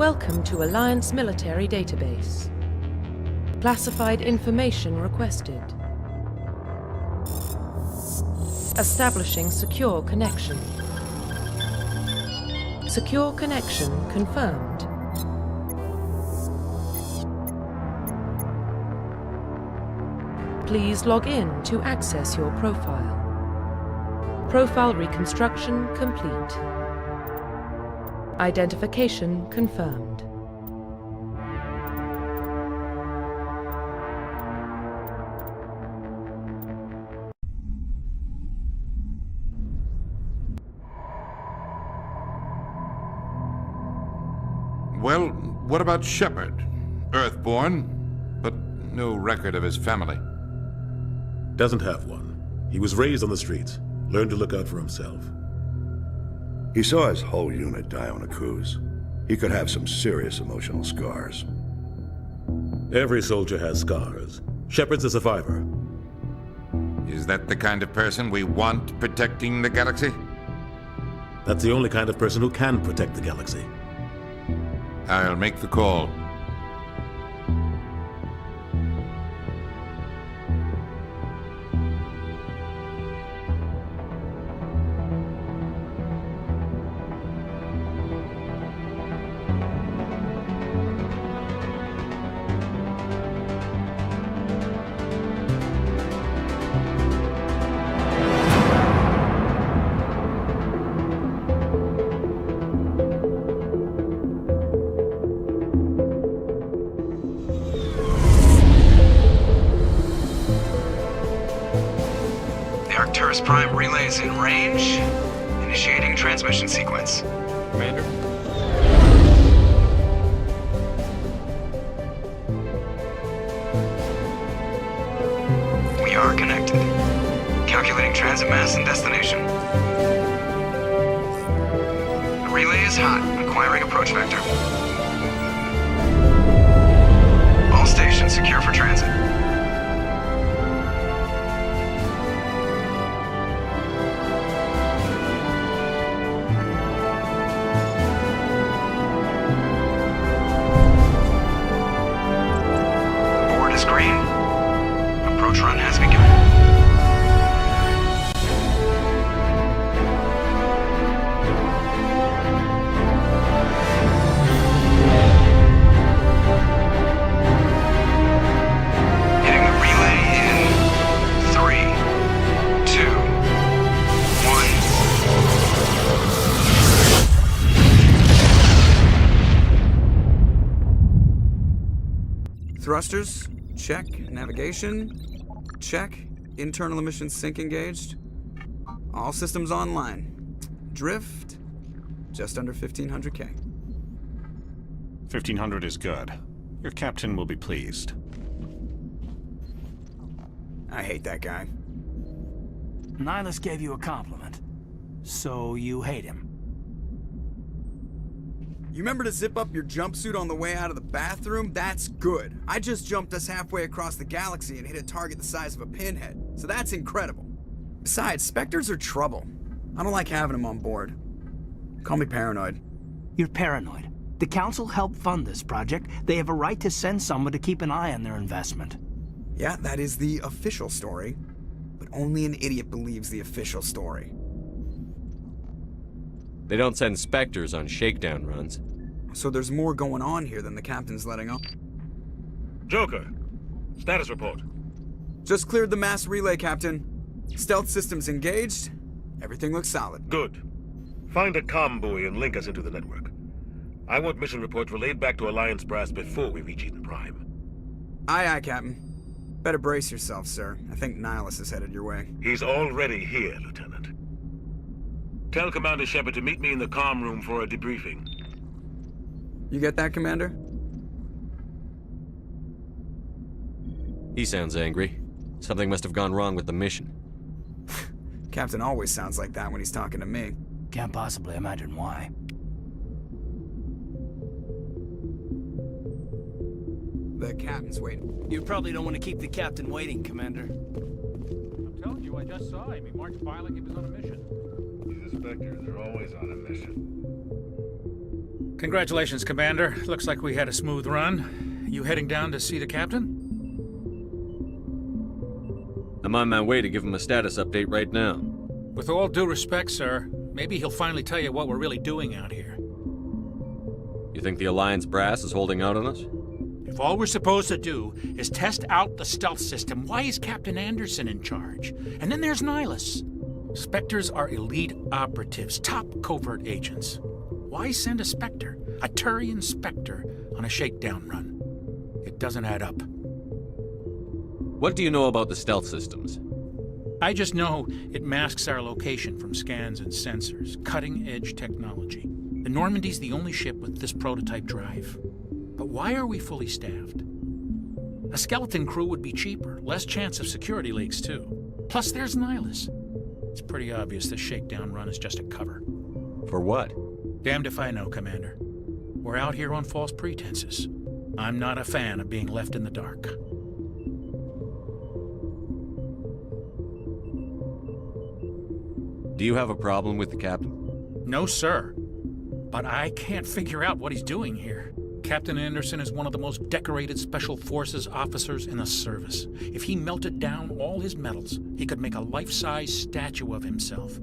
Welcome to Alliance Military Database. Classified information requested. Establishing secure connection. Secure connection confirmed. Please log in to access your profile. Profile reconstruction complete. Identification confirmed. Well, what about Shepard? Earthborn, but no record of his family. Doesn't have one. He was raised on the streets, learned to look out for himself. He saw his whole unit die on a cruise. He could have some serious emotional scars. Every soldier has scars. Shepard's a survivor. Is that the kind of person we want protecting the galaxy? That's the only kind of person who can protect the galaxy. I'll make the call. Prime relays in range. Initiating transmission sequence. Commander? We are connected. Calculating transit mass and destination. The relay is hot. Acquiring approach vector. All stations secure for transit. Run has begun. Hitting the relay in 3, 2, 1. Thrusters, check. Navigation, check. Internal emissions sync engaged. All systems online. Drift, just under 1,500K. 1,500 is good. Your captain will be pleased. I hate that guy. Nihilus gave you a compliment. So you hate him. You remember to zip up your jumpsuit on the way out of the bathroom? That's good. I just jumped us halfway across the galaxy and hit a target the size of a pinhead. So that's incredible. Besides, Spectres are trouble. I don't like having them on board. Call me paranoid. You're paranoid. The Council helped fund this project. They have a right to send someone to keep an eye on their investment. Yeah, that is the official story. But only an idiot believes the official story. They don't send Spectres on shakedown runs. So there's more going on here than the captain's letting on. Joker, status report. Just cleared the mass relay, Captain. Stealth systems engaged. Everything looks solid. Good. Find a comm buoy and link us into the network. I want mission reports relayed back to Alliance Brass before we reach Eden Prime. Aye, aye, Captain. Better brace yourself, sir. I think Nihilus is headed your way. He's already here, Lieutenant. Tell Commander Shepard to meet me in the comm room for a debriefing. You get that, Commander? He sounds angry. Something must have gone wrong with the mission. Captain always sounds like that when he's talking to me. Can't possibly imagine why. The captain's waiting. You probably don't want to keep the captain waiting, Commander. I'm telling you, I just saw him. He marched by like he was on a mission. These inspectors are always on a mission. Congratulations, Commander. Looks like we had a smooth run. You heading down to see the captain? I'm on my way to give him a status update right now. With all due respect, sir, maybe he'll finally tell you what we're really doing out here. You think the Alliance brass is holding out on us? If all we're supposed to do is test out the stealth system, why is Captain Anderson in charge? And then there's Nihilus. Spectres are elite operatives, top covert agents. Why send a Spectre, a Turian Spectre, on a shakedown run? It doesn't add up. What do you know about the stealth systems? I just know it masks our location from scans and sensors. Cutting-edge technology. The Normandy's the only ship with this prototype drive. But why are we fully staffed? A skeleton crew would be cheaper, less chance of security leaks too. Plus there's Nihilus. It's pretty obvious this shakedown run is just a cover. For what? Damned if I know, Commander. We're out here on false pretenses. I'm not a fan of being left in the dark. Do you have a problem with the captain? No, sir. But I can't figure out what he's doing here. Captain Anderson is one of the most decorated Special Forces officers in the service. If he melted down all his medals, he could make a life-size statue of himself.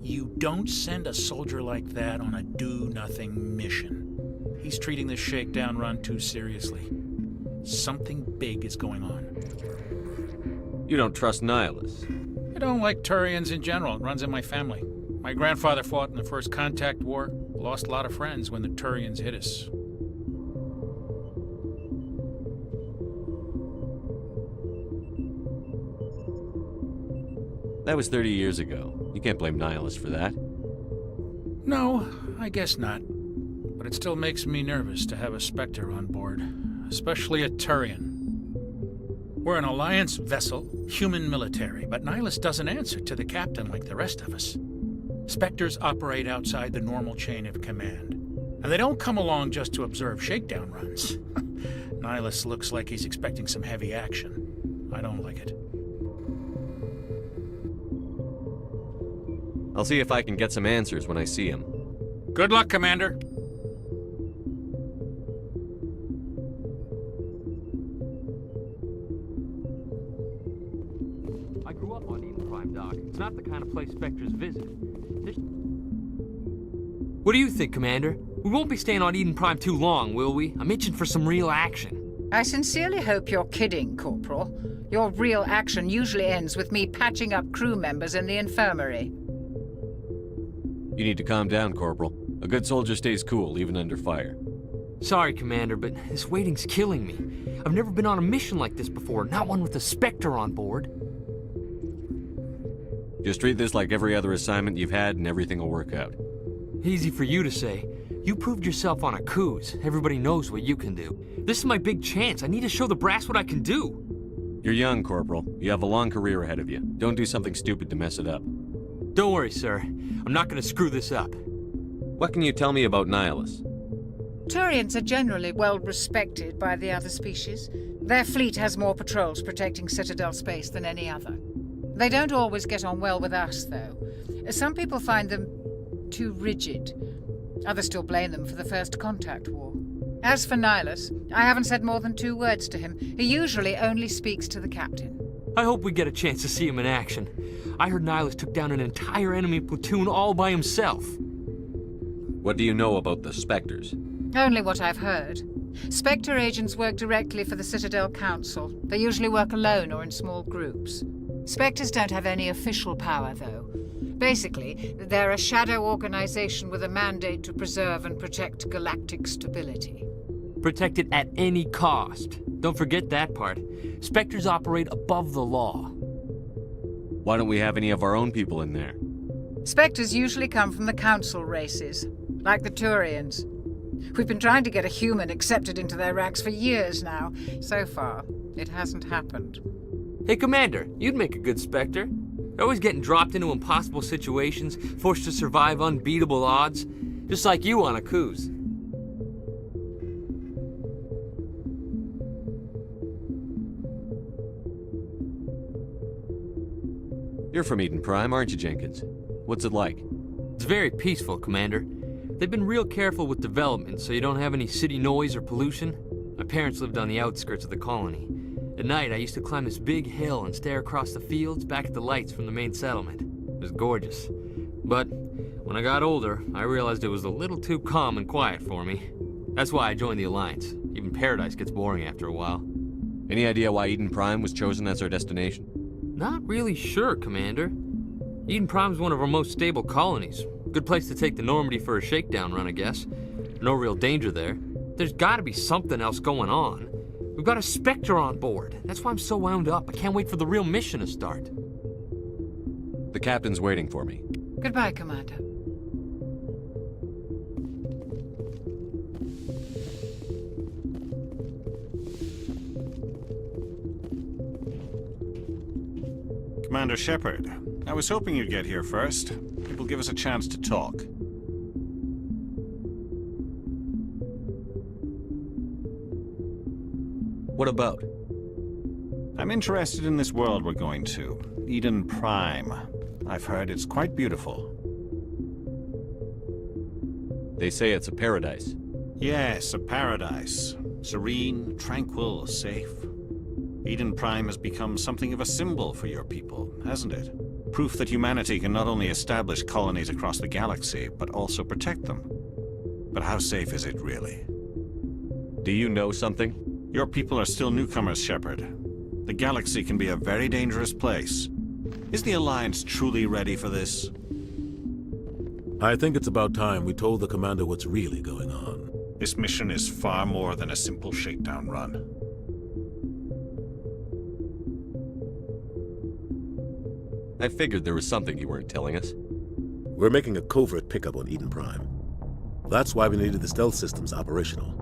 You don't send a soldier like that on a do-nothing mission. He's treating this shakedown run too seriously. Something big is going on. You don't trust Nihilus? I don't like Turians in general. It runs in my family. My grandfather fought in the First Contact War. Lost a lot of friends when the Turians hit us. That was 30 years ago. You can't blame Nihilus for that. No, I guess not. But it still makes me nervous to have a Spectre on board, especially a Turian. We're an Alliance vessel, human military, but Nihilus doesn't answer to the captain like the rest of us. Spectres operate outside the normal chain of command. And they don't come along just to observe shakedown runs. Nihilus looks like he's expecting some heavy action. I don't like it. I'll see if I can get some answers when I see him. Good luck, Commander. I grew up on Eden Prime, Doc. It's not the kind of place Spectres visit. What do you think, Commander? We won't be staying on Eden Prime too long, will we? I'm itching for some real action. I sincerely hope you're kidding, Corporal. Your real action usually ends with me patching up crew members in the infirmary. You need to calm down, Corporal. A good soldier stays cool, even under fire. Sorry, Commander, but this waiting's killing me. I've never been on a mission like this before, not one with a Spectre on board. Just treat this like every other assignment you've had and everything will work out. Easy for you to say. You proved yourself on a cruise. Everybody knows what you can do. This is my big chance. I need to show the brass what I can do. You're young, Corporal. You have a long career ahead of you. Don't do something stupid to mess it up. Don't worry, sir. I'm not going to screw this up. What can you tell me about Nihilus? Turians are generally well respected by the other species. Their fleet has more patrols protecting Citadel space than any other. They don't always get on well with us, though. Some people find them too rigid. Others still blame them for the First Contact War. As for Nihilus, I haven't said more than 2 words to him. He usually only speaks to the captain. I hope we get a chance to see him in action. I heard Nihilus took down an entire enemy platoon all by himself. What do you know about the Spectres? Only what I've heard. Spectre agents work directly for the Citadel Council. They usually work alone or in small groups. Spectres don't have any official power, though. Basically, they're a shadow organization with a mandate to preserve and protect galactic stability. Protect it at any cost. Don't forget that part. Spectres operate above the law. Why don't we have any of our own people in there? Spectres usually come from the Council races, like the Turians. We've been trying to get a human accepted into their ranks for years now. So far, it hasn't happened. Hey, Commander, you'd make a good Spectre. You're always getting dropped into impossible situations, forced to survive unbeatable odds, just like you on a cruise. You're from Eden Prime, aren't you, Jenkins? What's it like? It's very peaceful, Commander. They've been real careful with development so you don't have any city noise or pollution. My parents lived on the outskirts of the colony. At night, I used to climb this big hill and stare across the fields back at the lights from the main settlement. It was gorgeous. But when I got older, I realized it was a little too calm and quiet for me. That's why I joined the Alliance. Even Paradise gets boring after a while. Any idea why Eden Prime was chosen as our destination? Not really sure, Commander. Eden Prime's one of our most stable colonies. Good place to take the Normandy for a shakedown run, I guess. No real danger there. There's gotta be something else going on. We've got a Spectre on board. That's why I'm so wound up. I can't wait for the real mission to start. The captain's waiting for me. Goodbye, Commander. Commander Shepard, I was hoping you'd get here first. It will give us a chance to talk. What about? I'm interested in this world we're going to, Eden Prime. I've heard it's quite beautiful. They say it's a paradise. Yes, a paradise. Serene, tranquil, safe. Eden Prime has become something of a symbol for your people, hasn't it? Proof that humanity can not only establish colonies across the galaxy, but also protect them. But how safe is it, really? Do you know something? Your people are still newcomers, Shepard. The galaxy can be a very dangerous place. Is the Alliance truly ready for this? I think it's about time we told the Commander what's really going on. This mission is far more than a simple shakedown run. I figured there was something you weren't telling us. We're making a covert pickup on Eden Prime. That's why we needed the stealth systems operational.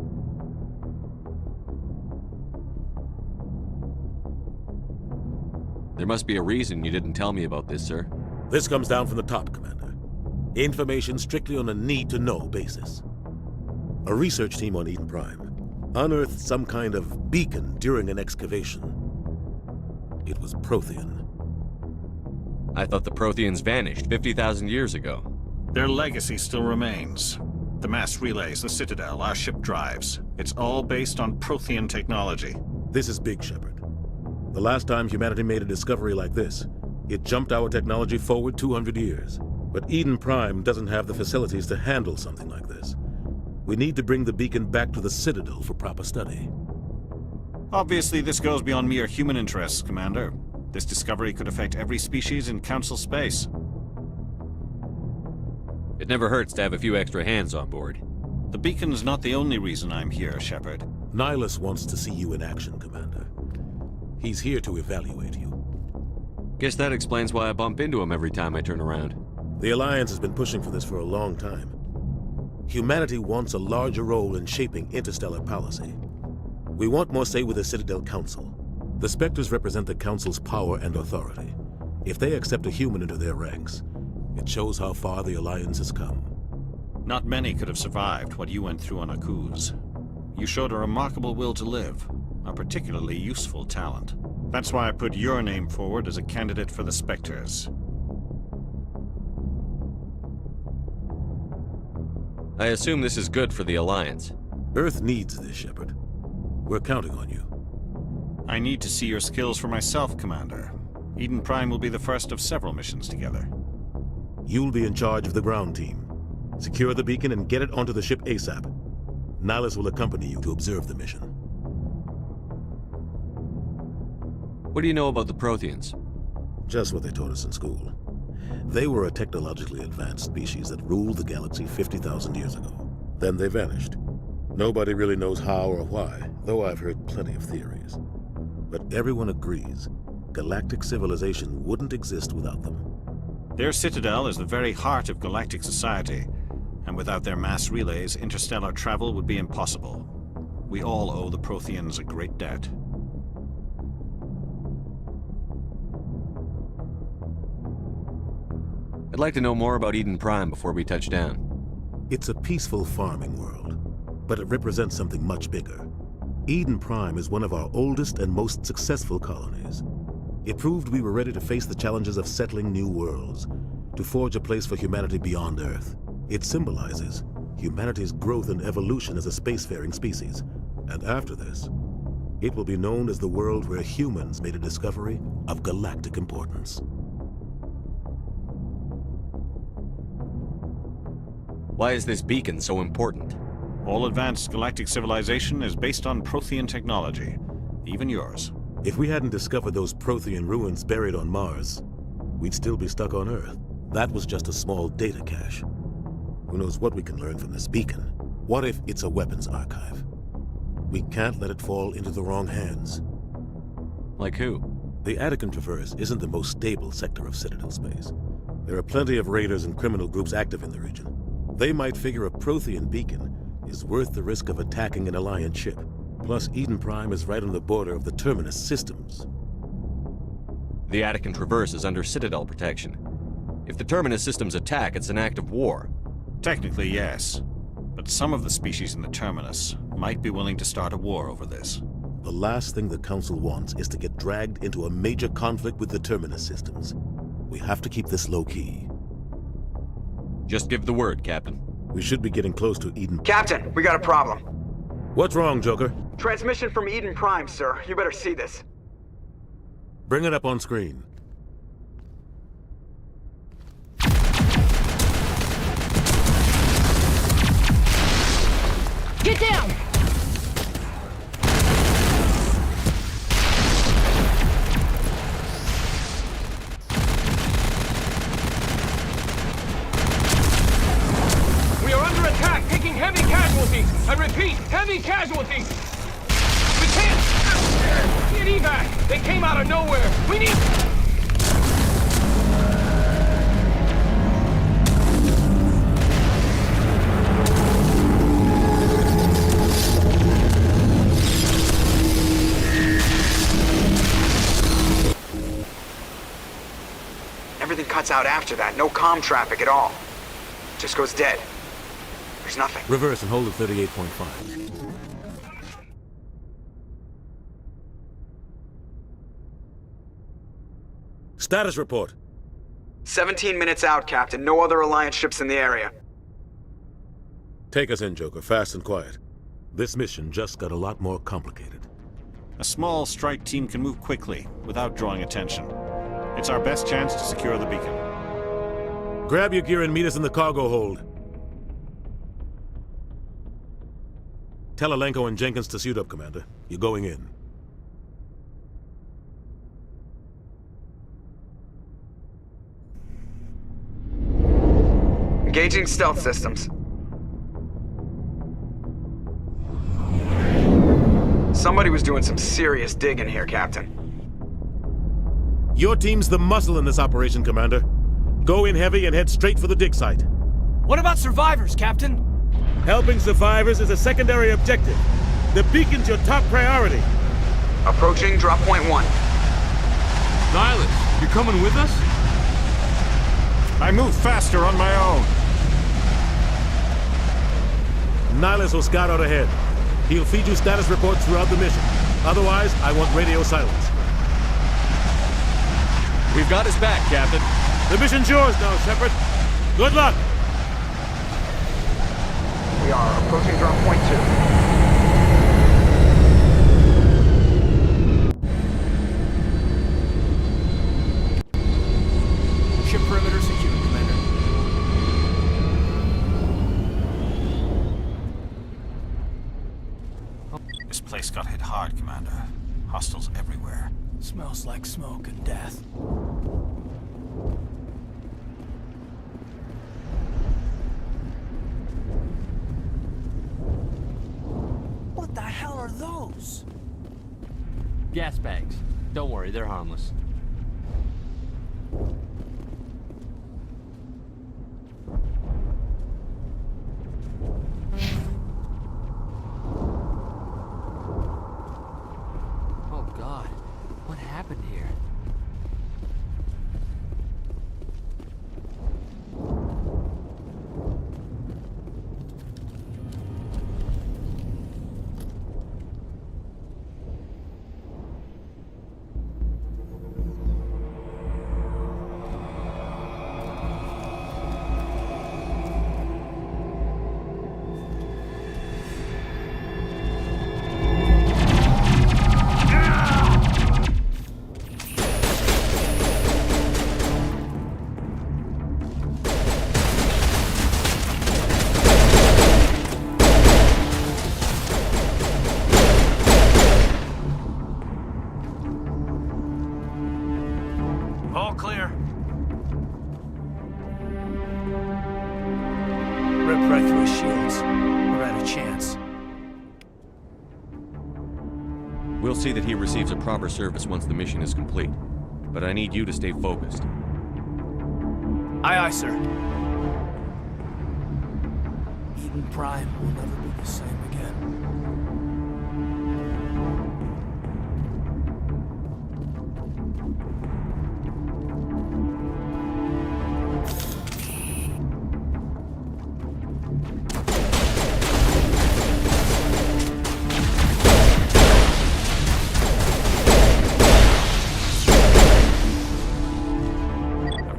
There must be a reason you didn't tell me about this, sir. This comes down from the top, Commander. Information strictly on a need-to-know basis. A research team on Eden Prime unearthed some kind of beacon during an excavation. It was Prothean. I thought the Protheans vanished 50,000 years ago. Their legacy still remains. The mass relays, the Citadel, our ship drives. It's all based on Prothean technology. This is big, Shepard. The last time humanity made a discovery like this, it jumped our technology forward 200 years. But Eden Prime doesn't have the facilities to handle something like this. We need to bring the beacon back to the Citadel for proper study. Obviously, this goes beyond mere human interests, Commander. This discovery could affect every species in Council space. It never hurts to have a few extra hands on board. The beacon's not the only reason I'm here, Shepard. Nihilus wants to see you in action, Commander. He's here to evaluate you. Guess that explains why I bump into him every time I turn around. The Alliance has been pushing for this for a long time. Humanity wants a larger role in shaping interstellar policy. We want more say with the Citadel Council. The Spectres represent the Council's power and authority. If they accept a human into their ranks, it shows how far the Alliance has come. Not many could have survived what you went through on Akuz. You showed a remarkable will to live, a particularly useful talent. That's why I put your name forward as a candidate for the Spectres. I assume this is good for the Alliance. Earth needs this, Shepard. We're counting on you. I need to see your skills for myself, Commander. Eden Prime will be the first of several missions together. You'll be in charge of the ground team. Secure the beacon and get it onto the ship ASAP. Nihilus will accompany you to observe the mission. What do you know about the Protheans? Just what they taught us in school. They were a technologically advanced species that ruled the galaxy 50,000 years ago. Then they vanished. Nobody really knows how or why, though I've heard plenty of theories. But everyone agrees, galactic civilization wouldn't exist without them. Their citadel is the very heart of galactic society, and without their mass relays, interstellar travel would be impossible. We all owe the Protheans a great debt. I'd like to know more about Eden Prime before we touch down. It's a peaceful farming world, but it represents something much bigger. Eden Prime is one of our oldest and most successful colonies. It proved we were ready to face the challenges of settling new worlds, to forge a place for humanity beyond Earth. It symbolizes humanity's growth and evolution as a spacefaring species. And after this, it will be known as the world where humans made a discovery of galactic importance. Why is this beacon so important? All advanced galactic civilization is based on Prothean technology, even yours. If we hadn't discovered those Prothean ruins buried on Mars, we'd still be stuck on Earth. That was just a small data cache. Who knows what we can learn from this beacon? What if it's a weapons archive? We can't let it fall into the wrong hands. Like who? The Attican Traverse isn't the most stable sector of Citadel space. There are plenty of raiders and criminal groups active in the region. They might figure a Prothean beacon is worth the risk of attacking an Alliance ship. Plus, Eden Prime is right on the border of the Terminus systems. The Attican Traverse is under Citadel protection. If the Terminus systems attack, it's an act of war. Technically, yes. But some of the species in the Terminus might be willing to start a war over this. The last thing the Council wants is to get dragged into a major conflict with the Terminus systems. We have to keep this low-key. Just give the word, Captain. We should be getting close to Eden. Captain, we got a problem. What's wrong, Joker? Transmission from Eden Prime, sir. You better see this. Bring it up on screen. Get down! We are under attack, taking heavy casualties. I repeat, heavy casualties. We can't get evac. They came out of nowhere. We need... Everything cuts out after that. No comm traffic at all. Just goes dead. There's nothing. Reverse and hold at 38.5. Status report. 17 minutes out, Captain. No other Alliance ships in the area. Take us in, Joker, fast and quiet. This mission just got a lot more complicated. A small strike team can move quickly, without drawing attention. It's our best chance to secure the beacon. Grab your gear and meet us in the cargo hold. Tell Alenko and Jenkins to suit up, Commander. You're going in. Engaging stealth systems. Somebody was doing some serious digging here, Captain. Your team's the muscle in this operation, Commander. Go in heavy and head straight for the dig site. What about survivors, Captain? Helping survivors is a secondary objective. The beacon's your top priority. Approaching drop point 1. Nihilus, you coming with us? I move faster on my own. Nihilus will scout out ahead. He'll feed you status reports throughout the mission. Otherwise, I want radio silence. We've got his back, Captain. The mission's yours now, Shepard. Good luck! We are approaching drop point 2. Ship perimeter secure, Commander. This place got hit hard, Commander. Hostiles everywhere. Smells like smoke and death. What the hell are those? Gas bags. Don't worry, they're harmless. Oh God, what happened here? Right through his shields. We're at a chance. We'll see that he receives a proper service once the mission is complete. But I need you to stay focused. Aye, aye, sir. Eden Prime will never be the same again.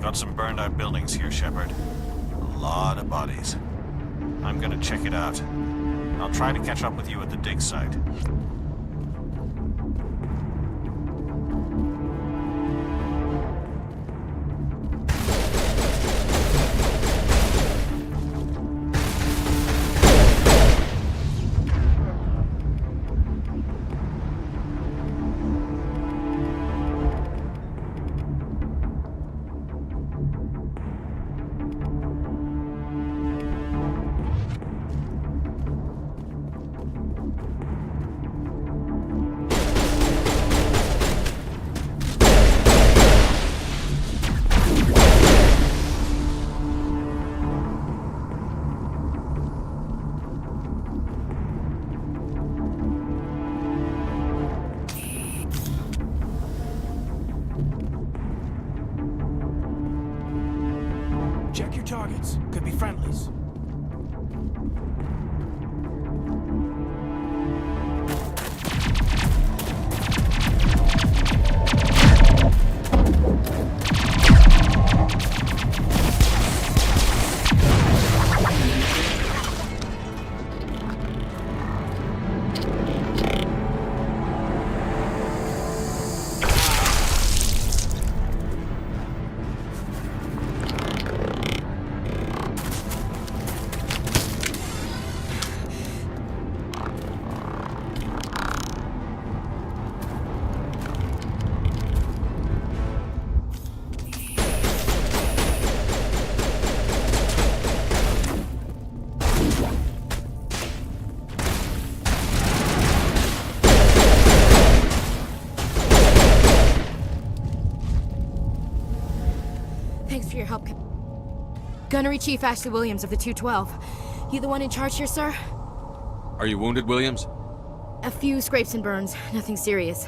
Got some burned out buildings here, Shepard. A lot of bodies. I'm gonna check it out. I'll try to catch up with you at the dig site. Check your targets. Could be friendlies. Thanks for your help. Gunnery Chief Ashley Williams of the 212. You the one in charge here, sir? Are you wounded, Williams? A few scrapes and burns, nothing serious.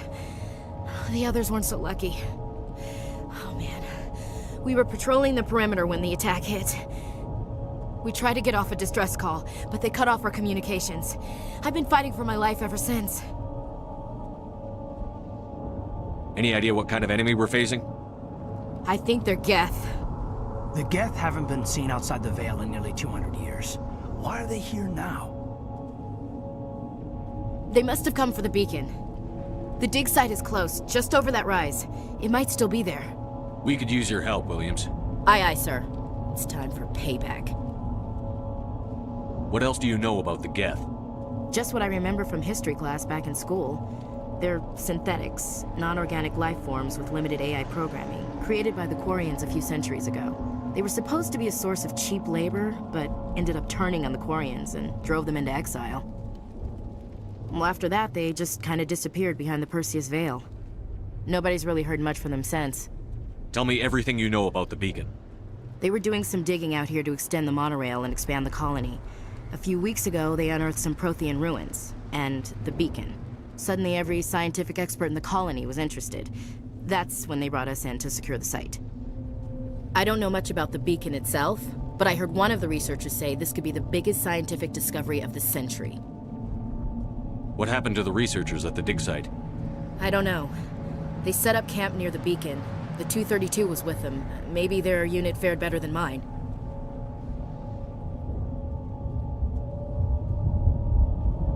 The others weren't so lucky. Oh man. We were patrolling the perimeter when the attack hit. We tried to get off a distress call, but they cut off our communications. I've been fighting for my life ever since. Any idea what kind of enemy we're facing? I think they're Geth. The Geth haven't been seen outside the Veil in nearly 200 years. Why are they here now? They must have come for the beacon. The dig site is close, just over that rise. It might still be there. We could use your help, Williams. Aye, aye, sir. It's time for payback. What else do you know about the Geth? Just what I remember from history class back in school. They're synthetics, non-organic life forms with limited AI programming, created by the Quarians a few centuries ago. They were supposed to be a source of cheap labor, but ended up turning on the Quarians and drove them into exile. Well, after that, they just kind of disappeared behind the Perseus Veil. Nobody's really heard much from them since. Tell me everything you know about the beacon. They were doing some digging out here to extend the monorail and expand the colony. A few weeks ago, they unearthed some Prothean ruins, and the beacon. Suddenly, every scientific expert in the colony was interested. That's when they brought us in to secure the site. I don't know much about the beacon itself, but I heard one of the researchers say this could be the biggest scientific discovery of the century. What happened to the researchers at the dig site? I don't know. They set up camp near the beacon. The 232 was with them. Maybe their unit fared better than mine.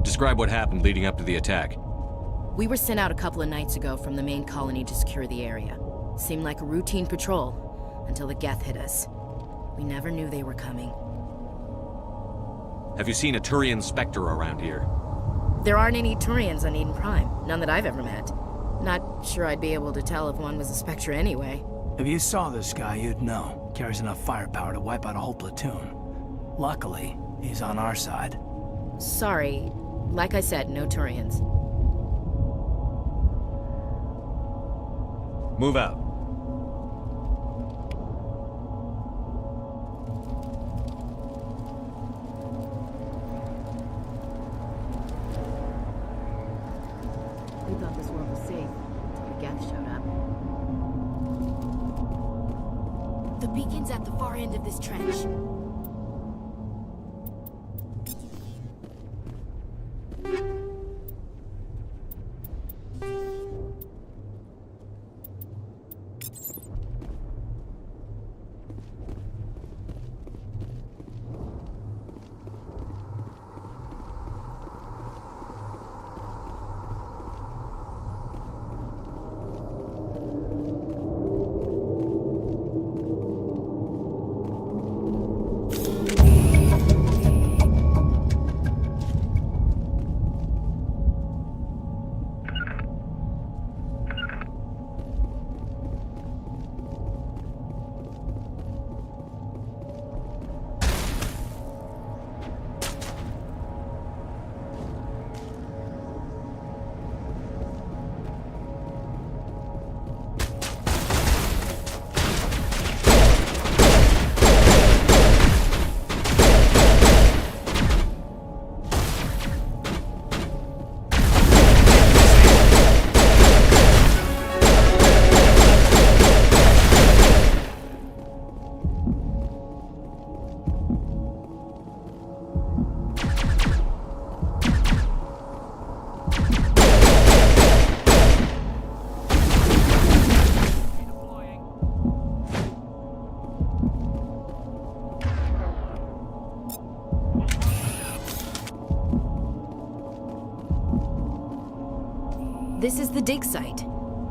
Describe what happened leading up to the attack. We were sent out a couple of nights ago from the main colony to secure the area. Seemed like a routine patrol, until the Geth hit us. We never knew they were coming. Have you seen a Turian Spectre around here? There aren't any Turians on Eden Prime, none that I've ever met. Not sure I'd be able to tell if one was a Spectre anyway. If you saw this guy, you'd know. Carries enough firepower to wipe out a whole platoon. Luckily, He's on our side. Sorry. Like I said, no Turians. Move out. We thought this world was safe until the Geth showed up. The beacon's at the far end of this trench. This is the dig site.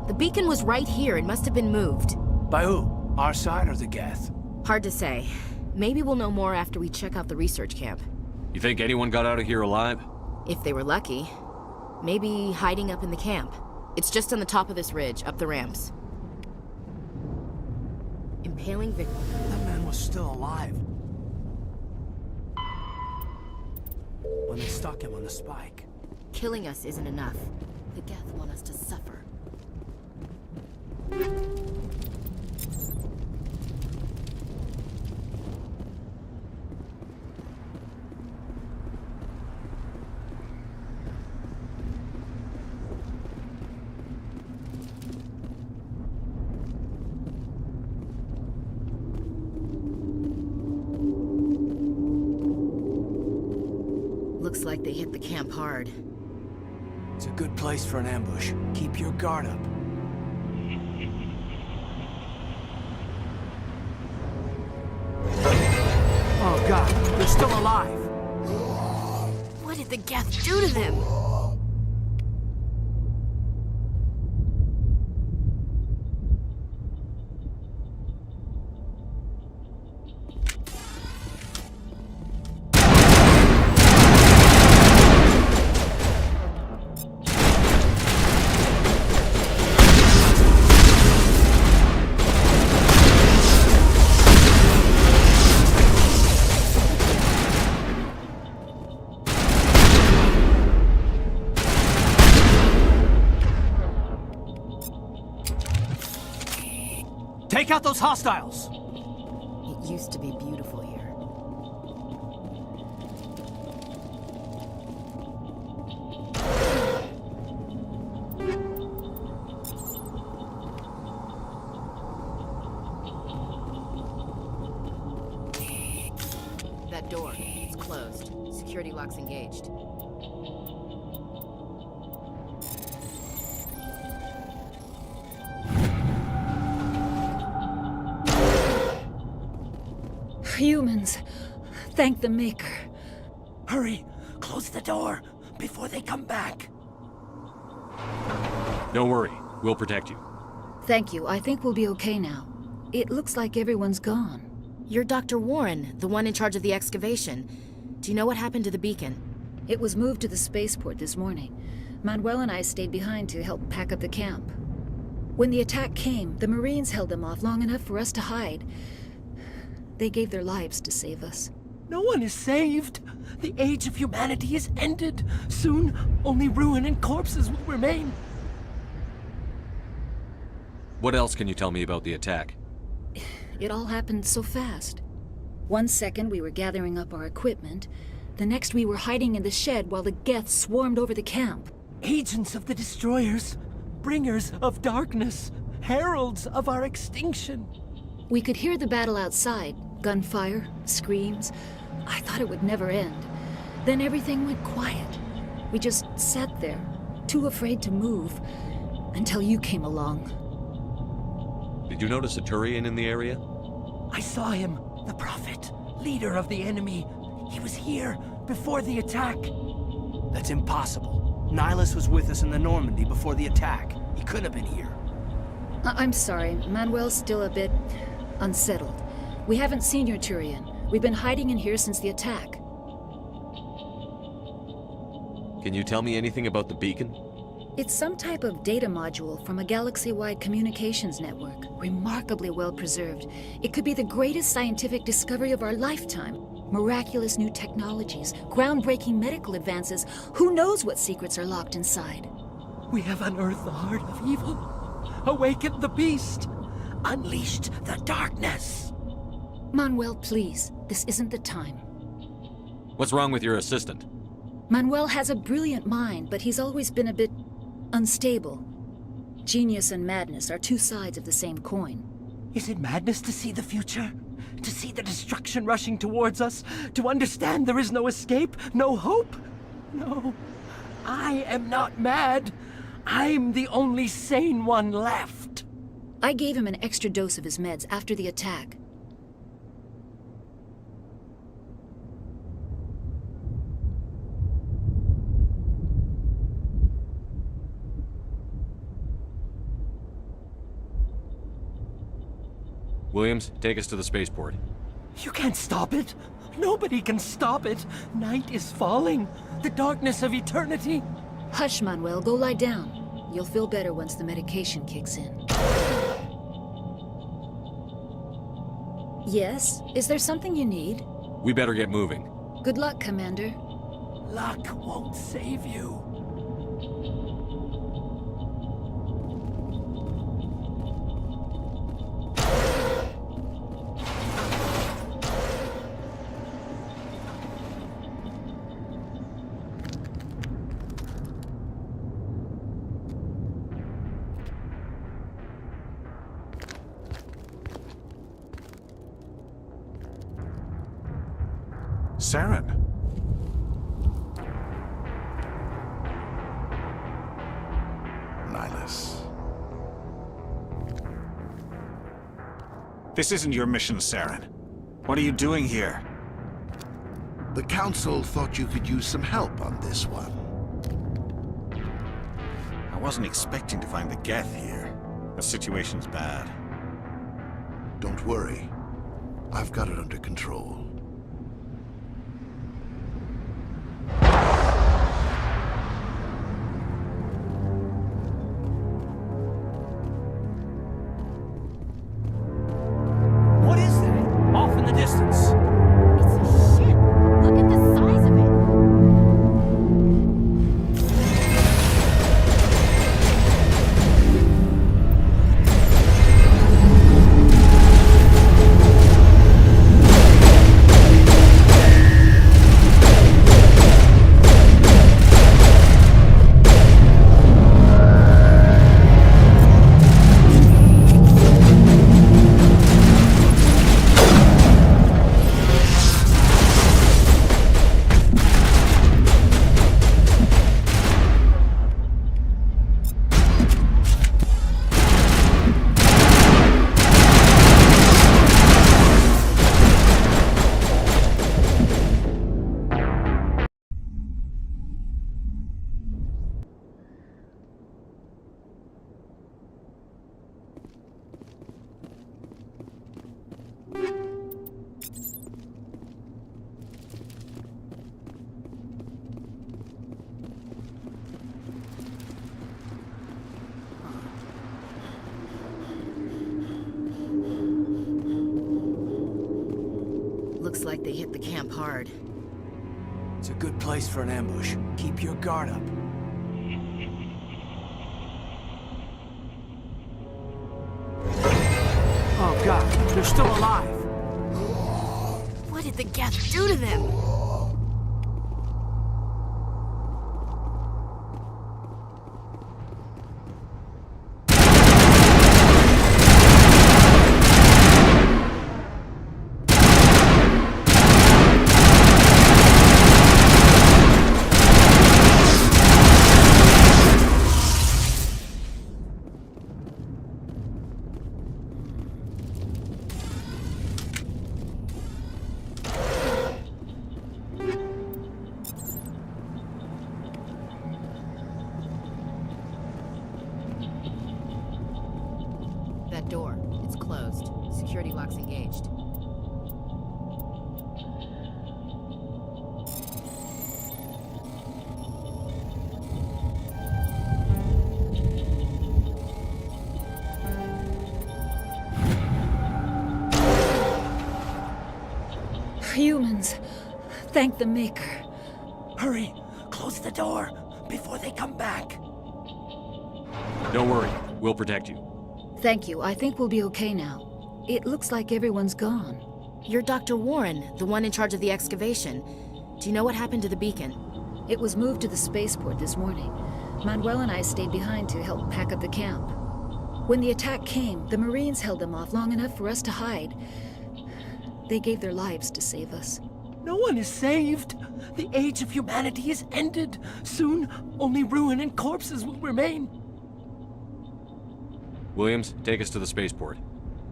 The beacon was right here. It must have been moved. By who? Our side or the Geth? Hard to say. Maybe we'll know more after we check out the research camp. You think anyone got out of here alive? If they were lucky. Maybe hiding up in the camp. It's just on the top of this ridge, up the ramps. Impaling victim. That man was still alive. When they stuck him on the spike. Killing us isn't enough. The Geth want us to suffer. Looks like they hit the camp hard. It's a good place for an ambush. Keep your guard up. Oh god, they're still alive! What did the Geth do to them? Take out those hostiles! It used to be beautiful here. That door, it's closed. Security lock's engaged. Humans. Thank the Maker. Hurry! Close the door before they come back. Don't worry. We'll protect you. Thank you. I think we'll be okay now. It looks like everyone's gone. You're Dr. Warren, the one in charge of the excavation. Do you know what happened to the beacon? It was moved to the spaceport this morning. Manuel and I stayed behind to help pack up the camp. When the attack came, the Marines held them off long enough for us to hide. They gave their lives to save us. No one is saved. The age of humanity is ended. Soon, only ruin and corpses will remain. What else can you tell me about the attack? It all happened so fast. 1 second we were gathering up our equipment. The next we were hiding in the shed while the Geth swarmed over the camp. Agents of the Destroyers, bringers of darkness, heralds of our extinction. We could hear the battle outside. Gunfire, screams. I thought it would never end. Then everything went quiet. We just sat there, too afraid to move, until you came along. Did you notice a Turian in the area? I saw him, the Prophet, leader of the enemy. He was here before the attack. That's impossible. Nihilus was with us in the Normandy before the attack. He couldn't have been here. I'm sorry, Manuel's still a bit unsettled. We haven't seen your Turian. We've been hiding in here since the attack. Can you tell me anything about the beacon? It's some type of data module from a galaxy-wide communications network. Remarkably well preserved. It could be the greatest scientific discovery of our lifetime. Miraculous new technologies, groundbreaking medical advances. Who knows what secrets are locked inside? We have unearthed the heart of evil, awakened the beast, unleashed the darkness. Manuel, please. This isn't the time. What's wrong with your assistant? Manuel has a brilliant mind, but he's always been a bit unstable. Genius and madness are two sides of the same coin. Is it madness to see the future? To see the destruction rushing towards us? To understand there is no escape? No hope? No. I am not mad. I'm the only sane one left. I gave him an extra dose of his meds after the attack. Williams, take us to the spaceport. You can't stop it. Nobody can stop it. Night is falling. The darkness of eternity. Hush, Manuel. Go lie down. You'll feel better once the medication kicks in. Yes? Is there something you need? We better get moving. Good luck, Commander. Luck won't save you. Saren. Nihilus. This isn't your mission, Saren. What are you doing here? The Council thought you could use some help on this one. I wasn't expecting to find the Geth here. The situation's bad. Don't worry. I've got it under control. What is that? Off in the distance. It's a ship. Look at the size of it. They hit the camp hard. It's a good place for an ambush. Keep your guard up. Oh god, they're still alive. What did the Geth do to them? That door, it's closed. Security lock's engaged. Humans. Thank the Maker. Hurry! Close the door before they come back. Don't worry, we'll protect you. Thank you. I think we'll be okay now. It looks like everyone's gone. You're Dr. Warren, the one in charge of the excavation. Do you know what happened to the beacon? It was moved to the spaceport this morning. Manuel and I stayed behind to help pack up the camp. When the attack came, the Marines held them off long enough for us to hide. They gave their lives to save us. No one is saved. The age of humanity is ended. Soon, only ruin and corpses will remain. Williams, take us to the spaceport.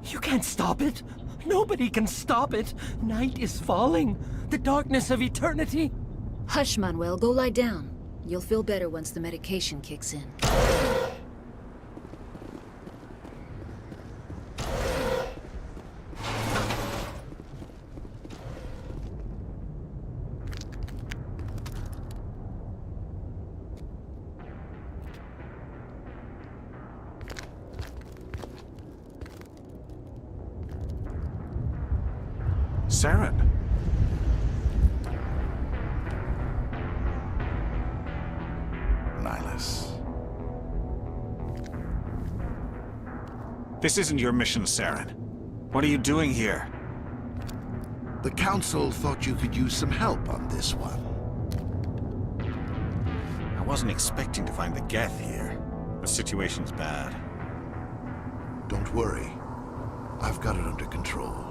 You can't stop it. Nobody can stop it. Night is falling. The darkness of eternity. Hush, Manuel. Go lie down. You'll feel better once the medication kicks in. Saren. Nihilus. This isn't your mission, Saren. What are you doing here? The Council thought you could use some help on this one. I wasn't expecting to find the Geth here. The situation's bad. Don't worry. I've got it under control.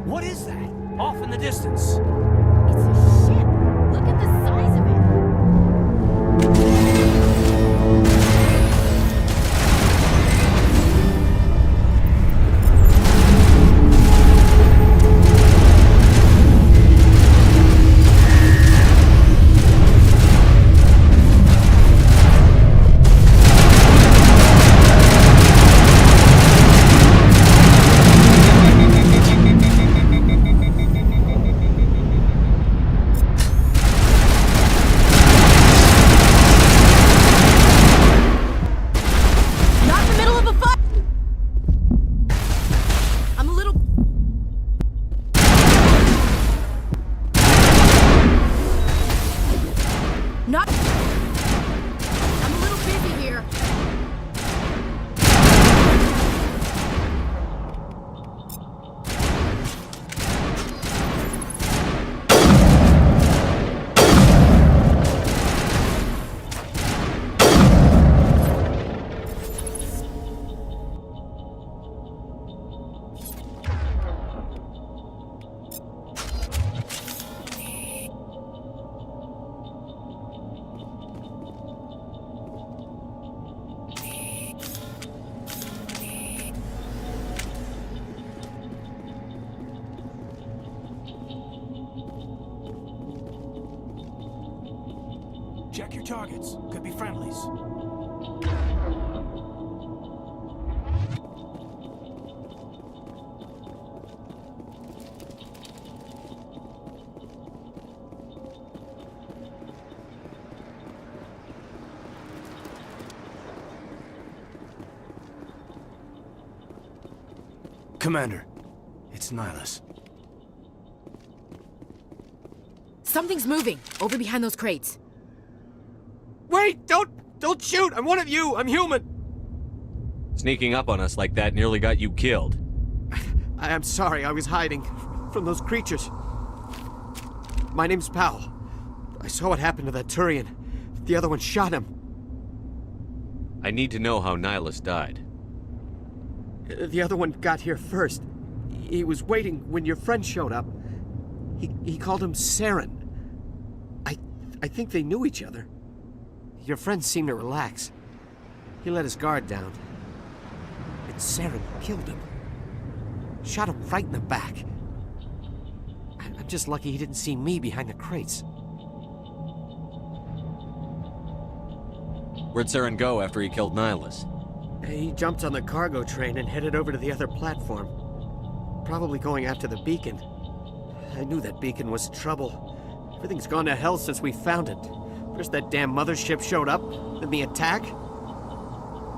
What is that? Off in the distance. It's a ship. Look at the size of it. Check your targets. Could be friendlies. Commander, it's Nihilus. Something's moving, over behind those crates. Wait! Don't shoot! I'm one of you! I'm human! Sneaking up on us like that nearly got you killed. I'm sorry, I was hiding from those creatures. My name's Powell. I saw what happened to that Turian. The other one shot him. I need to know how Nihilus died. The other one got here first. He was waiting when your friend showed up. He called him Saren. I think they knew each other. Your friend seemed to relax. He let his guard down. And Saren killed him. Shot him right in the back. I'm just lucky he didn't see me behind the crates. Where'd Saren go after he killed Nihilus? He jumped on the cargo train and headed over to the other platform. Probably going after the beacon. I knew that beacon was trouble. Everything's gone to hell since we found it. First that damn mothership showed up, then the attack.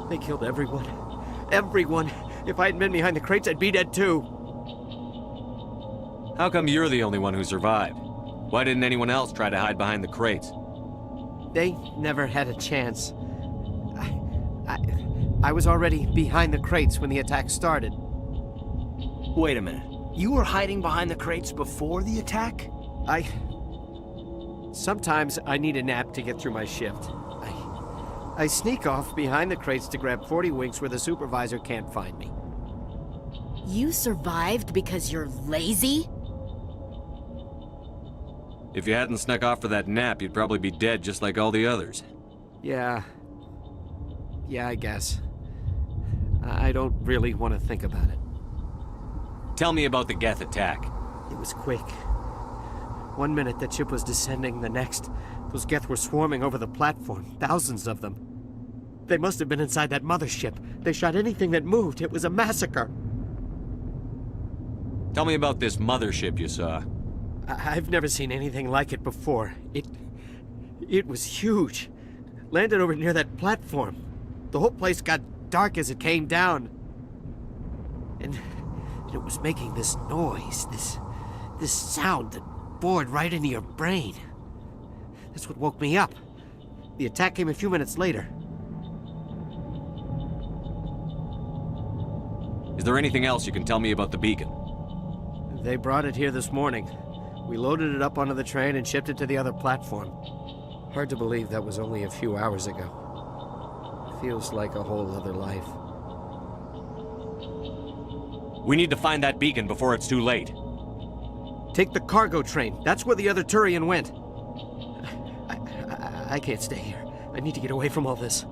They killed everyone. Everyone! If I hadn't been behind the crates, I'd be dead too. How come you're the only one who survived? Why didn't anyone else try to hide behind the crates? They never had a chance. I was already behind the crates when the attack started. Wait a minute. You were hiding behind the crates before the attack? Sometimes I need a nap to get through my shift. I sneak off behind the crates to grab 40 winks where the supervisor can't find me. You survived because you're lazy? If you hadn't snuck off for that nap, you'd probably be dead just like all the others. Yeah, I guess. I don't really want to think about it. Tell me about the Geth attack. It was quick. 1 minute that ship was descending, the next, those Geth were swarming over the platform, thousands of them. They must have been inside that mothership. They shot anything that moved. It was a massacre. Tell me about this mothership you saw. I've never seen anything like it before. It was huge. Landed over near that platform. The whole place got dark as it came down. And it was making this noise, this sound that bored right into your brain. That's what woke me up. The attack came a few minutes later. Is there anything else you can tell me about the beacon? They brought it here this morning. We loaded it up onto the train and shipped it to the other platform. Hard to believe that was only a few hours ago. Feels like a whole other life. We need to find that beacon before it's too late. Take the cargo train. That's where the other Turian went. I can't stay here. I need to get away from all this.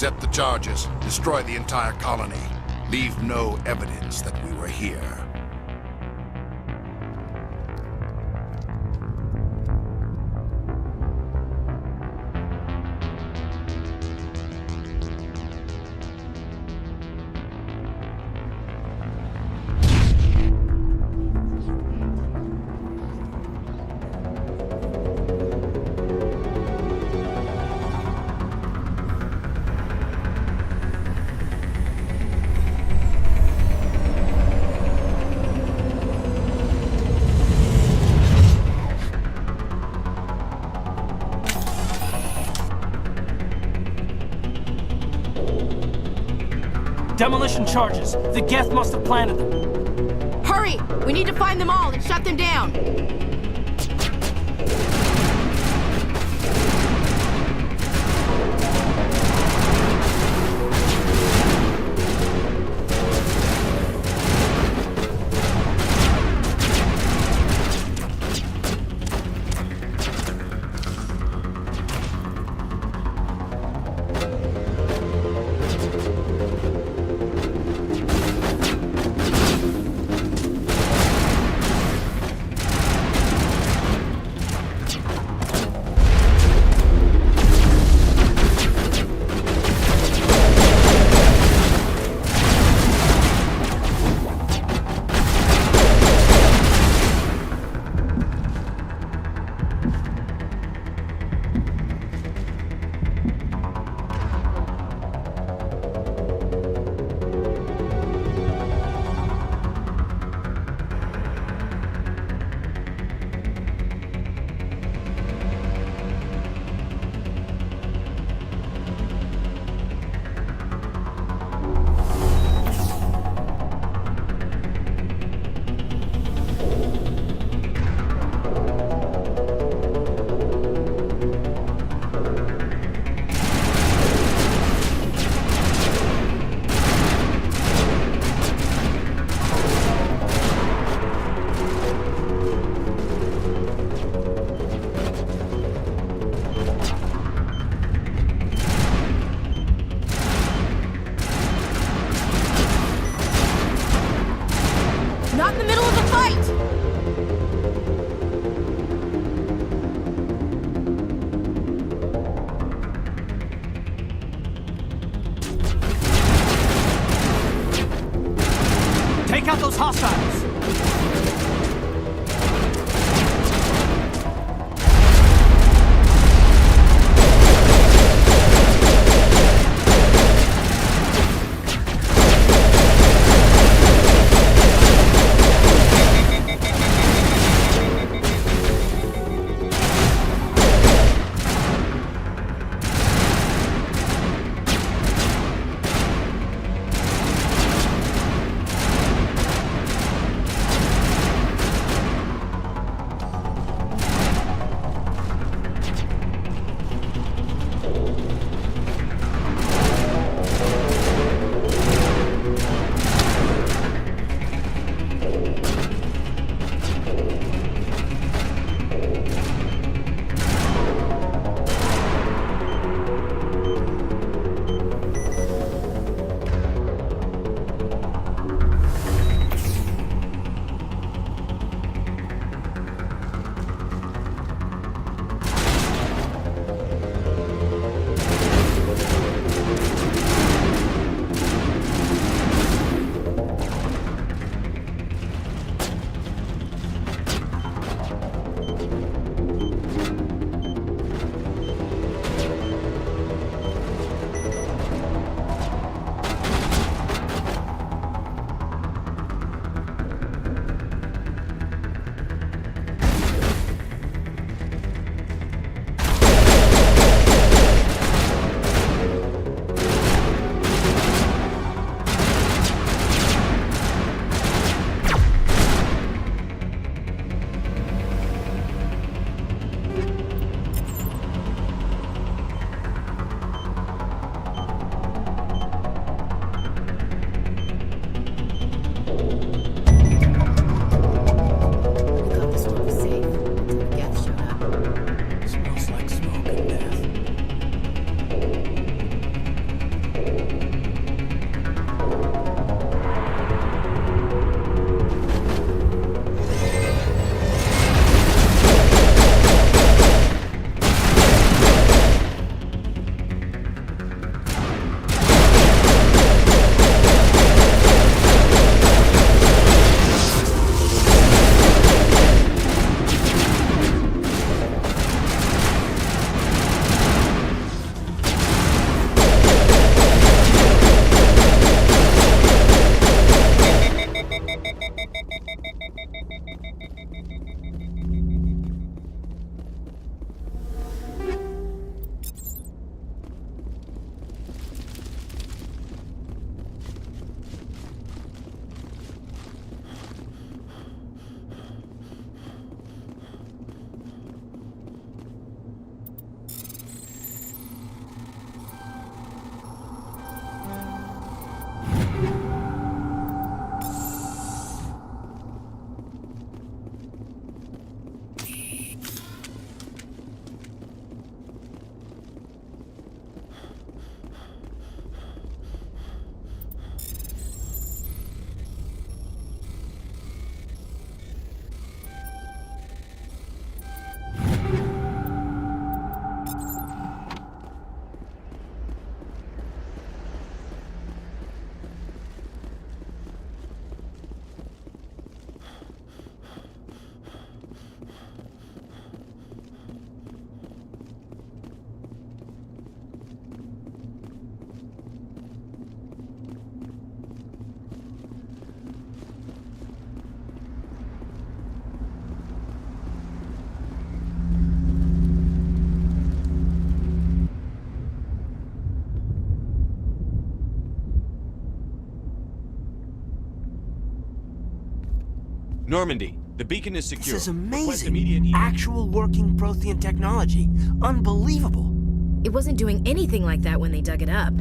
Set the charges. Destroy the entire colony. Leave no evidence that we were here. Demolition charges. The Geth must have planted them. Hurry! We need to find them all and shut them down! Not in the middle of the fight! Take out those hostiles! Normandy, the beacon is secure. This is Request amazing. immediate Actual working Prothean technology. Unbelievable. It wasn't doing anything like that when they dug it up.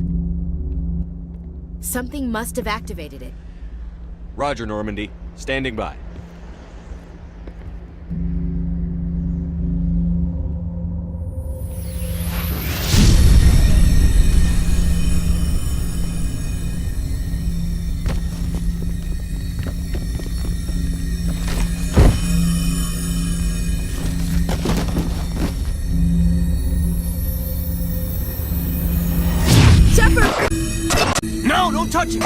Something must have activated it. Roger, Normandy. Standing by. No, don't touch it!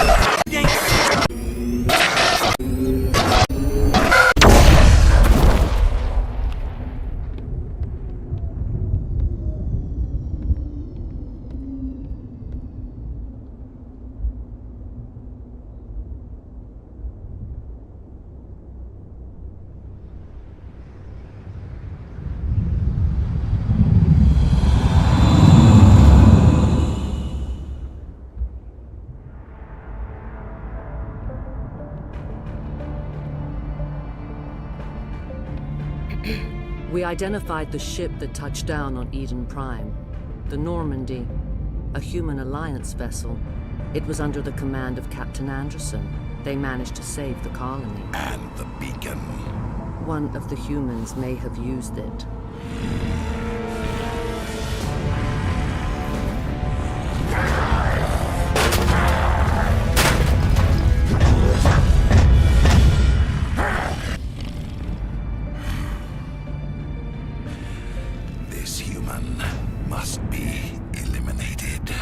We identified the ship that touched down on Eden Prime. The Normandy, a human alliance vessel. It was under the command of Captain Anderson. They managed to save the colony. And the beacon. One of the humans may have used it. This human must be eliminated.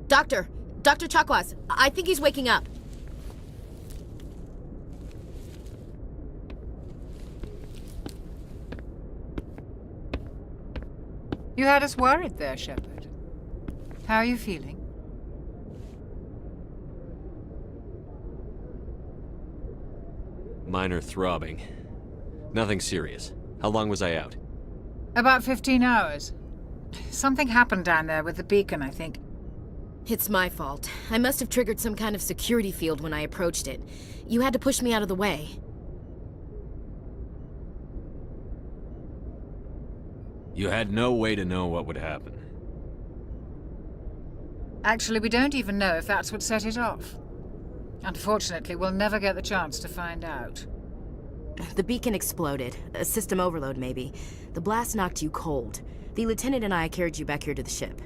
Dr. Chakwas, I think he's waking up. You had us worried there, Shepard. How are you feeling? Minor throbbing. Nothing serious. How long was I out? About 15 hours. Something happened down there with the beacon, I think. It's my fault. I must have triggered some kind of security field when I approached it. You had to push me out of the way. You had no way to know what would happen. Actually, we don't even know if that's what set it off. Unfortunately, we'll never get the chance to find out. The beacon exploded. A system overload, maybe. The blast knocked you cold. The lieutenant and I carried you back here to the ship.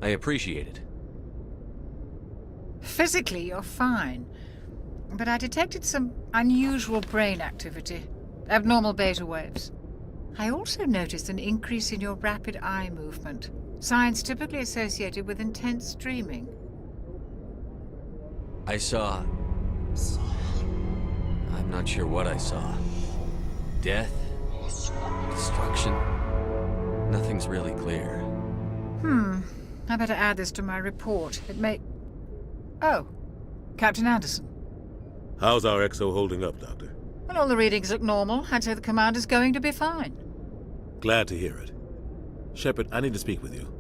I appreciate it. Physically, you're fine. But I detected some unusual brain activity. Abnormal beta waves. I also noticed an increase in your rapid eye movement. Signs typically associated with intense dreaming. I saw... I'm not sure what I saw. Death? Destruction? Nothing's really clear. I better add this to my report. It may... Oh, Captain Anderson. How's our EXO holding up, Doctor? Well, all the readings look normal. I'd say the commander's going to be fine. Glad to hear it. Shepard, I need to speak with you.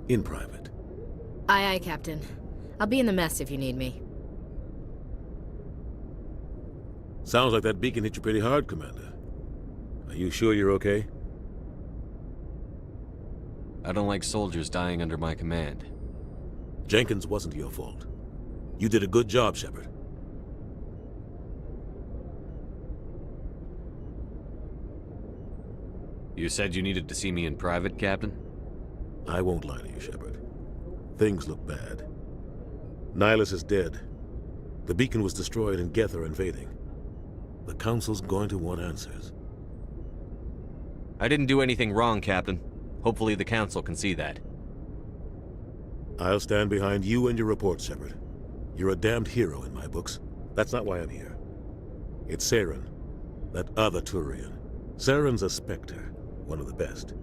In private. Aye, Captain. I'll be in the mess if you need me. Sounds like that beacon hit you pretty hard, Commander. Are you sure you're okay? I don't like soldiers dying under my command. Jenkins wasn't your fault. You did a good job, Shepard. You said you needed to see me in private, Captain? I won't lie to you, Shepard. Things look bad. Nihilus is dead. The beacon was destroyed and Geth are invading. The Council's going to want answers. I didn't do anything wrong, Captain. Hopefully the Council can see that. I'll stand behind you and your report, Shepard. You're a damned hero in my books. That's not why I'm here. It's Saren, that other Turian. Saren's a Spectre, one of the best.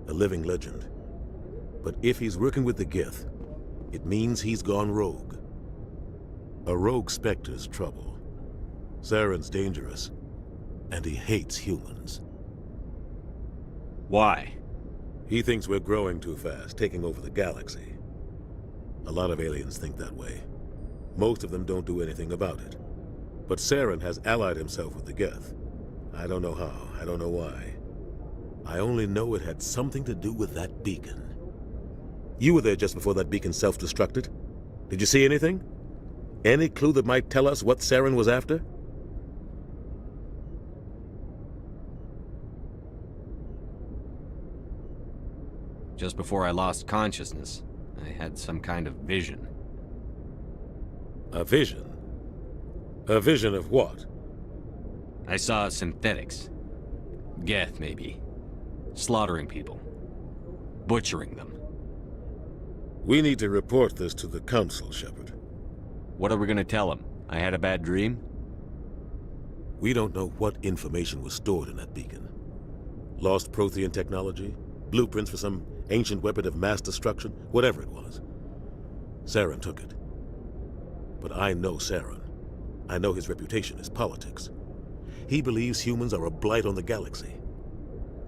A living legend. But if he's working with the Geth, it means he's gone rogue. A rogue Spectre's trouble. Saren's dangerous, and he hates humans. Why? He thinks we're growing too fast, taking over the galaxy. A lot of aliens think that way. Most of them don't do anything about it. But Saren has allied himself with the Geth. I don't know how, I don't know why. I only know it had something to do with that beacon. You were there just before that beacon self-destructed. Did you see anything? Any clue that might tell us what Saren was after? Just before I lost consciousness, I had some kind of vision. A vision? A vision of what? I saw synthetics. Geth, maybe. Slaughtering people. Butchering them. We need to report this to the Council, Shepard. What are we gonna tell them? I had a bad dream? We don't know what information was stored in that beacon. Lost Prothean technology? Blueprints for some ancient weapon of mass destruction? Whatever it was. Saren took it. But I know Saren. I know his reputation is politics. He believes humans are a blight on the galaxy.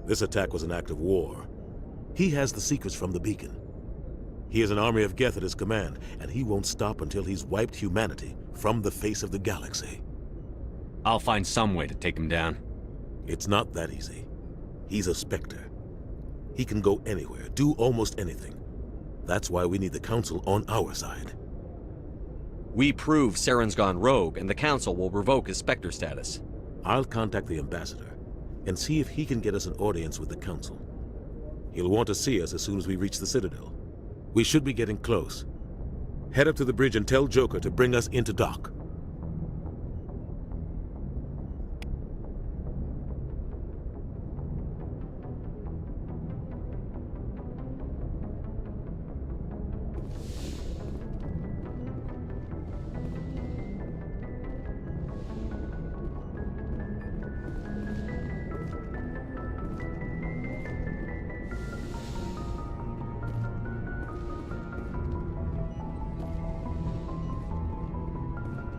This attack was an act of war. He has the secrets from the beacon. He has an army of Geth at his command, and he won't stop until he's wiped humanity from the face of the galaxy. I'll find some way to take him down. It's not that easy. He's a Spectre. He can go anywhere, do almost anything. That's why we need the Council on our side. We prove Saren's gone rogue, and the Council will revoke his Spectre status. I'll contact the Ambassador and see if he can get us an audience with the Council. He'll want to see us as soon as we reach the Citadel. We should be getting close. Head up to the bridge and tell Joker to bring us into dock.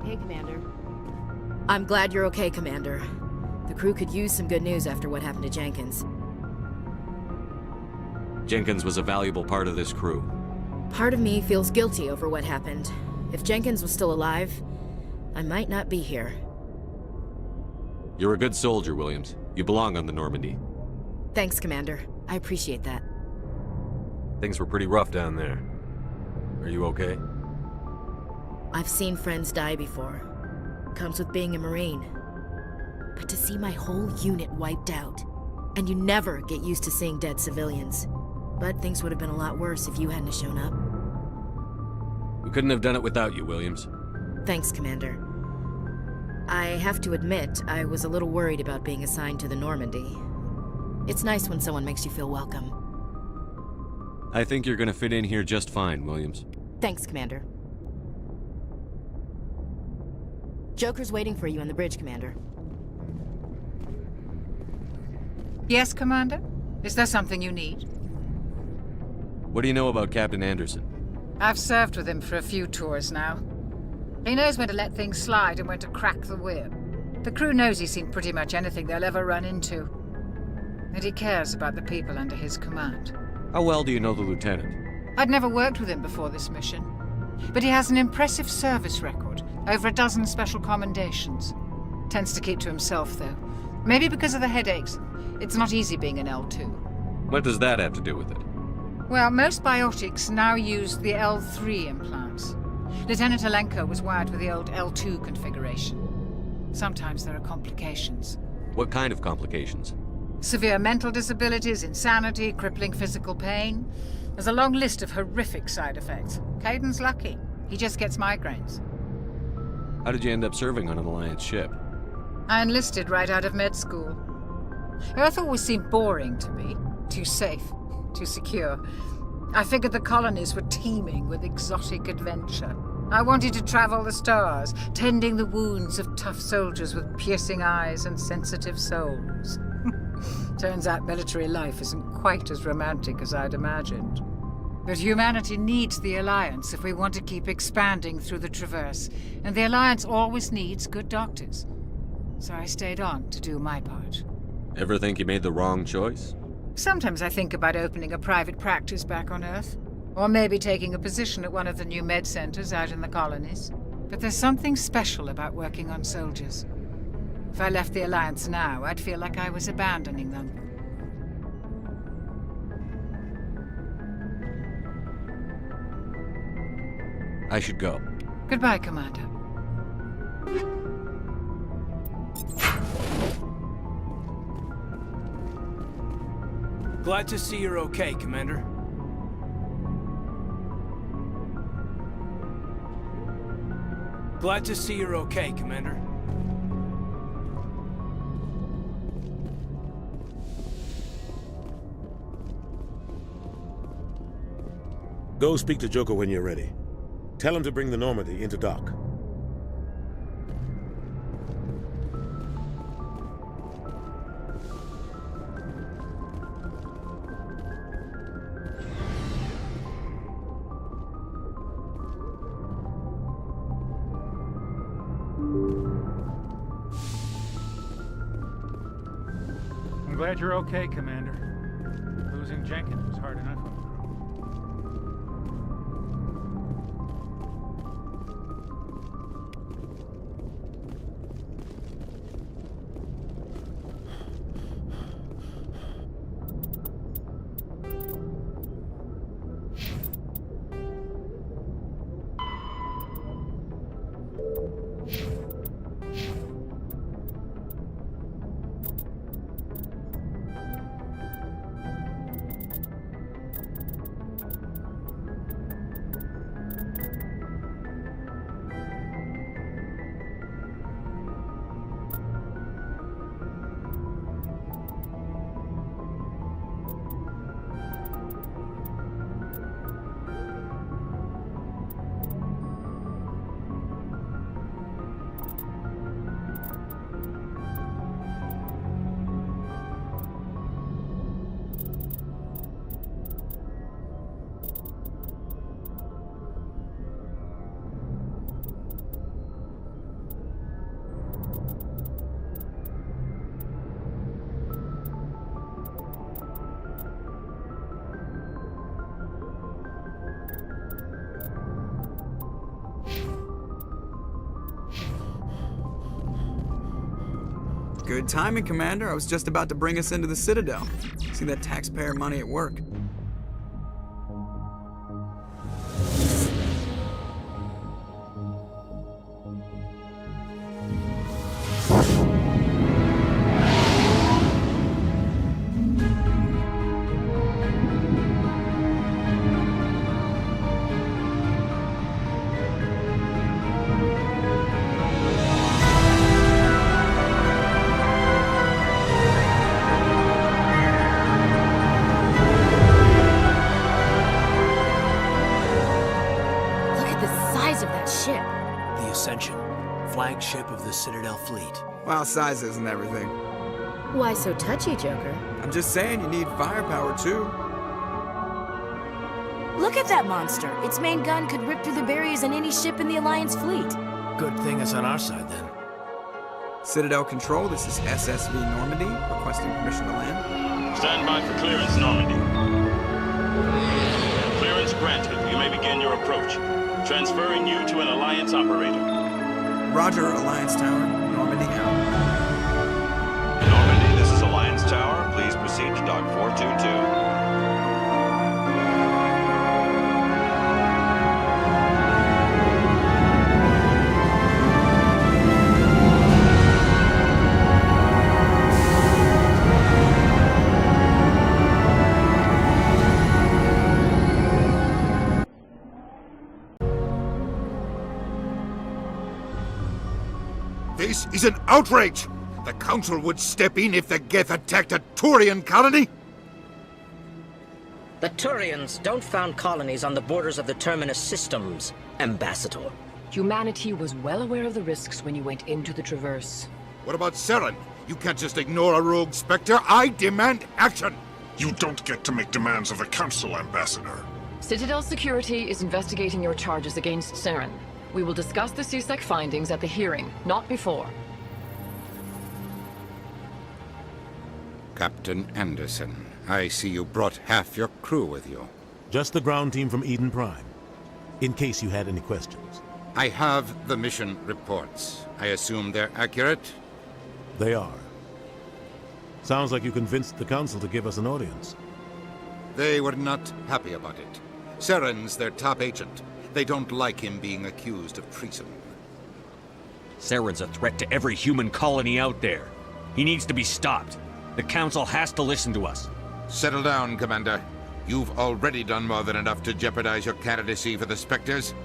Hey, Commander. I'm glad you're okay, Commander. The crew could use some good news after what happened to Jenkins. Jenkins was a valuable part of this crew. Part of me feels guilty over what happened. If Jenkins was still alive, I might not be here. You're a good soldier, Williams. You belong on the Normandy. Thanks, Commander. I appreciate that. Things were pretty rough down there. Are you okay? I've seen friends die before. Comes with being a Marine. But to see my whole unit wiped out, and you never get used to seeing dead civilians. But things would have been a lot worse if you hadn't shown up. We couldn't have done it without you, Williams. Thanks, Commander. I have to admit, I was a little worried about being assigned to the Normandy. It's nice when someone makes you feel welcome. I think you're gonna fit in here just fine, Williams. Thanks, Commander. Joker's waiting for you on the bridge, Commander. Yes, Commander? Is there something you need? What do you know about Captain Anderson? I've served with him for a few tours now. He knows when to let things slide and when to crack the whip. The crew knows he's seen pretty much anything they'll ever run into. And he cares about the people under his command. How well do you know the Lieutenant? I'd never worked with him before this mission. But he has an impressive service record, over a dozen special commendations. Tends to keep to himself, though. Maybe because of the headaches. It's not easy being an L2. What does that have to do with it? Well, most biotics now use the L3 implants. Lieutenant Alenko was wired with the old L2 configuration. Sometimes there are complications. What kind of complications? Severe mental disabilities, insanity, crippling physical pain. There's a long list of horrific side effects. Caden's lucky. He just gets migraines. How did you end up serving on an Alliance ship? I enlisted right out of med school. Earth always seemed boring to me. Too safe, too secure. I figured the colonies were teeming with exotic adventure. I wanted to travel the stars, tending the wounds of tough soldiers with piercing eyes and sensitive souls. Turns out military life isn't quite as romantic as I'd imagined. But humanity needs the Alliance if we want to keep expanding through the Traverse, and the Alliance always needs good doctors. so I stayed on to do my part. Ever think you made the wrong choice? Sometimes I think about opening a private practice back on Earth, or maybe taking a position at one of the new med centers out in the colonies. But there's something special about working on soldiers. If I left the Alliance now, I'd feel like I was abandoning them. I should go. Goodbye, Commander. Glad to see you're okay, Commander. Glad to see you're okay, Commander. Go speak to Joker when you're ready. Tell him to bring the Normandy into dock. I'm glad you're okay, Commander. Losing Jenkins was hard enough. Good timing, Commander. I was just about to bring us into the Citadel. See that taxpayer money at work. Flagship of the Citadel fleet. Well, size isn't everything. Why so touchy, Joker? I'm just saying you need firepower, too. Look at that monster. Its main gun could rip through the barriers in any ship in the Alliance fleet. Good thing it's on our side, then. Citadel Control, this is SSV Normandy, requesting permission to land. Stand by for clearance, Normandy. Clearance granted. You may begin your approach. Transferring you to an Alliance operator. Roger, Alliance Tower. Normandy out. Normandy, this is Alliance Tower. Please proceed to Dock 422. This is an outrage! The Council would step in if the Geth attacked a Turian colony? The Turians don't found colonies on the borders of the Terminus systems, Ambassador. Humanity was well aware of the risks when you went into the Traverse. What about Saren? You can't just ignore a rogue Spectre. I demand action! You don't get to make demands of the Council, Ambassador. Citadel Security is investigating your charges against Saren. We will discuss the CSEC findings at the hearing, not before. Captain Anderson. I see you brought half your crew with you. Just the ground team from Eden Prime, in case you had any questions. I have the mission reports. I assume they're accurate? They are. Sounds like you convinced the Council to give us an audience. They were not happy about it. Saren's their top agent. They don't like him being accused of treason. Saren's a threat to every human colony out there. He needs to be stopped. The Council has to listen to us. Settle down, Commander. You've already done more than enough to jeopardize your candidacy for the Spectres.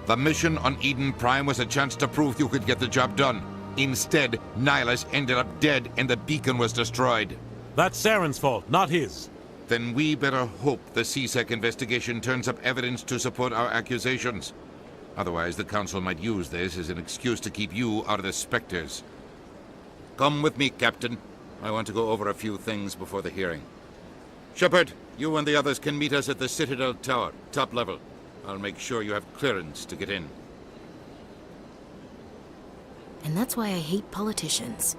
The mission on Eden Prime was a chance to prove you could get the job done. Instead, Nihilus ended up dead and the beacon was destroyed. That's Saren's fault, not his. Then we better hope the CSEC investigation turns up evidence to support our accusations. Otherwise, the Council might use this as an excuse to keep you out of the Spectres. Come with me, Captain. I want to go over a few things before the hearing. Shepard, you and the others can meet us at the Citadel Tower, top level. I'll make sure you have clearance to get in. And that's why I hate politicians.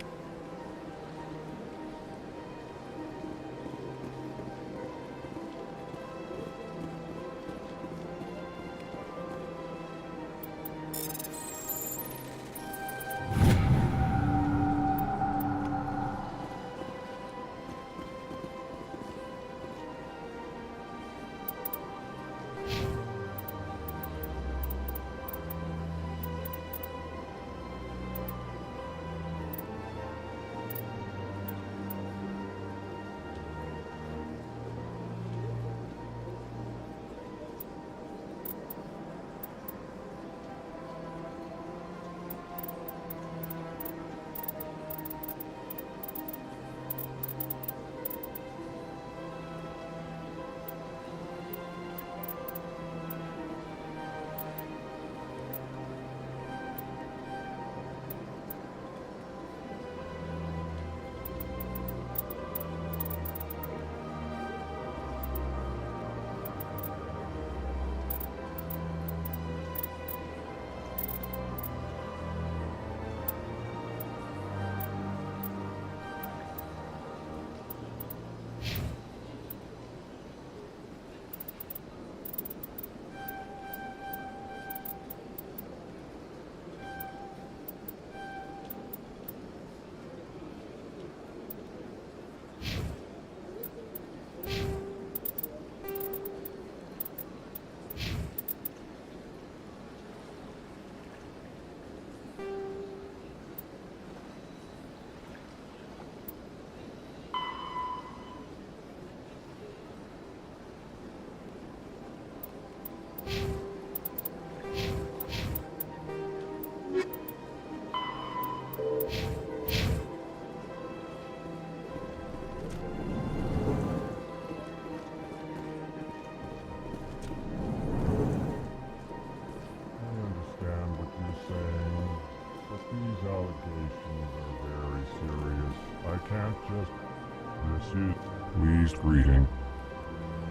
Pleased greeting.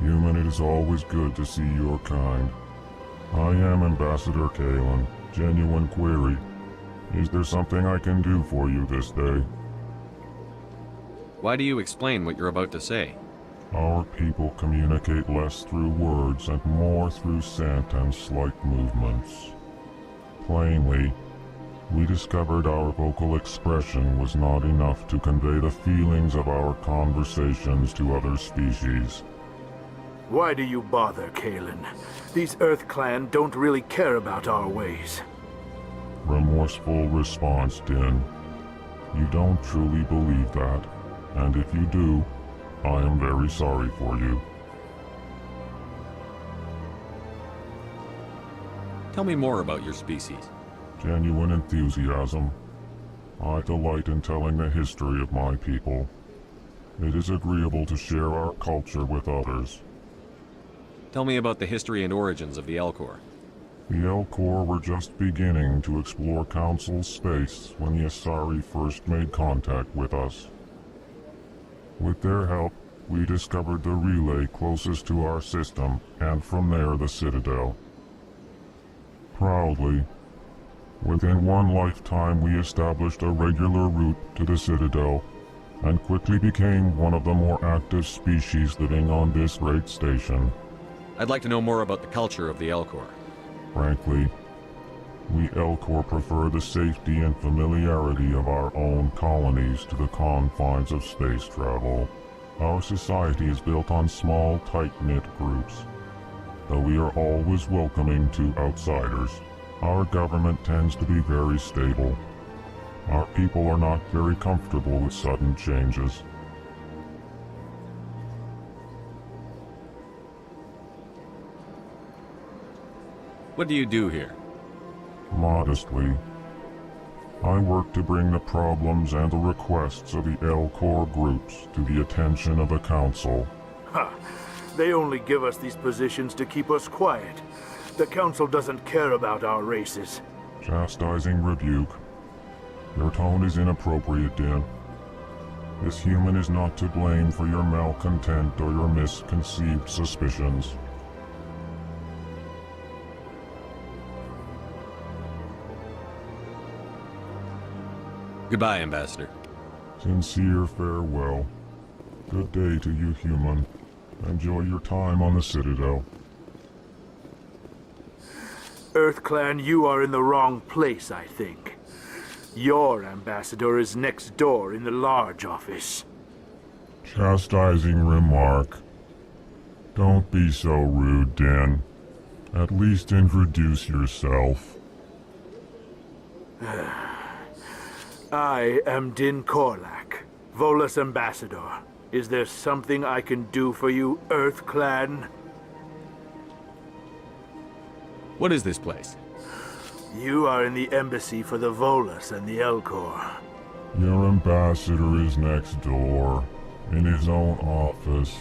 Human, it is always good to see your kind. I am Ambassador Kalen. Genuine query. Is there something I can do for you this day? Why do you explain what you're about to say? Our people communicate less through words and more through scent and slight movements. Plainly, we discovered our vocal expression was not enough to convey the feelings of our conversations to other species. Why do you bother, Kalen? These Earth Clan don't really care about our ways. Remorseful response, Din. You don't truly believe that, and if you do, I am very sorry for you. Tell me more about your species. Genuine enthusiasm. I delight in telling the history of my people. It is agreeable to share our culture with others. Tell me about the history and origins of the Elcor. The Elcor were just beginning to explore Council space when the Asari first made contact with us. With their help, we discovered the relay closest to our system, and from there the Citadel. Proudly, within one lifetime we established a regular route to the Citadel, and quickly became one of the more active species living on this great station. I'd like to know more about the culture of the Elcor. Frankly, we Elcor prefer the safety and familiarity of our own colonies to the confines of space travel. Our society is built on small, tight-knit groups. Though we are always welcoming to outsiders, our government tends to be very stable. Our people are not very comfortable with sudden changes. What do you do here? Modestly, I work to bring the problems and the requests of the Elcor groups to the attention of the Council. Ha! They only give us these positions to keep us quiet. The Council doesn't care about our races. Chastising rebuke. Your tone is inappropriate, Din. This human is not to blame for your malcontent or your misconceived suspicions. Goodbye, Ambassador. Sincere farewell. Good day to you, human. Enjoy your time on the Citadel. EarthClan, you are in the wrong place, I think. Your ambassador is next door in the large office. Chastising remark. Don't be so rude, Din. At least introduce yourself. I am Din Korlak, Volus ambassador. Is there something I can do for you, EarthClan? What is this place? You are in the embassy for the Volus and the Elcor. Your ambassador is next door, in his own office.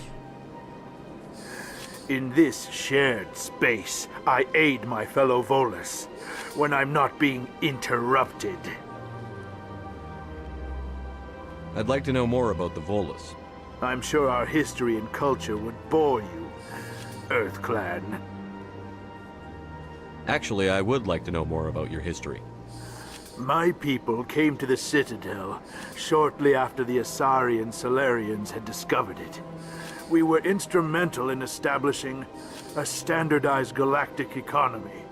In this shared space, I aid my fellow Volus when I'm not being interrupted. I'd like to know more about the Volus. I'm sure our history and culture would bore you, EarthClan. Actually, I would like to know more about your history. My people came to the Citadel shortly after the Asari Solarians had discovered it. We were instrumental in establishing a standardized galactic economy.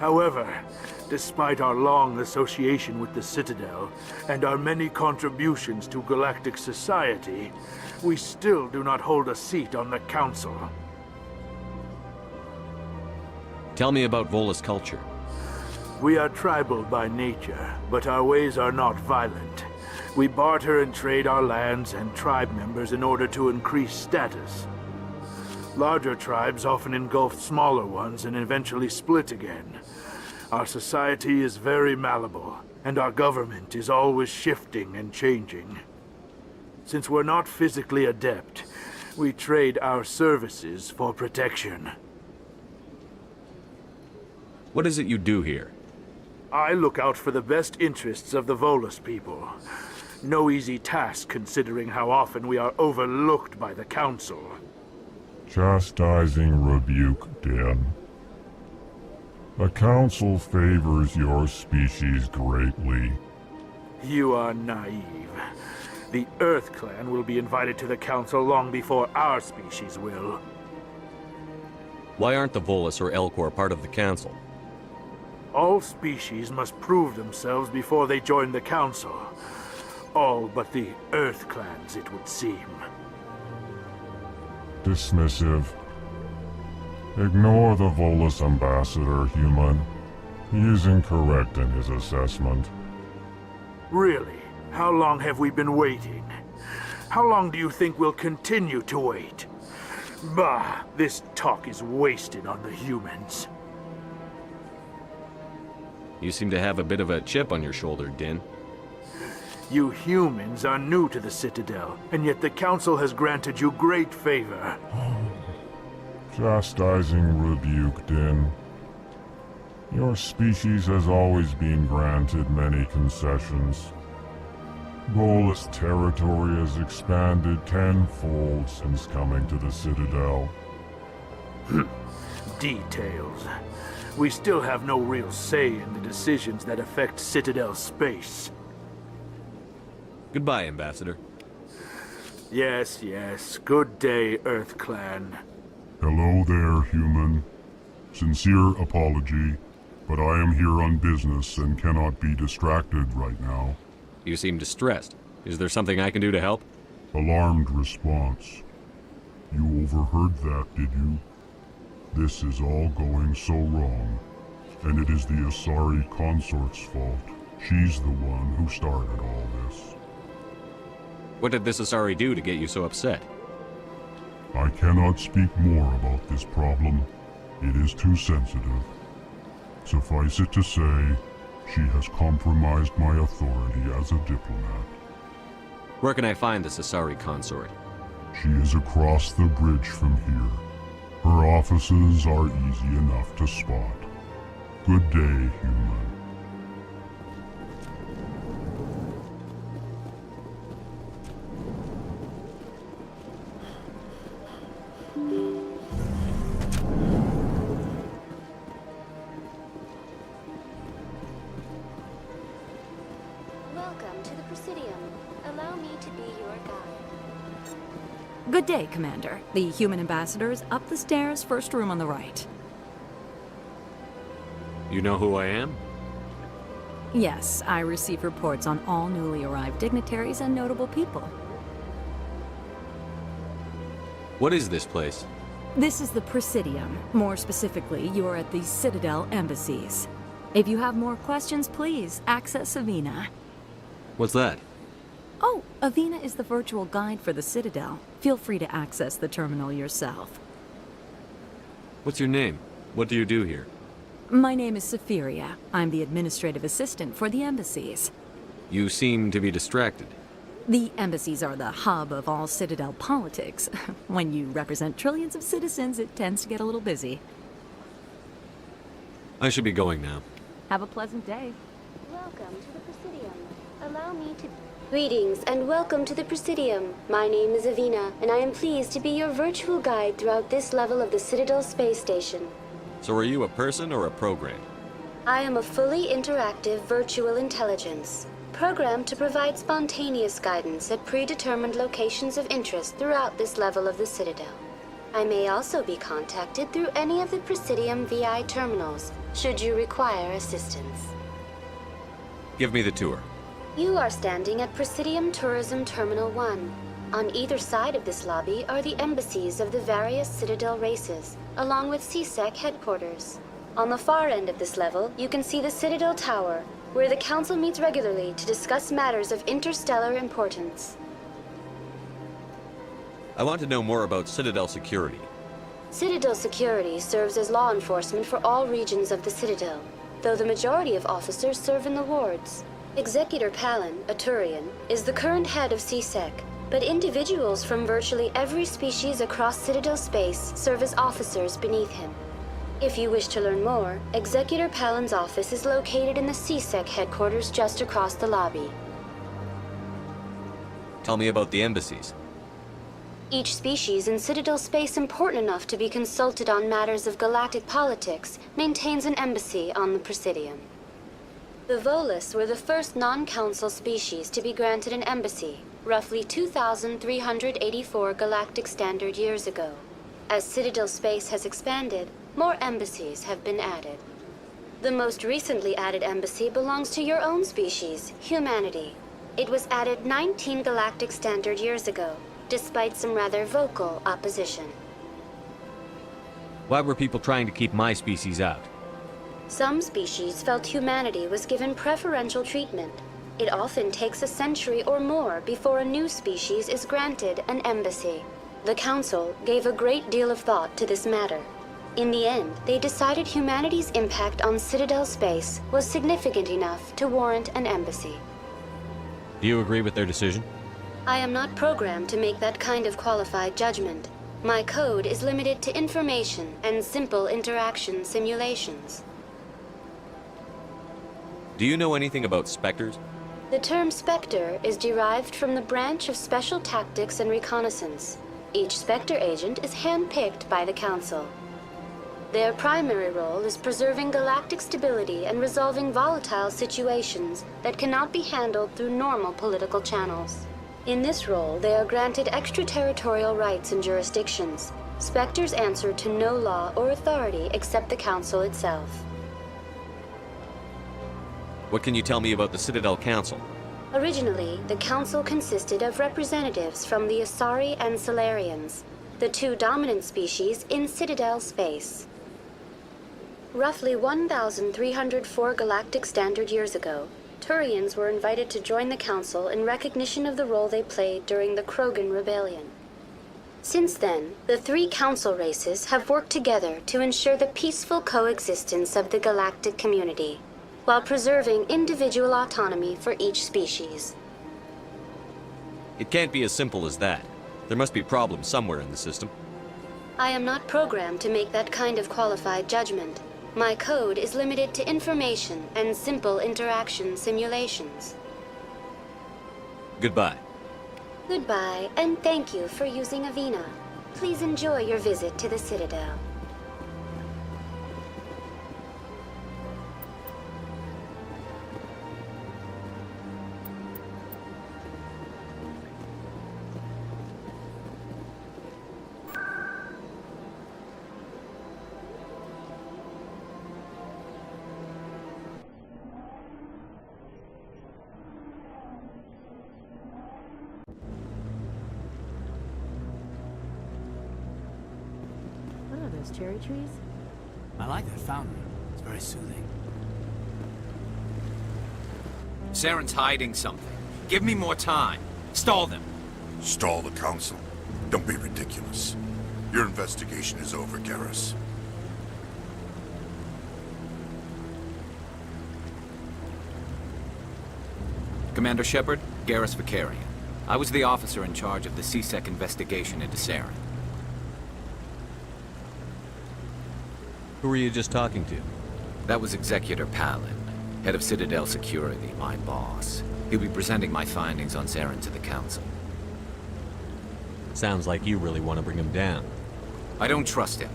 However, despite our long association with the Citadel and our many contributions to galactic society, we still do not hold a seat on the Council. Tell me about Volus culture. We are tribal by nature, but our ways are not violent. We barter and trade our lands and tribe members in order to increase status. Larger tribes often engulf smaller ones and eventually split again. Our society is very malleable, and our government is always shifting and changing. Since we're not physically adept, we trade our services for protection. What is it you do here? I look out for the best interests of the Volus people. No easy task considering how often we are overlooked by the Council. Chastising rebuke, Din. The Council favors your species greatly. You are naive. The EarthClan will be invited to the Council long before our species will. Why aren't the Volus or Elcor part of the Council? All species must prove themselves before they join the Council. All but the EarthClans, it would seem. Dismissive. Ignore the Volus ambassador, human. He is incorrect in his assessment. Really? How long have we been waiting? How long do you think we'll continue to wait? Bah, this talk is wasted on the humans. You seem to have a bit of a chip on your shoulder, Din. You humans are new to the Citadel, and yet the Council has granted you great favor. Chastising rebuke, Din. Your species has always been granted many concessions. Volus territory has expanded tenfold since coming to the Citadel. Details. We still have no real say in the decisions that affect Citadel space. Goodbye, Ambassador. Yes, yes. Good day, Earth Clan. Hello there, human. Sincere apology, but I am here on business and cannot be distracted right now. You seem distressed. Is there something I can do to help? Alarmed response. You overheard that, did you? This is all going so wrong, and it is the Asari consort's fault. She's the one who started all this. What did this Asari do to get you so upset? I cannot speak more about this problem. It is too sensitive. Suffice it to say, she has compromised my authority as a diplomat. Where can I find this Asari consort? She is across the bridge from here. Her offices are easy enough to spot. Good day, human. Welcome to the Presidium. Allow me to be your guide. Good day, Commander. The human ambassador is up the stairs, first room on the right. You know who I am? Yes, I receive reports on all newly arrived dignitaries and notable people. What is this place? This is the Presidium. More specifically, you are at the Citadel embassies. If you have more questions, please access Avina. What's that? Oh, Avina is the virtual guide for the Citadel. Feel free to access the terminal yourself. What's your name? What do you do here? My name is Safiria. I'm the administrative assistant for the embassies. You seem to be distracted. The embassies are the hub of all Citadel politics. When you represent trillions of citizens, it tends to get a little busy. I should be going now. Have a pleasant day. Welcome to the Presidium. Allow me to... Greetings and welcome to the Presidium. My name is Avina, and I am pleased to be your virtual guide throughout this level of the Citadel space station. So are you a person or a program? I am a fully interactive virtual intelligence, programmed to provide spontaneous guidance at predetermined locations of interest throughout this level of the Citadel. I may also be contacted through any of the Presidium VI terminals, should you require assistance. Give me the tour. You are standing at Presidium Tourism Terminal 1. On either side of this lobby are the embassies of the various Citadel races, along with CSEC headquarters. On the far end of this level, you can see the Citadel Tower, where the Council meets regularly to discuss matters of interstellar importance. I want to know more about Citadel security. Citadel security serves as law enforcement for all regions of the Citadel, though the majority of officers serve in the wards. Executor Palin, a Turian, is the current head of CSEC, but individuals from virtually every species across Citadel space serve as officers beneath him. If you wish to learn more, Executor Palin's office is located in the CSEC headquarters just across the lobby. Tell me about the embassies. Each species in Citadel space important enough to be consulted on matters of galactic politics maintains an embassy on the Presidium. The Volus were the first non-council species to be granted an embassy, roughly 2,384 galactic standard years ago. As Citadel space has expanded, more embassies have been added. The most recently added embassy belongs to your own species, humanity. It was added 19 galactic standard years ago, despite some rather vocal opposition. Why were people trying to keep my species out? Some species felt humanity was given preferential treatment. It often takes a century or more before a new species is granted an embassy. The Council gave a great deal of thought to this matter. In the end, they decided humanity's impact on Citadel space was significant enough to warrant an embassy. Do you agree with their decision? I am not programmed to make that kind of qualified judgment. My code is limited to information and simple interaction simulations. Do you know anything about specters? The term Spectre is derived from the branch of Special Tactics and Reconnaissance. Each Spectre agent is handpicked by the Council. Their primary role is preserving galactic stability and resolving volatile situations that cannot be handled through normal political channels. In this role, they are granted extraterritorial rights and jurisdictions. Spectres answer to no law or authority except the Council itself. What can you tell me about the Citadel Council? Originally, the Council consisted of representatives from the Asari and Solarians, the two dominant species in Citadel space. Roughly 1,304 galactic standard years ago, Turians were invited to join the Council in recognition of the role they played during the Krogan Rebellion. Since then, the three Council races have worked together to ensure the peaceful coexistence of the galactic community, while preserving individual autonomy for each species. It can't be as simple as that. There must be problems somewhere in the system. I am not programmed to make that kind of qualified judgment. My code is limited to information and simple interaction simulations. Goodbye. Goodbye, and thank you for using Avina. Please enjoy your visit to the Citadel. What are those, cherry trees? I like that fountain. It's very soothing. Saren's hiding something. Give me more time. Stall them. Stall the Council? Don't be ridiculous. Your investigation is over, Garrus. Commander Shepard, Garrus Vicarian. I was the officer in charge of the CSEC investigation into Saren. Who were you just talking to? That was Executor Palin, head of Citadel Security, my boss. He'll be presenting my findings on Saren to the Council. Sounds like you really want to bring him down. I don't trust him.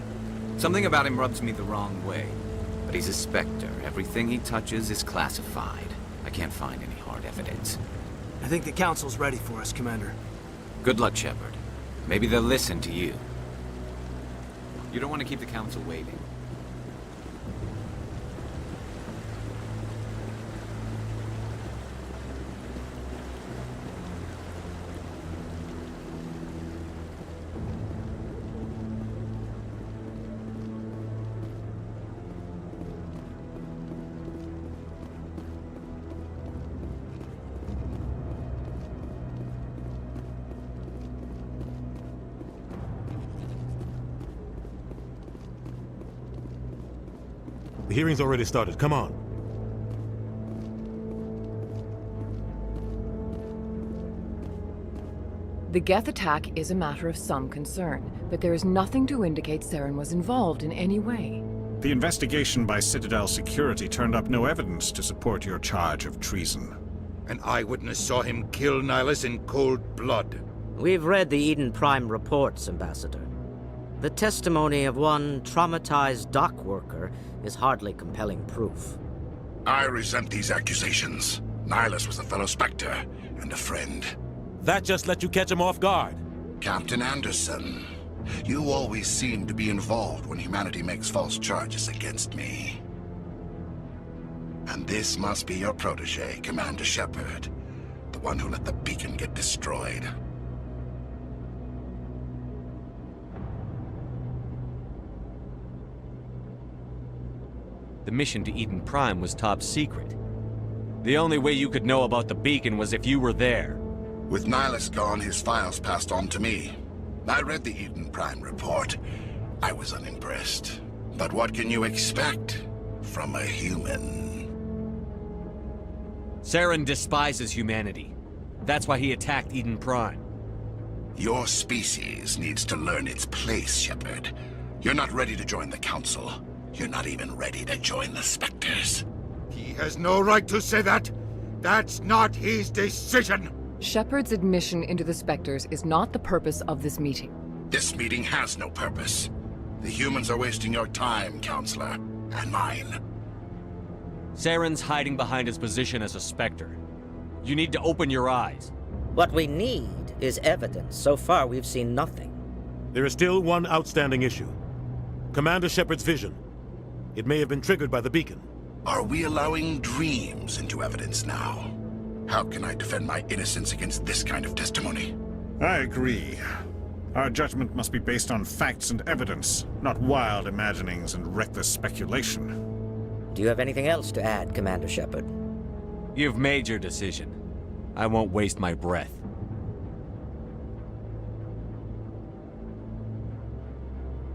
Something about him rubs me the wrong way. But he's a Spectre. Everything he touches is classified. I can't find any hard evidence. I think the Council's ready for us, Commander. Good luck, Shepard. Maybe they'll listen to you. You don't want to keep the Council waiting. The hearing's already started. Come on. The Geth attack is a matter of some concern, but there is nothing to indicate Saren was involved in any way. The investigation by Citadel Security turned up no evidence to support your charge of treason. An eyewitness saw him kill Nihilus in cold blood. We've read the Eden Prime reports, Ambassador. The testimony of one traumatized dock worker is hardly compelling proof. I resent these accusations. Nihilus was a fellow Spectre and a friend. That just let you catch him off guard. Captain Anderson, you always seem to be involved when humanity makes false charges against me. And this must be your protege, Commander Shepard, the one who let the beacon get destroyed. The mission to Eden Prime was top secret. The only way you could know about the beacon was if you were there. With Nihilus gone, his files passed on to me. I read the Eden Prime report. I was unimpressed. But what can you expect from a human? Saren despises humanity. That's why he attacked Eden Prime. Your species needs to learn its place, Shepard. You're not ready to join the Council. You're not even ready to join the Spectres. He has no right to say that. That's not his decision. Shepard's admission into the Spectres is not the purpose of this meeting. This meeting has no purpose. The humans are wasting your time, Counselor, and mine. Saren's hiding behind his position as a Spectre. You need to open your eyes. What we need is evidence. So far, we've seen nothing. There is still one outstanding issue. Commander Shepard's vision. It may have been triggered by the beacon. Are we allowing dreams into evidence now? How can I defend my innocence against this kind of testimony? I agree. Our judgment must be based on facts and evidence, not wild imaginings and reckless speculation. Do you have anything else to add, Commander Shepard? You've made your decision. I won't waste my breath.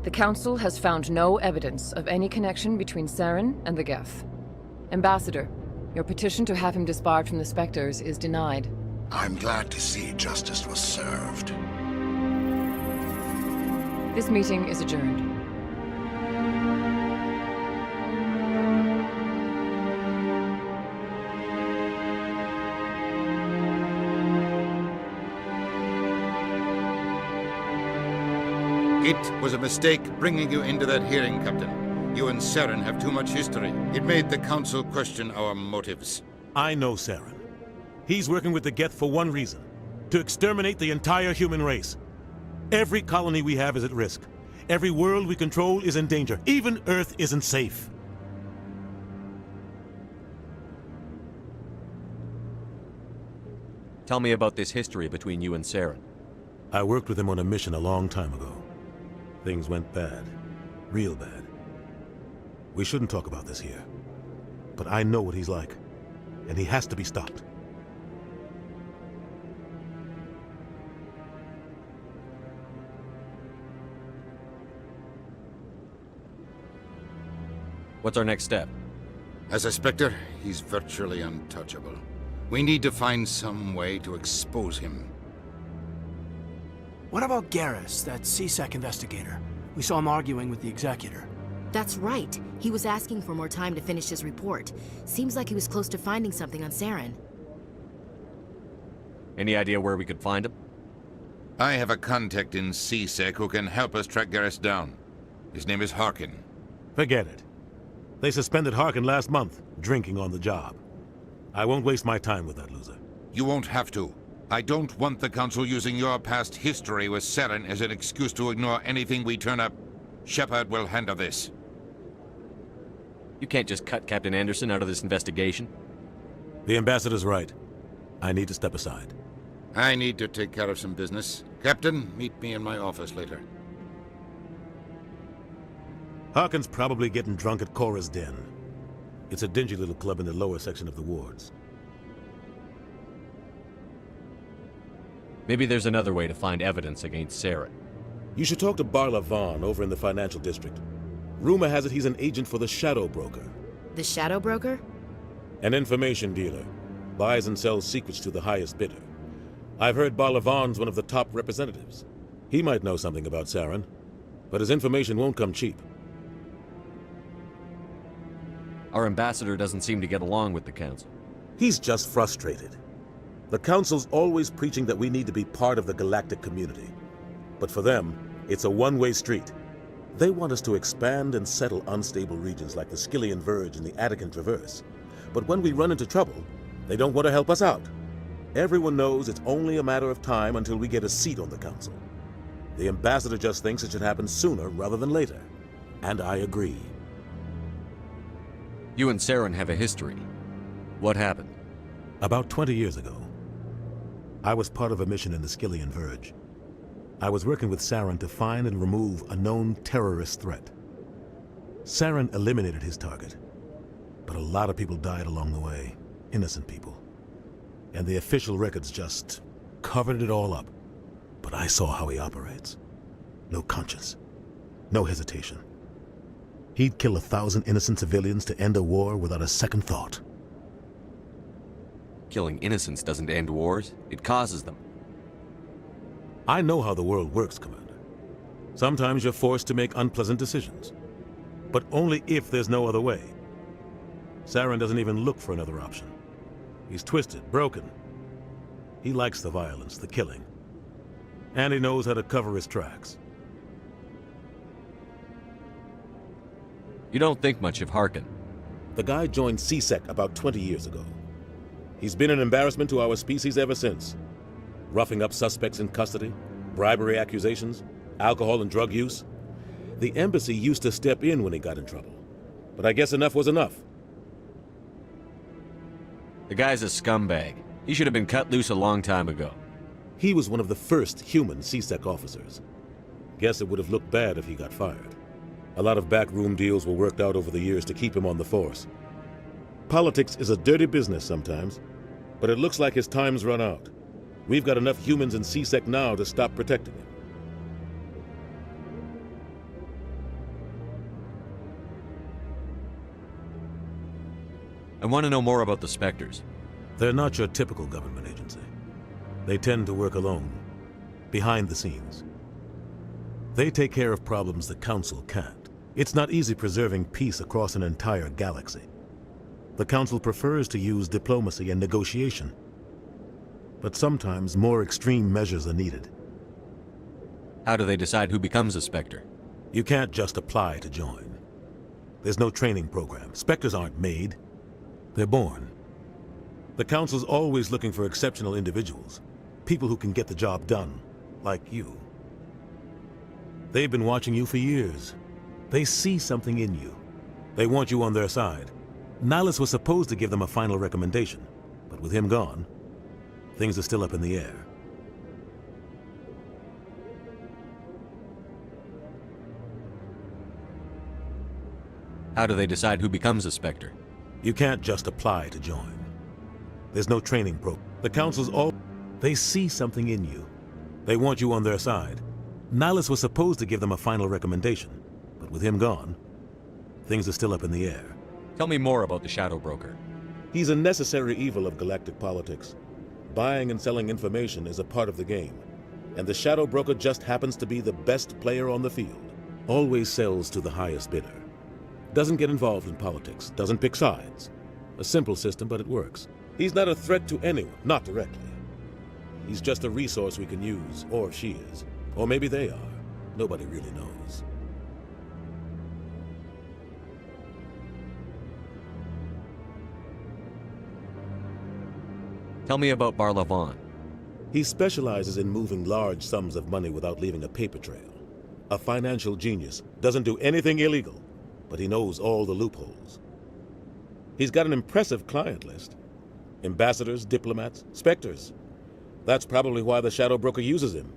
The Council has found no evidence of any connection between Saren and the Geth. Ambassador, your petition to have him disbarred from the Spectres is denied. I'm glad to see justice was served. This meeting is adjourned. It was a mistake bringing you into that hearing, Captain. You and Saren have too much history. It made the Council question our motives. I know Saren. He's working with the Geth for one reason. To exterminate the entire human race. Every colony we have is at risk. Every world we control is in danger. Even Earth isn't safe. Tell me about this history between you and Saren. I worked with him on a mission a long time ago. Things went bad. Real bad. We shouldn't talk about this here. But I know what he's like. And he has to be stopped. What's our next step? As a Spectre, he's virtually untouchable. We need to find some way to expose him. What about Garrus, that CSEC investigator? We saw him arguing with the Executor. That's right. He was asking for more time to finish his report. Seems like he was close to finding something on Saren. Any idea where we could find him? I have a contact in CSEC who can help us track Garrus down. His name is Harkin. Forget it. They suspended Harkin last month, drinking on the job. I won't waste my time with that loser. You won't have to. I don't want the Council using your past history with Saren as an excuse to ignore anything we turn up. Shepard will handle this. You can't just cut Captain Anderson out of this investigation. The Ambassador's right. I need to step aside. I need to take care of some business. Captain, meet me in my office later. Harkin's probably getting drunk at Cora's Den. It's a dingy little club in the lower section of the wards. Maybe there's another way to find evidence against Saren. You should talk to Barla Vaughn over in the financial district. Rumor has it he's an agent for the Shadow Broker. The Shadow Broker? An information dealer. Buys and sells secrets to the highest bidder. I've heard Barla Vaughn's one of the top representatives. He might know something about Saren, but his information won't come cheap. Our ambassador doesn't seem to get along with the Council. He's just frustrated. The Council's always preaching that we need to be part of the galactic community. But for them, it's a one-way street. They want us to expand and settle unstable regions like the Skillian Verge and the Attican Traverse. But when we run into trouble, they don't want to help us out. Everyone knows it's only a matter of time until we get a seat on the Council. The Ambassador just thinks it should happen sooner rather than later. And I agree. You and Saren have a history. What happened? About 20 years ago, I was part of a mission in the Skillian Verge. I was working with Saren to find and remove a known terrorist threat. Saren eliminated his target, but a lot of people died along the way, innocent people. And the official records just covered it all up. But I saw how he operates. No conscience, no hesitation. He'd kill 1,000 innocent civilians to end a war without a second thought. Killing innocents doesn't end wars, it causes them. I know how the world works, Commander. Sometimes you're forced to make unpleasant decisions. But only if there's no other way. Saren doesn't even look for another option. He's twisted, broken. He likes the violence, the killing. And he knows how to cover his tracks. You don't think much of Harkin. The guy joined CSEC about 20 years ago. He's been an embarrassment to our species ever since. Roughing up suspects in custody, bribery accusations, alcohol and drug use. The embassy used to step in when he got in trouble. But I guess enough was enough. The guy's a scumbag. He should have been cut loose a long time ago. He was one of the first human CSEC officers. Guess it would have looked bad if he got fired. A lot of backroom deals were worked out over the years to keep him on the force. Politics is a dirty business sometimes, but it looks like his time's run out. We've got enough humans in CSEC now to stop protecting him. I want to know more about the Spectres. They're not your typical government agency. They tend to work alone, behind the scenes. They take care of problems the Council can't. It's not easy preserving peace across an entire galaxy. The Council prefers to use diplomacy and negotiation. But sometimes more extreme measures are needed. How do they decide who becomes a Spectre? You can't just apply to join. There's no training program. Spectres aren't made. They're born. The Council's always looking for exceptional individuals. People who can get the job done, like you. They've been watching you for years. They see something in you. They want you on their side. Nihilus was supposed to give them a final recommendation, but with him gone, things are still up in the air. How do they decide who becomes a Spectre? You can't just apply to join. There's no training program. The Council's they see something in you. They want you on their side. Nihilus was supposed to give them a final recommendation, but with him gone, things are still up in the air. Tell me more about the Shadow Broker. He's a necessary evil of galactic politics. Buying and selling information is a part of the game, and the Shadow Broker just happens to be the best player on the field. Always sells to the highest bidder. Doesn't get involved in politics, doesn't pick sides. A simple system, but it works. He's not a threat to anyone, not directly. He's just a resource we can use, or she is. Or maybe they are. Nobody really knows. Tell me about Barlavon. He specializes in moving large sums of money without leaving a paper trail. A financial genius, doesn't do anything illegal, but he knows all the loopholes. He's got an impressive client list. Ambassadors, diplomats, Spectres. That's probably why the Shadow Broker uses him.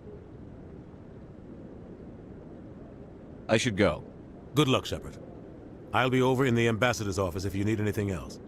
I should go. Good luck, Shepard. I'll be over in the Ambassador's office if you need anything else.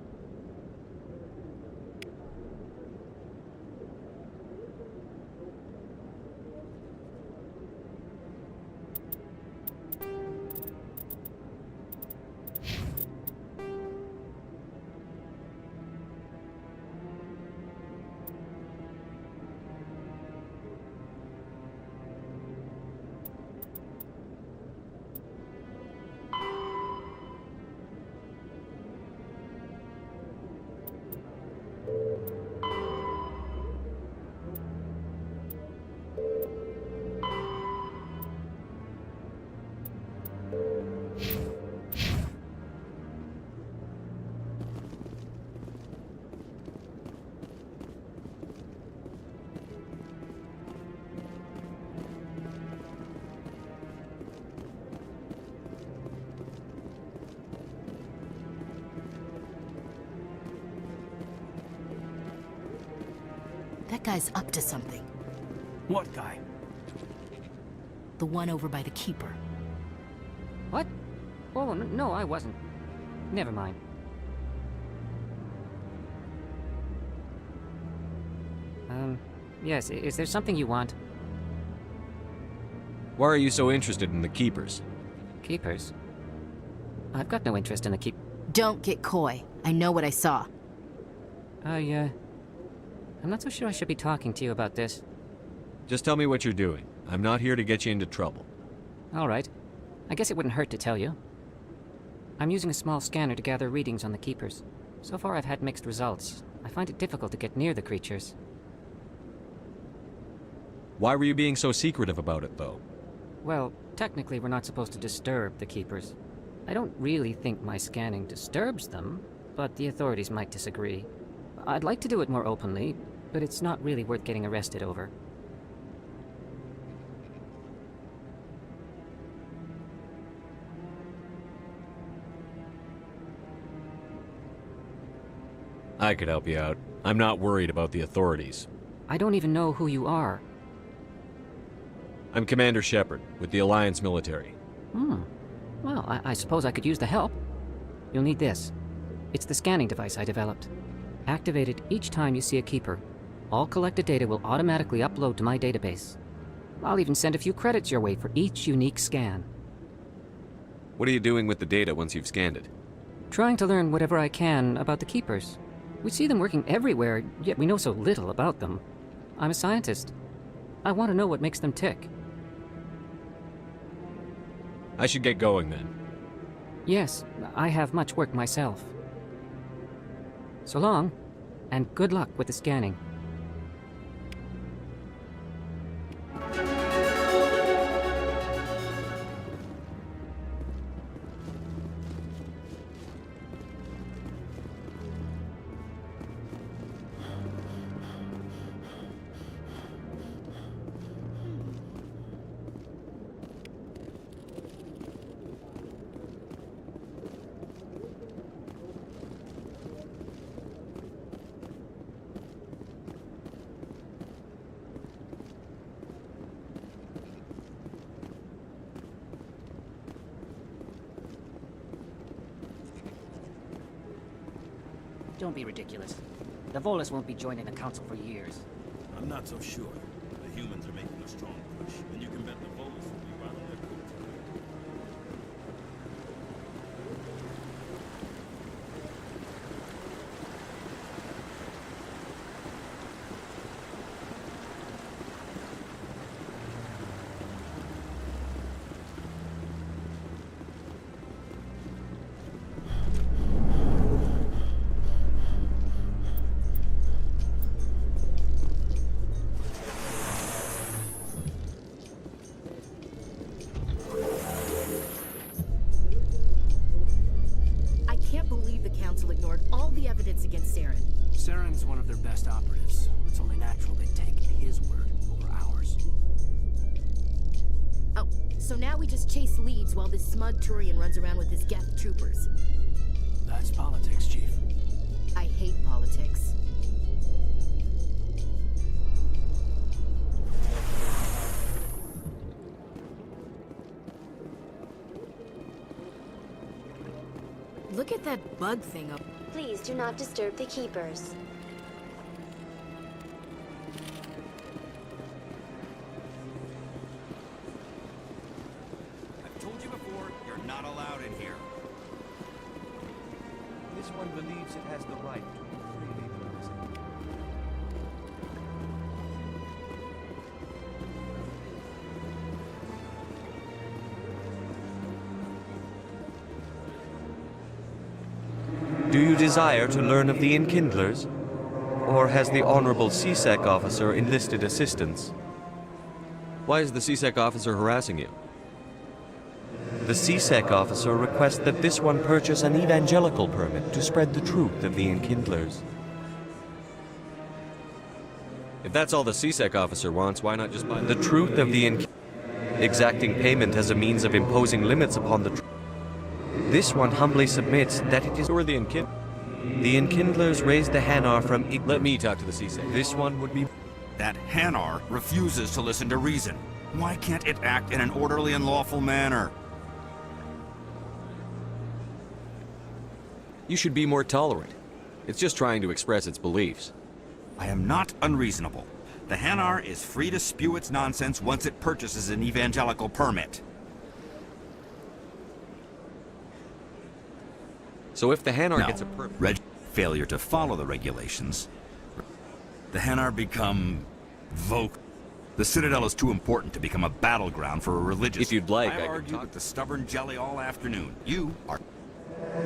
That guy's up to something. What guy? The one over by the Keeper. What? Oh, no, I wasn't. Never mind. Yes, is there something you want? Why are you so interested in the Keepers? Keepers? I've got no interest in the keep... Don't get coy. I know what I saw. I'm not so sure I should be talking to you about this. Just tell me what you're doing. I'm not here to get you into trouble. All right. I guess it wouldn't hurt to tell you. I'm using a small scanner to gather readings on the Keepers. So far I've had mixed results. I find it difficult to get near the creatures. Why were you being so secretive about it, though? Well, technically we're not supposed to disturb the Keepers. I don't really think my scanning disturbs them, but the authorities might disagree. I'd like to do it more openly, but it's not really worth getting arrested over. I could help you out. I'm not worried about the authorities. I don't even know who you are. I'm Commander Shepard, with the Alliance military. Well, I suppose I could use the help. You'll need this. It's the scanning device I developed. Activate it each time you see a keeper. All collected data will automatically upload to my database. I'll even send a few credits your way for each unique scan. What are you doing with the data once you've scanned it? Trying to learn whatever I can about the keepers. We see them working everywhere, yet we know so little about them. I'm a scientist. I want to know what makes them tick. I should get going then. Yes, I have much work myself. So long, and good luck with the scanning. Don't be ridiculous. The Volus won't be joining the Council for years. I'm not so sure. The humans are making a strong push, and you can bet the Volus will be running their coup. Saren's one of their best operatives. It's only natural they take his word over ours. Oh, so now we just chase leads while this smug Turian runs around with his Geth troopers. That's politics, Chief. I hate politics. Look at that bug thing up. Please do not disturb the keepers. I've told you before, you're not allowed in here. This one believes it has the right to be freely present. Do you desire to learn of the Enkindlers? Or has the Honorable CSEC officer enlisted assistance? Why is the CSEC officer harassing you? The CSEC officer requests that this one purchase an evangelical permit to spread the truth of the Enkindlers. If that's all the CSEC officer wants, why not just buy the truth of the Enkindlers? Exacting payment as a means of imposing limits upon the truth. This one humbly submits that it is... Who are the Enkindlers? The Enkindlers raised the Hanar from... Let me talk to the CSEC. This one would be... That Hanar refuses to listen to reason. Why can't it act in an orderly and lawful manner? You should be more tolerant. It's just trying to express its beliefs. I am not unreasonable. The Hanar is free to spew its nonsense once it purchases an evangelical permit. So if the Hanar gets a permit... failure to follow the regulations, the Hanar become vocal. The Citadel is too important to become a battleground for a religious... If you'd like, I argued with the stubborn jelly all afternoon. You are...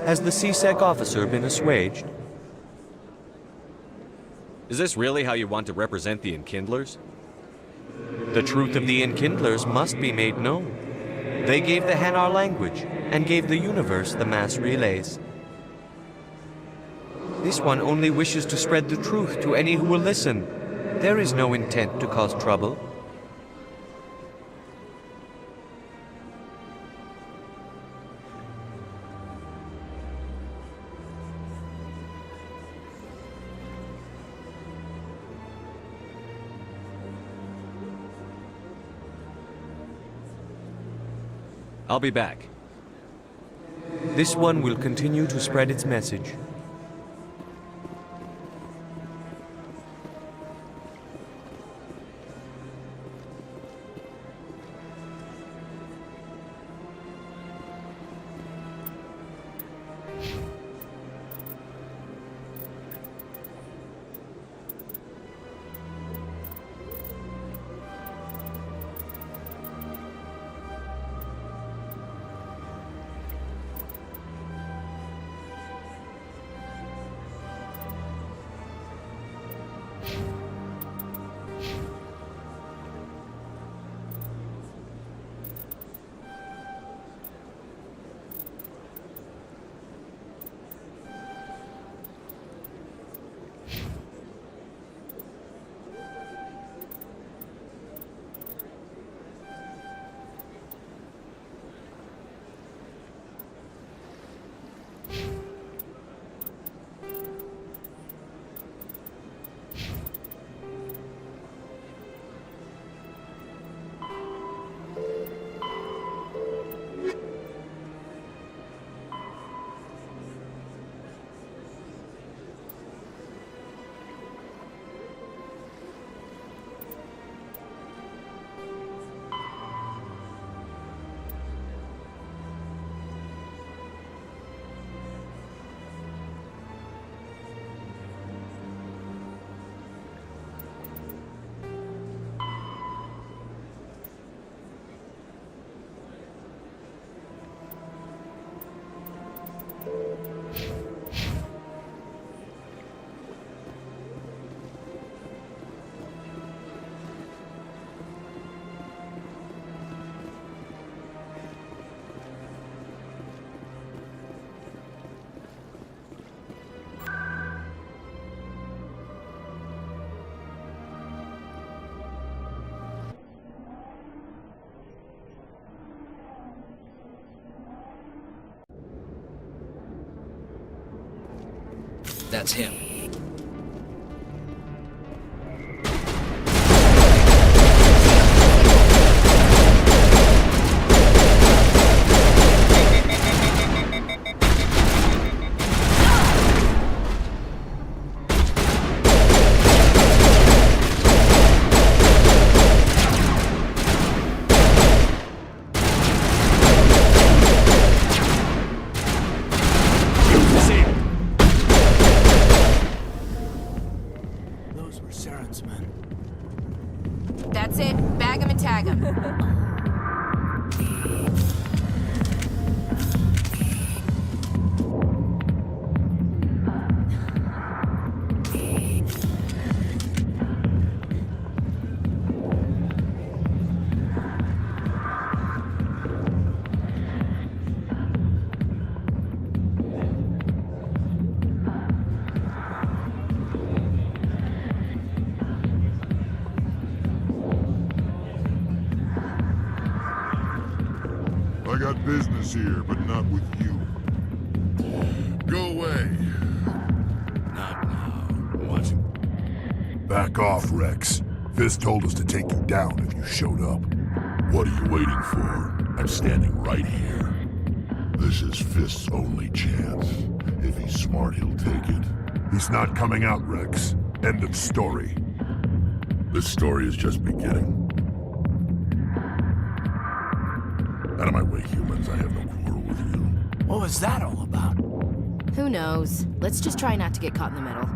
Has the CSEC officer been assuaged? Is this really how you want to represent the Enkindlers? The truth of the Enkindlers must be made known. They gave the Hanar language, and gave the universe the mass relays. This one only wishes to spread the truth to any who will listen. There is no intent to cause trouble. I'll be back. This one will continue to spread its message. That's him. That's it. Bag him and tag him. I got business here, but not with you. Go away. Not now. I'm watching. Back off, Rex. Fist told us to take you down if you showed up. What are you waiting for? I'm standing right here. This is Fist's only chance. If he's smart, he'll take it. He's not coming out, Rex. End of story. This story is just beginning. Out of my way, humans. I have no quarrel with you. What was that all about? Who knows? Let's just try not to get caught in the middle.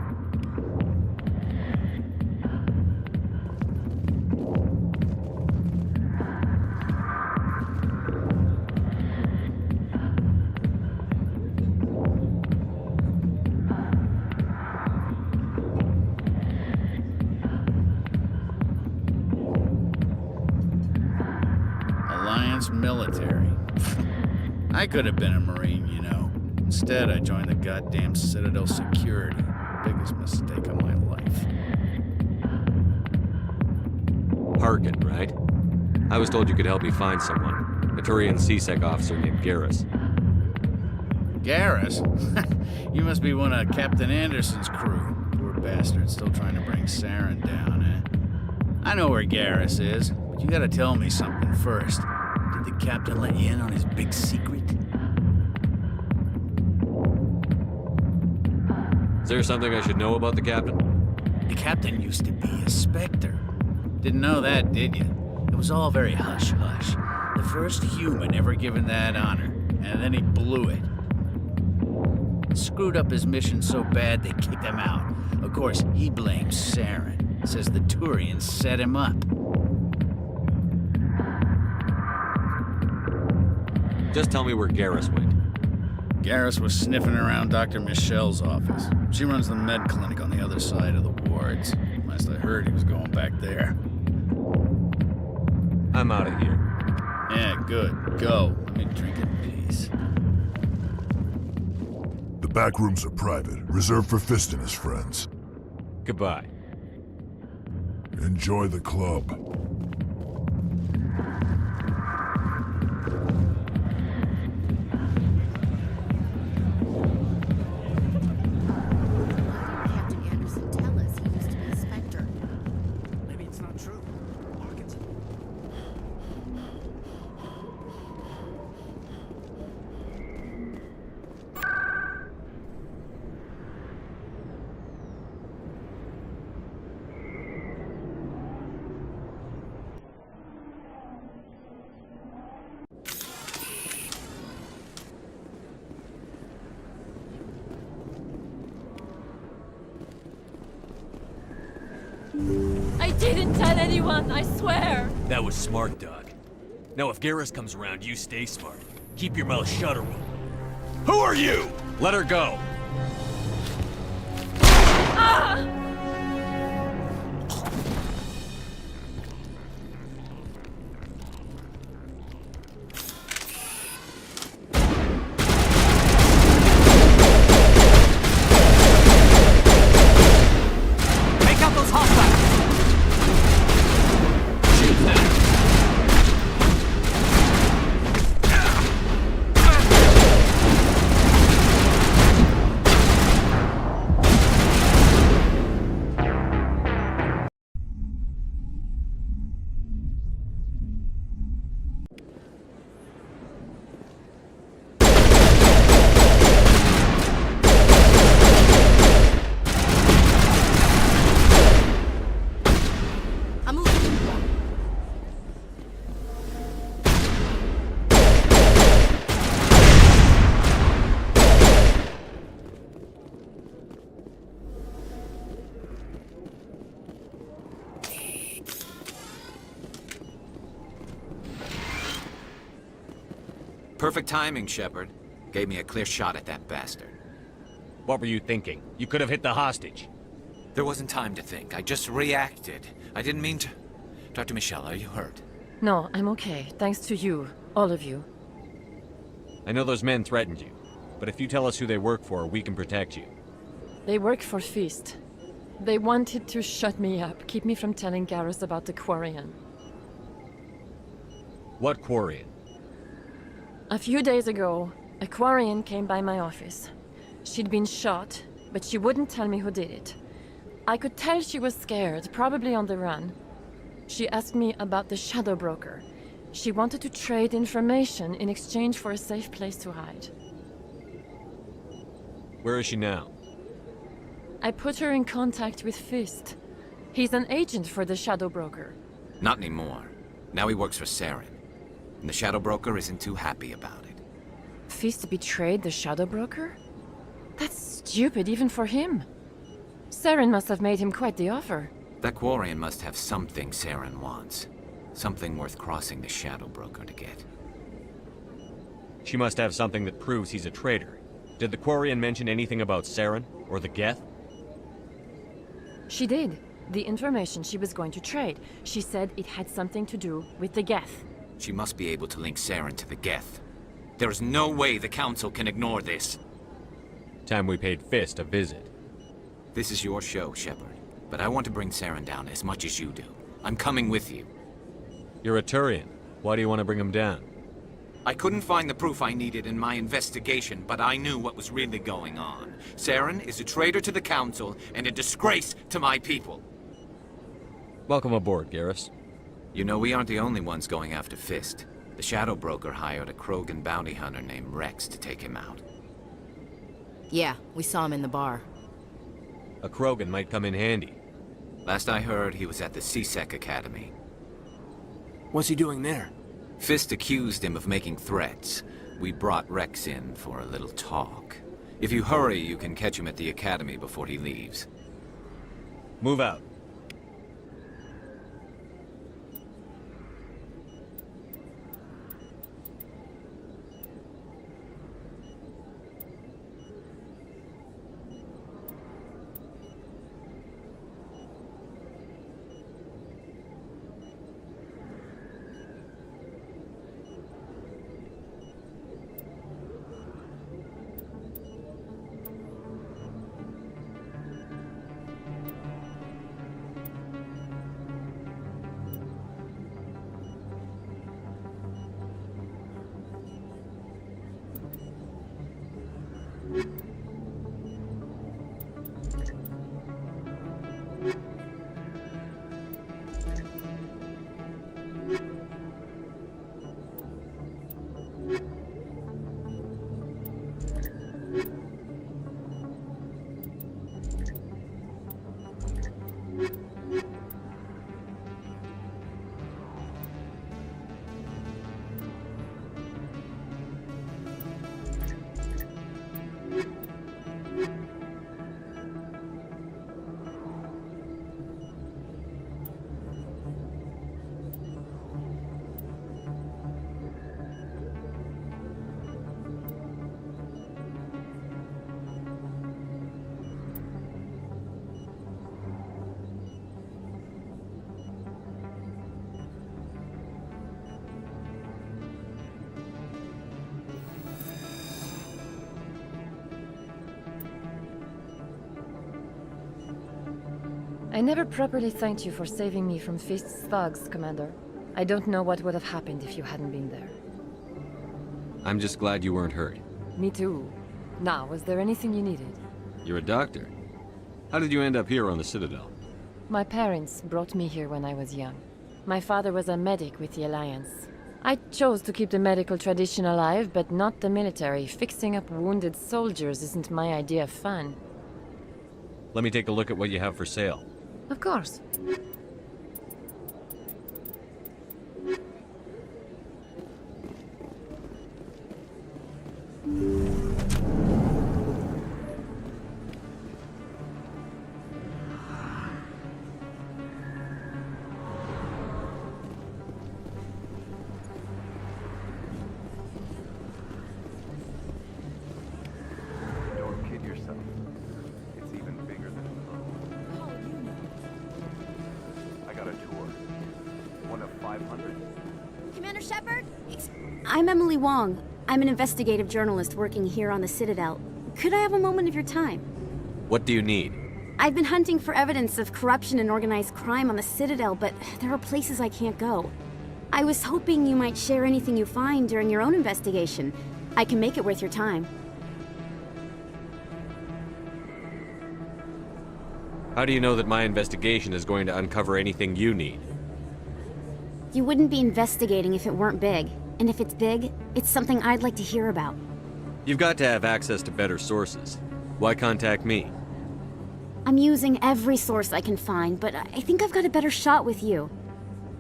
Alliance military. I could have been a Marine, you know. Instead, I joined the goddamn Citadel security. Biggest mistake of my life. Harkin, right? I was told you could help me find someone. A Turian CSEC officer named Garrus. Garrus? You must be one of Captain Anderson's crew. Poor bastard, still trying to bring Saren down, eh? I know where Garrus is, but you gotta tell me something first. Did the captain let you in on his big secret? Is there something I should know about the captain? The captain used to be a Spectre. Didn't know that, did you? It was all very hush-hush. The first human ever given that honor, and then he blew it. Screwed up his mission so bad they kicked him out. Of course, he blames Saren. Says the Turians set him up. Just tell me where Garrus went. Garrus was sniffing around Dr. Michelle's office. She runs the med clinic on the other side of the wards. Last I heard, he was going back there. I'm out of here. Yeah, good. Go. Let me drink in peace. The back rooms are private, reserved for Fist and his friends. Goodbye. Enjoy the club. Captain Anderson tell us he used to be a Spectre? Maybe it's not true. Parkinson. I didn't tell anyone, I swear! That was smart, Doc. Now if Garrus comes around, you stay smart. Keep your mouth shut, or we'll... Who are you? Let her go. Ah! Take out those hostiles! Shoot them. I'm moving. Perfect timing, Shepard. Gave me a clear shot at that bastard. What were you thinking? You could have hit the hostage. There wasn't time to think. I just reacted. I didn't mean to... Dr. Michelle, are you hurt? No, I'm okay. Thanks to you. All of you. I know those men threatened you, but if you tell us who they work for, we can protect you. They work for Feast. They wanted to shut me up, keep me from telling Garrus about the Quarian. What Quarian? A few days ago, a Quarian came by my office. She'd been shot, but she wouldn't tell me who did it. I could tell she was scared, probably on the run. She asked me about the Shadow Broker. She wanted to trade information in exchange for a safe place to hide. Where is she now? I put her in contact with Fist. He's an agent for the Shadow Broker. Not anymore. Now he works for Saren. And the Shadow Broker isn't too happy about it. Fist betrayed the Shadow Broker? That's stupid even for him. Saren must have made him quite the offer. That Quarian must have something Saren wants. Something worth crossing the Shadow Broker to get. She must have something that proves he's a traitor. Did the Quarian mention anything about Saren or the Geth? She did. The information she was going to trade. She said it had something to do with the Geth. She must be able to link Saren to the Geth. There's no way the Council can ignore this. Time we paid Fist a visit. This is your show, Shepard. But I want to bring Saren down as much as you do. I'm coming with you. You're a Turian. Why do you want to bring him down? I couldn't find the proof I needed in my investigation, but I knew what was really going on. Saren is a traitor to the Council and a disgrace to my people. Welcome aboard, Garrus. You know, we aren't the only ones going after Fist. The Shadow Broker hired a Krogan bounty hunter named Rex to take him out. Yeah, we saw him in the bar. A Krogan might come in handy. Last I heard, he was at the C-Sec Academy. What's he doing there? Fist accused him of making threats. We brought Rex in for a little talk. If you hurry, you can catch him at the Academy before he leaves. Move out. I never properly thanked you for saving me from Fist's thugs, Commander. I don't know what would have happened if you hadn't been there. I'm just glad you weren't hurt. Me too. Now, was there anything you needed? You're a doctor. How did you end up here on the Citadel? My parents brought me here when I was young. My father was a medic with the Alliance. I chose to keep the medical tradition alive, but not the military. Fixing up wounded soldiers isn't my idea of fun. Let me take a look at what you have for sale. Of course. Don't kid yourself. It's even bigger than I got a tour. One of 500. Commander Shepard? I'm Emily Wong. I'm an investigative journalist working here on the Citadel. Could I have a moment of your time? What do you need? I've been hunting for evidence of corruption and organized crime on the Citadel, but there are places I can't go. I was hoping you might share anything you find during your own investigation. I can make it worth your time. How do you know that my investigation is going to uncover anything you need? You wouldn't be investigating if it weren't big. And if it's big, it's something I'd like to hear about. You've got to have access to better sources. Why contact me? I'm using every source I can find, but I think I've got a better shot with you.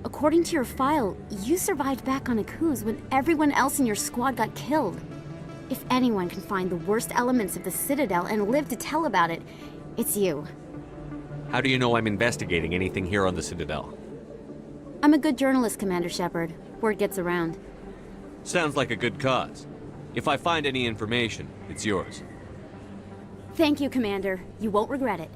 According to your file, you survived back on Akuz when everyone else in your squad got killed. If anyone can find the worst elements of the Citadel and live to tell about it, it's you. How do you know I'm investigating anything here on the Citadel? I'm a good journalist, Commander Shepard. Word gets around. Sounds like a good cause. If I find any information, it's yours. Thank you, Commander. You won't regret it.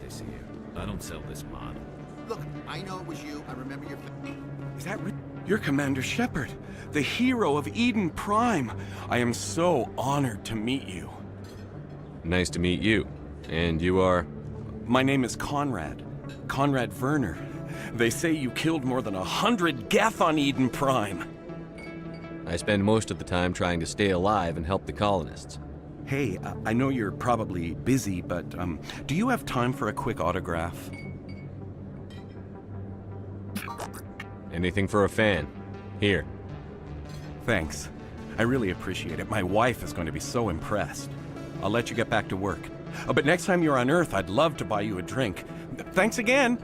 this here. I don't sell this model. Look, I know it was you. I remember your... Is that You're Commander Shepard, the hero of Eden Prime. I am so honored to meet you. Nice to meet you. And you are? My name is Conrad. Conrad Werner. They say you killed more than 100 Geth on Eden Prime. I spend most of the time trying to stay alive and help the colonists. Hey, I know you're probably busy, but do you have time for a quick autograph? Anything for a fan. Here. Thanks. I really appreciate it. My wife is going to be so impressed. I'll let you get back to work. But next time you're on Earth, I'd love to buy you a drink. Thanks again!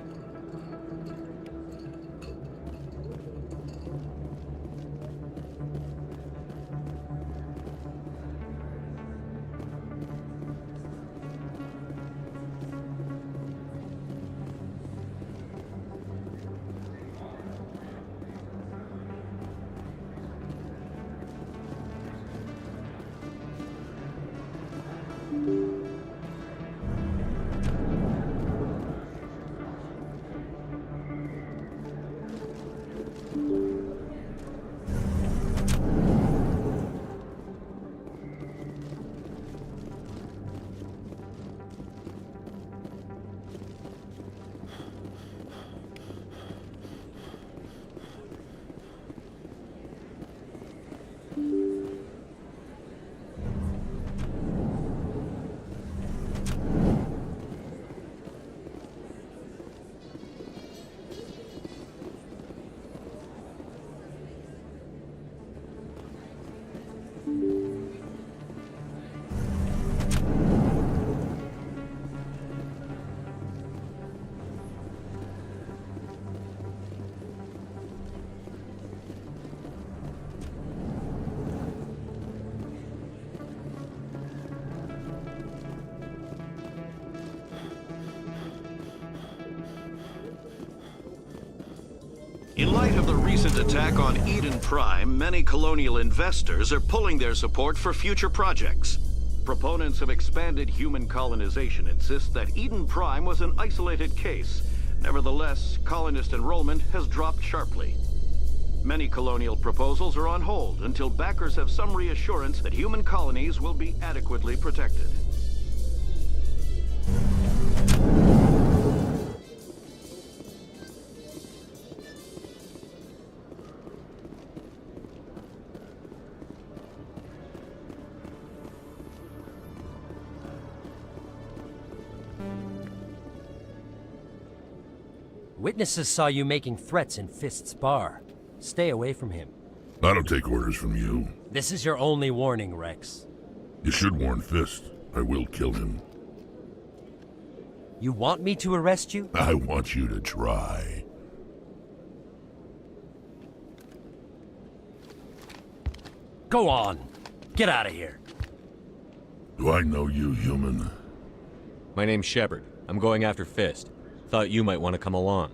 In light of the recent attack on Eden Prime, many colonial investors are pulling their support for future projects. Proponents of expanded human colonization insist that Eden Prime was an isolated case. Nevertheless, colonist enrollment has dropped sharply. Many colonial proposals are on hold until backers have some reassurance that human colonies will be adequately protected. Witnesses saw you making threats in Fist's bar. Stay away from him. I don't take orders from you. This is your only warning, Rex. You should warn Fist. I will kill him. You want me to arrest you? I want you to try. Go on. Get out of here. Do I know you, human? My name's Shepard. I'm going after Fist. Thought you might want to come along.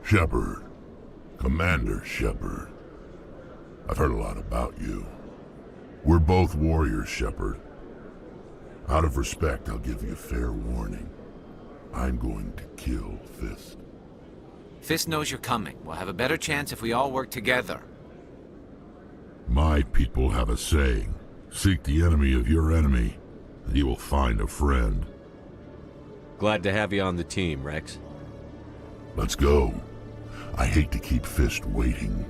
Shepard. Commander Shepard. I've heard a lot about you. We're both warriors, Shepard. Out of respect, I'll give you a fair warning. I'm going to kill Fist. Fist knows you're coming. We'll have a better chance if we all work together. My people have a saying. Seek the enemy of your enemy, and you will find a friend. Glad to have you on the team, Rex. Let's go. I hate to keep Fist waiting.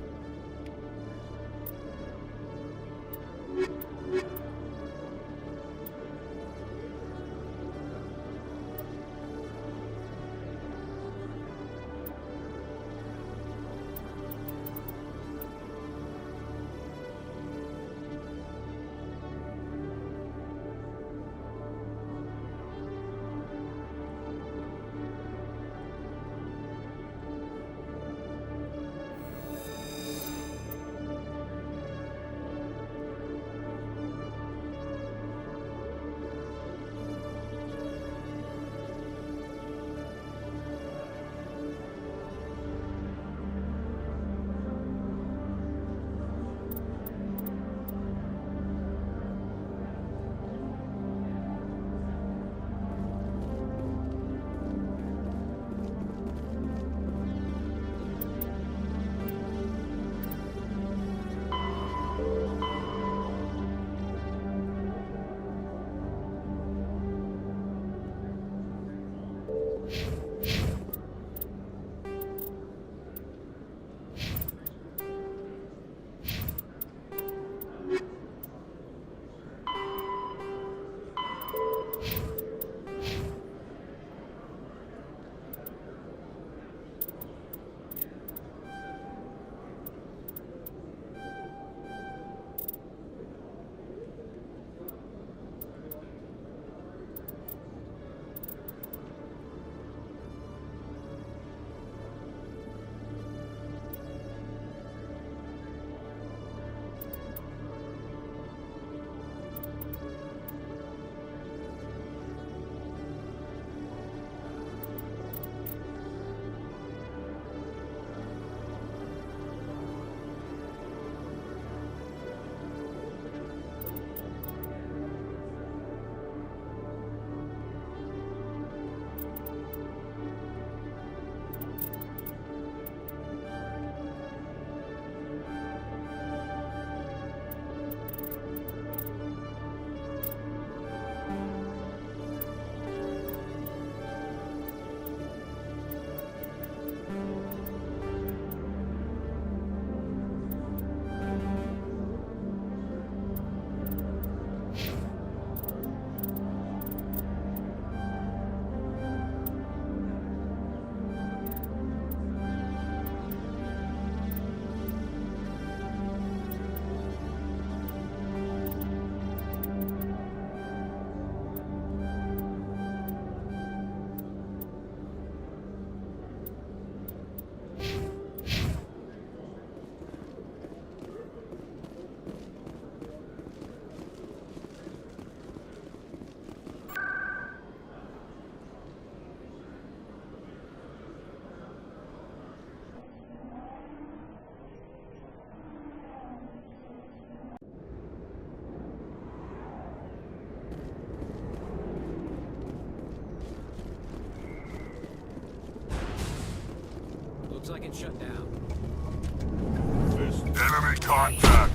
like it shut down. Enemy contact!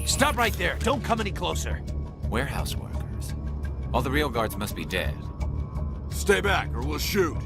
Stop right there. Don't come any closer. Warehouse workers. All the real guards must be dead. Stay back or we'll shoot.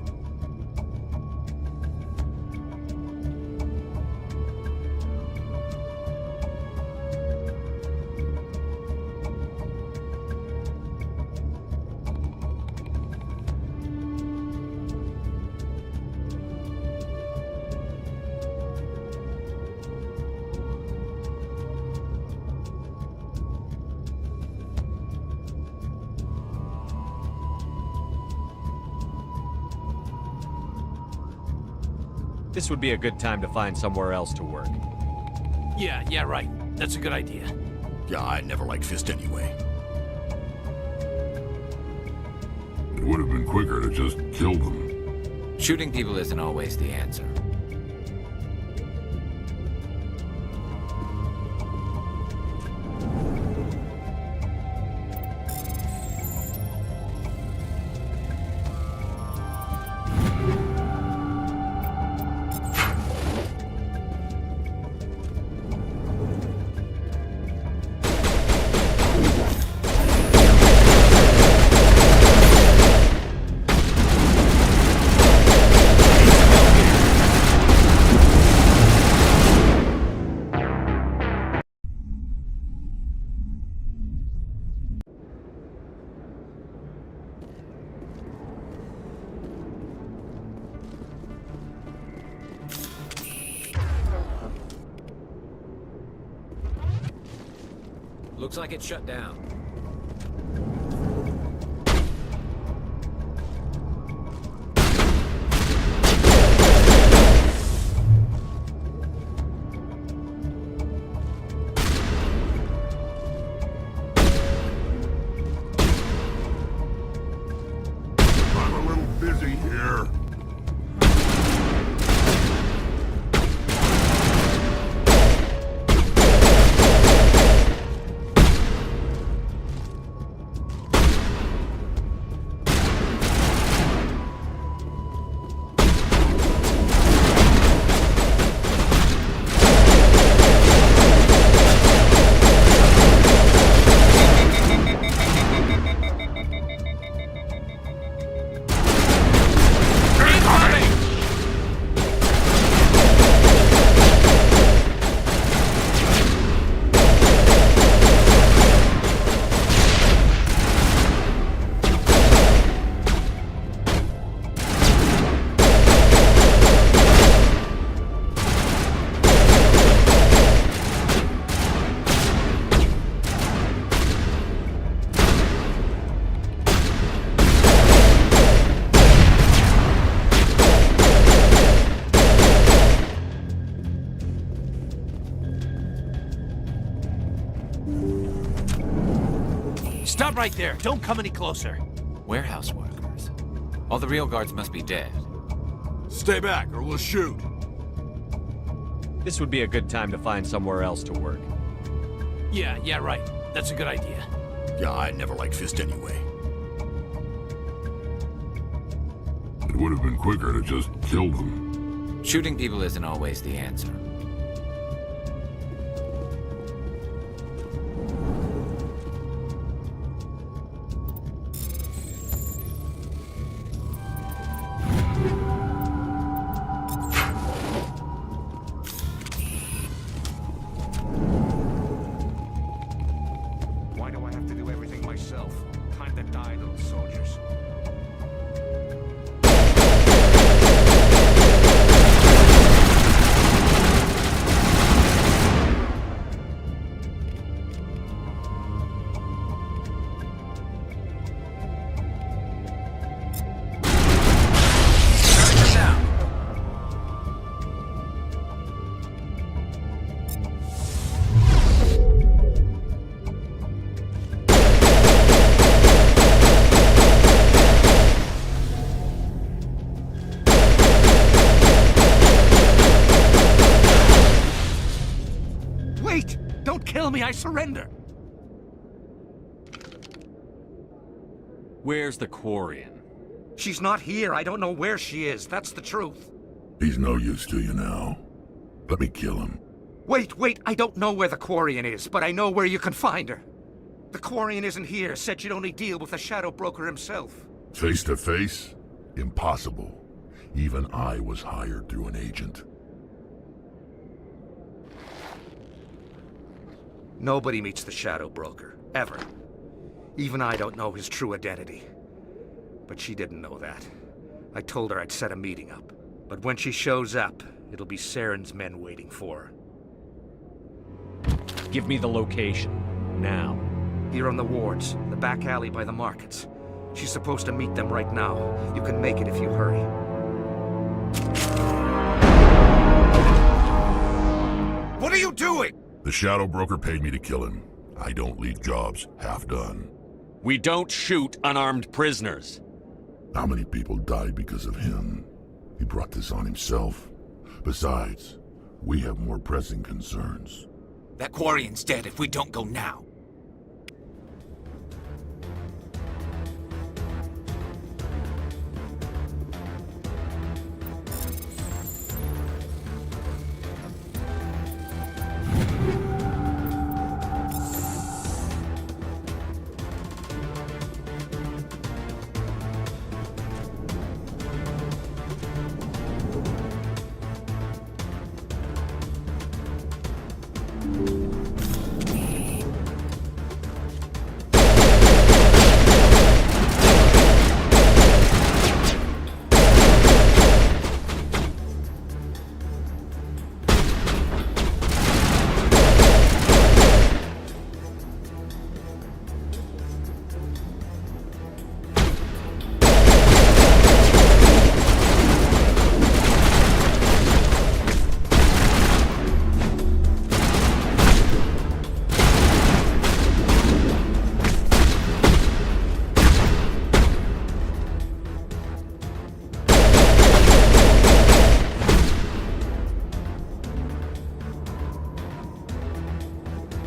This would be a good time to find somewhere else to work. Yeah, right. That's a good idea. Yeah, I never liked Fist anyway. It would have been quicker to just kill them. Shooting people isn't always the answer. Looks like it's shut down. I'm a little busy here. Stop right there. Don't come any closer. Warehouse workers. All the real guards must be dead. Stay back or we'll shoot. This would be a good time to find somewhere else to work. Yeah, right. That's a good idea. Yeah, I never liked Fist anyway. It would have been quicker to just kill them. Shooting people isn't always the answer. Why do I have to do everything myself? Time to die, little soldiers. Wait! Don't kill me, I surrender! Where's the Quarian? She's not here. I don't know where she is. That's the truth. He's no use to you now. Let me kill him. Wait. I don't know where the Quarian is, but I know where you can find her. The Quarian isn't here. Said you'd only deal with the Shadow Broker himself. Face to face? Impossible. Even I was hired through an agent. Nobody meets the Shadow Broker. Ever. Even I don't know his true identity. But she didn't know that. I told her I'd set a meeting up. But when she shows up, it'll be Saren's men waiting for her. Give me the location. Now. Here on the wards, the back alley by the markets. She's supposed to meet them right now. You can make it if you hurry. What are you doing? The Shadow Broker paid me to kill him. I don't leave jobs half done. We don't shoot unarmed prisoners. How many people died because of him? He brought this on himself. Besides, we have more pressing concerns. That Quarian's dead if we don't go now.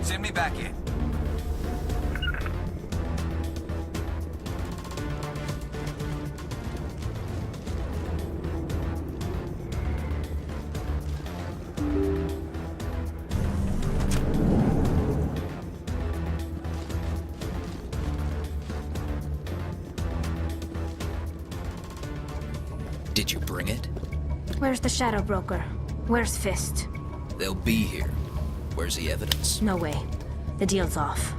Send me back in. Did you bring it? Where's the Shadow Broker? Where's Fist? They'll be here. Where's the evidence? No way. The deal's off.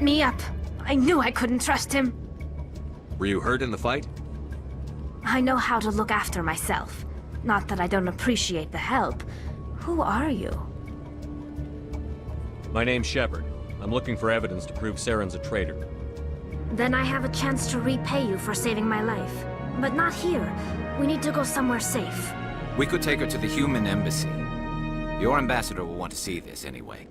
set me up. I knew I couldn't trust him. Were you hurt in the fight? I know how to look after myself. Not that I don't appreciate the help. Who are you? My name's Shepard. I'm looking for evidence to prove Saren's a traitor. Then I have a chance to repay you for saving my life. But not here. We need to go somewhere safe. We could take her to the human embassy. Your ambassador will want to see this anyway.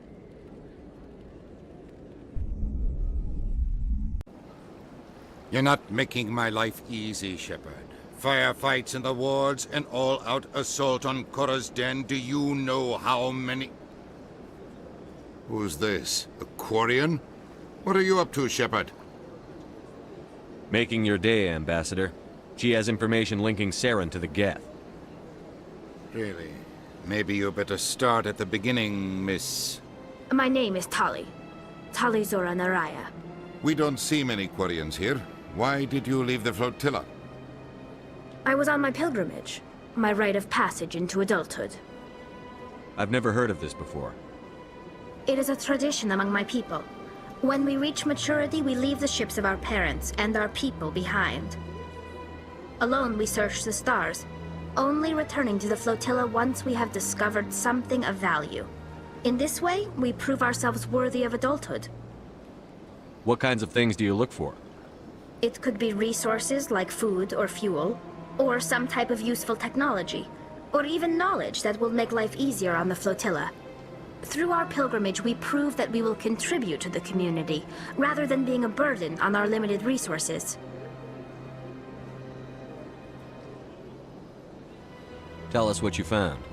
You're not making my life easy, Shepard. Firefights in the wards, an all-out assault on Korra's den. Do you know how many... Who's this? A Quarian? What are you up to, Shepard? Making your day, Ambassador. She has information linking Saren to the Geth. Really? Maybe you better start at the beginning, Miss... My name is Tali. Tali Zora Naraya. We don't see many Quarians here. Why did you leave the flotilla? I was on my pilgrimage. My rite of passage into adulthood. I've never heard of this before. It is a tradition among my people. When we reach maturity, we leave the ships of our parents and our people behind. Alone, we search the stars, only returning to the flotilla once we have discovered something of value. In this way, we prove ourselves worthy of adulthood. What kinds of things do you look for? It could be resources like food or fuel, or some type of useful technology, or even knowledge that will make life easier on the flotilla. Through our pilgrimage, we prove that we will contribute to the community, rather than being a burden on our limited resources. Tell us what you found.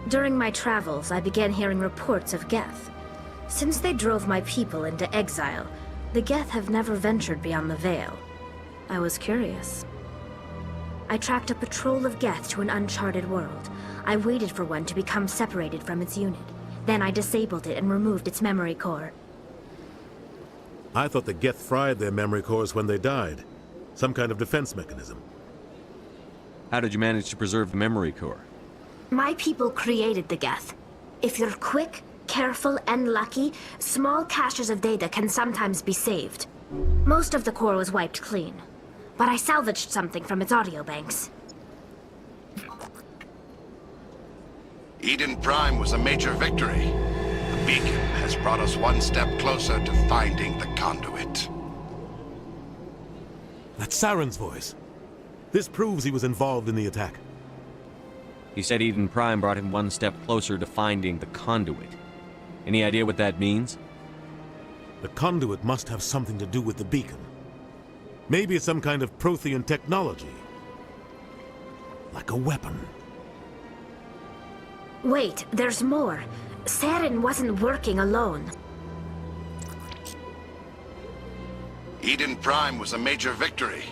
During my travels, I began hearing reports of Geth. Since they drove my people into exile, the Geth have never ventured beyond the Veil. I was curious. I tracked a patrol of Geth to an uncharted world. I waited for one to become separated from its unit. Then I disabled it and removed its memory core. I thought the Geth fried their memory cores when they died. Some kind of defense mechanism. How did you manage to preserve the memory core? My people created the Geth. If you're quick, careful, and lucky, small caches of data can sometimes be saved. Most of the core was wiped clean, but I salvaged something from its audio banks. Eden Prime was a major victory. The beacon has brought us one step closer to finding the conduit. That's Saren's voice. This proves he was involved in the attack. He said Eden Prime brought him one step closer to finding the conduit. Any idea what that means? The conduit must have something to do with the beacon. Maybe it's some kind of Prothean technology. Like a weapon. Wait, there's more. Saren wasn't working alone. Eden Prime was a major victory.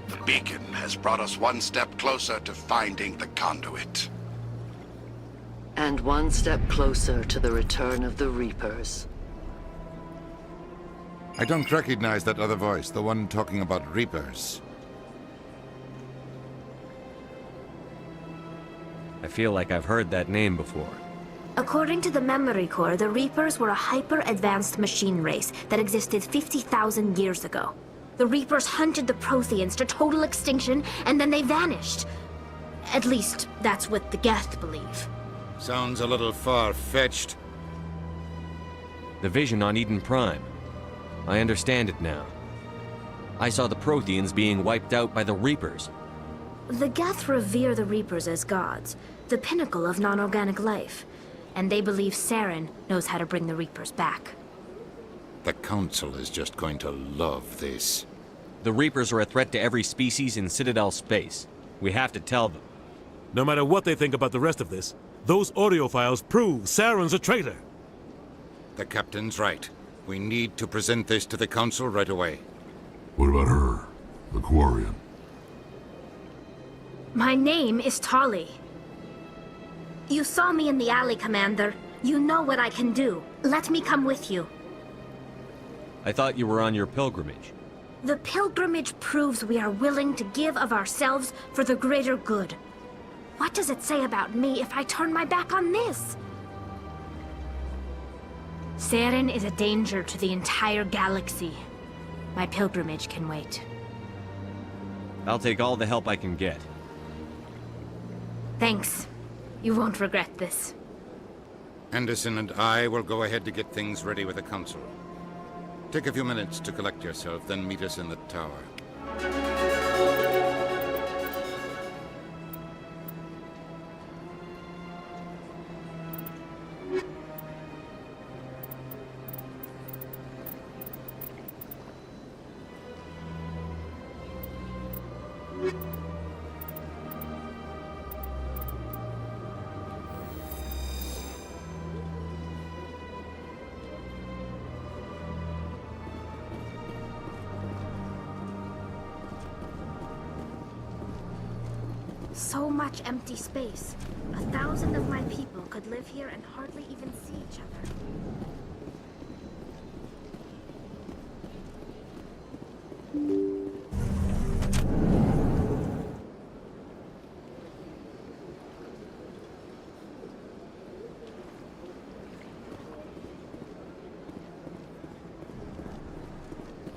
The beacon has brought us one step closer to finding the conduit. And one step closer to the return of the Reapers. I don't recognize that other voice, the one talking about Reapers. I feel like I've heard that name before. According to the memory core, the Reapers were a hyper-advanced machine race that existed 50,000 years ago. The Reapers hunted the Protheans to total extinction, and then they vanished. At least, that's what the Geth believe. Sounds a little far-fetched. The vision on Eden Prime. I understand it now. I saw the Protheans being wiped out by the Reapers. The Geth revere the Reapers as gods, the pinnacle of non-organic life. And they believe Saren knows how to bring the Reapers back. The Council is just going to love this. The Reapers are a threat to every species in Citadel space. We have to tell them. No matter what they think about the rest of this, those audio files prove Saren's a traitor. The Captain's right. We need to present this to the Council right away. What about her? The Quarian? My name is Tali. You saw me in the alley, Commander. You know what I can do. Let me come with you. I thought you were on your pilgrimage. The pilgrimage proves we are willing to give of ourselves for the greater good. What does it say about me if I turn my back on this? Saren is a danger to the entire galaxy. My pilgrimage can wait. I'll take all the help I can get. Thanks. You won't regret this. Anderson and I will go ahead to get things ready with the Council. Take a few minutes to collect yourself, then meet us in the tower. So much empty space. 1,000 of my people could live here and hardly even see each other.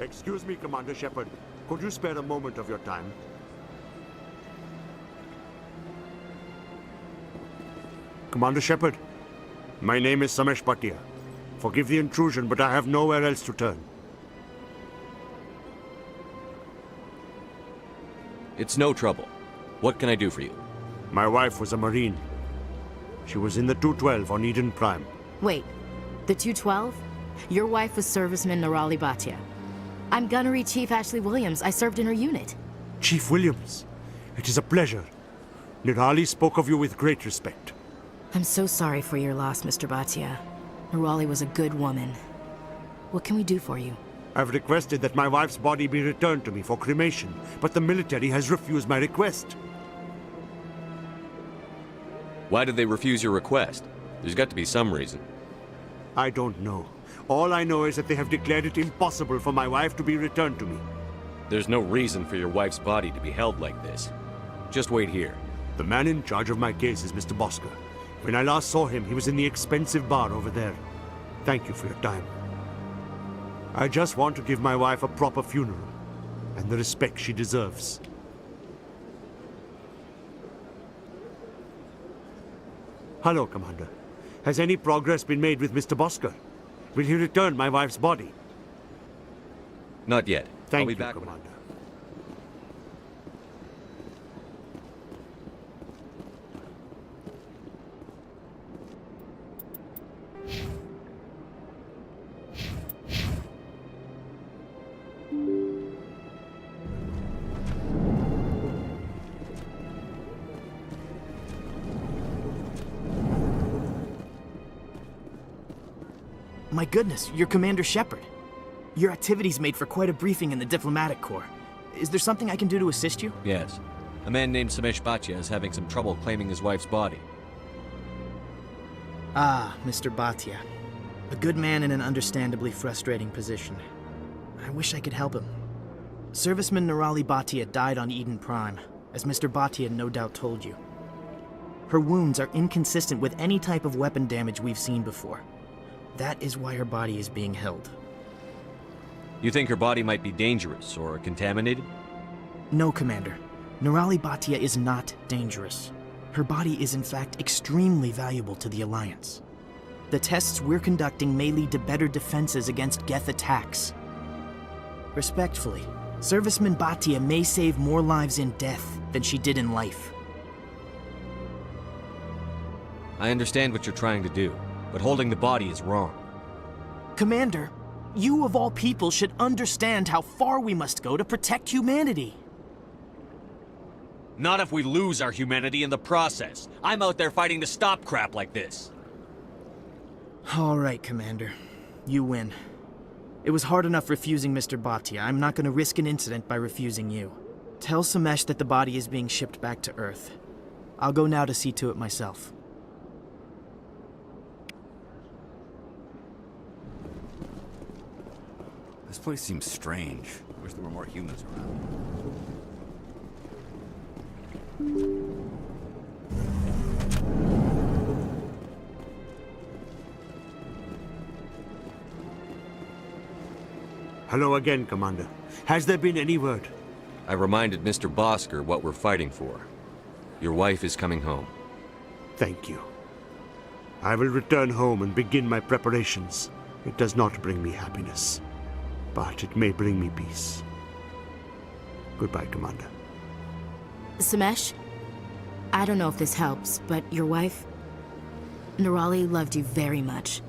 Excuse me, Commander Shepard. Could you spare a moment of your time? Commander Shepard, my name is Samesh Bhatia. Forgive the intrusion, but I have nowhere else to turn. It's no trouble. What can I do for you? My wife was a Marine. She was in the 212 on Eden Prime. Wait, the 212? Your wife was serviceman Nirali Bhatia. I'm Gunnery Chief Ashley Williams. I served in her unit. Chief Williams, it is a pleasure. Nirali spoke of you with great respect. I'm so sorry for your loss, Mr. Bhatia. Nirali was a good woman. What can we do for you? I've requested that my wife's body be returned to me for cremation, but the military has refused my request. Why did they refuse your request? There's got to be some reason. I don't know. All I know is that they have declared it impossible for my wife to be returned to me. There's no reason for your wife's body to be held like this. Just wait here. The man in charge of my case is Mr. Bosker. When I last saw him, he was in the expensive bar over there. Thank you for your time. I just want to give my wife a proper funeral, and the respect she deserves. Hello, Commander. Has any progress been made with Mr. Bosker? Will he return my wife's body? Not yet. Thank I'll be you, back. Commander. My goodness, you're Commander Shepard. Your activities made for quite a briefing in the Diplomatic Corps. Is there something I can do to assist you? Yes. A man named Samesh Bhatia is having some trouble claiming his wife's body. Ah, Mr. Bhatia. A good man in an understandably frustrating position. I wish I could help him. Serviceman Nirali Bhatia died on Eden Prime, as Mr. Bhatia no doubt told you. Her wounds are inconsistent with any type of weapon damage we've seen before. That is why her body is being held. You think her body might be dangerous or contaminated? No, Commander. Nirali Bhatia is not dangerous. Her body is in fact extremely valuable to the Alliance. The tests we're conducting may lead to better defenses against Geth attacks. Respectfully, Serviceman Bhatia may save more lives in death than she did in life. I understand what you're trying to do, but holding the body is wrong. Commander, you of all people should understand how far we must go to protect humanity. Not if we lose our humanity in the process. I'm out there fighting to stop crap like this. All right, Commander. You win. It was hard enough refusing Mr. Bhatia. I'm not going to risk an incident by refusing you. Tell Samesh that the body is being shipped back to Earth. I'll go now to see to it myself. This place seems strange. I wish there were more humans around. Hello again, Commander. Has there been any word? I reminded Mr. Bosker what we're fighting for. Your wife is coming home. Thank you. I will return home and begin my preparations. It does not bring me happiness, but it may bring me peace. Goodbye, Commander. Samesh, I don't know if this helps, but your wife, Nerali, loved you very much.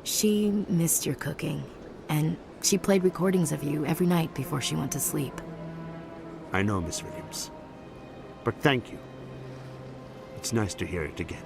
She missed your cooking, and she played recordings of you every night before she went to sleep. I know, Miss Williams. But thank you. It's nice to hear it again.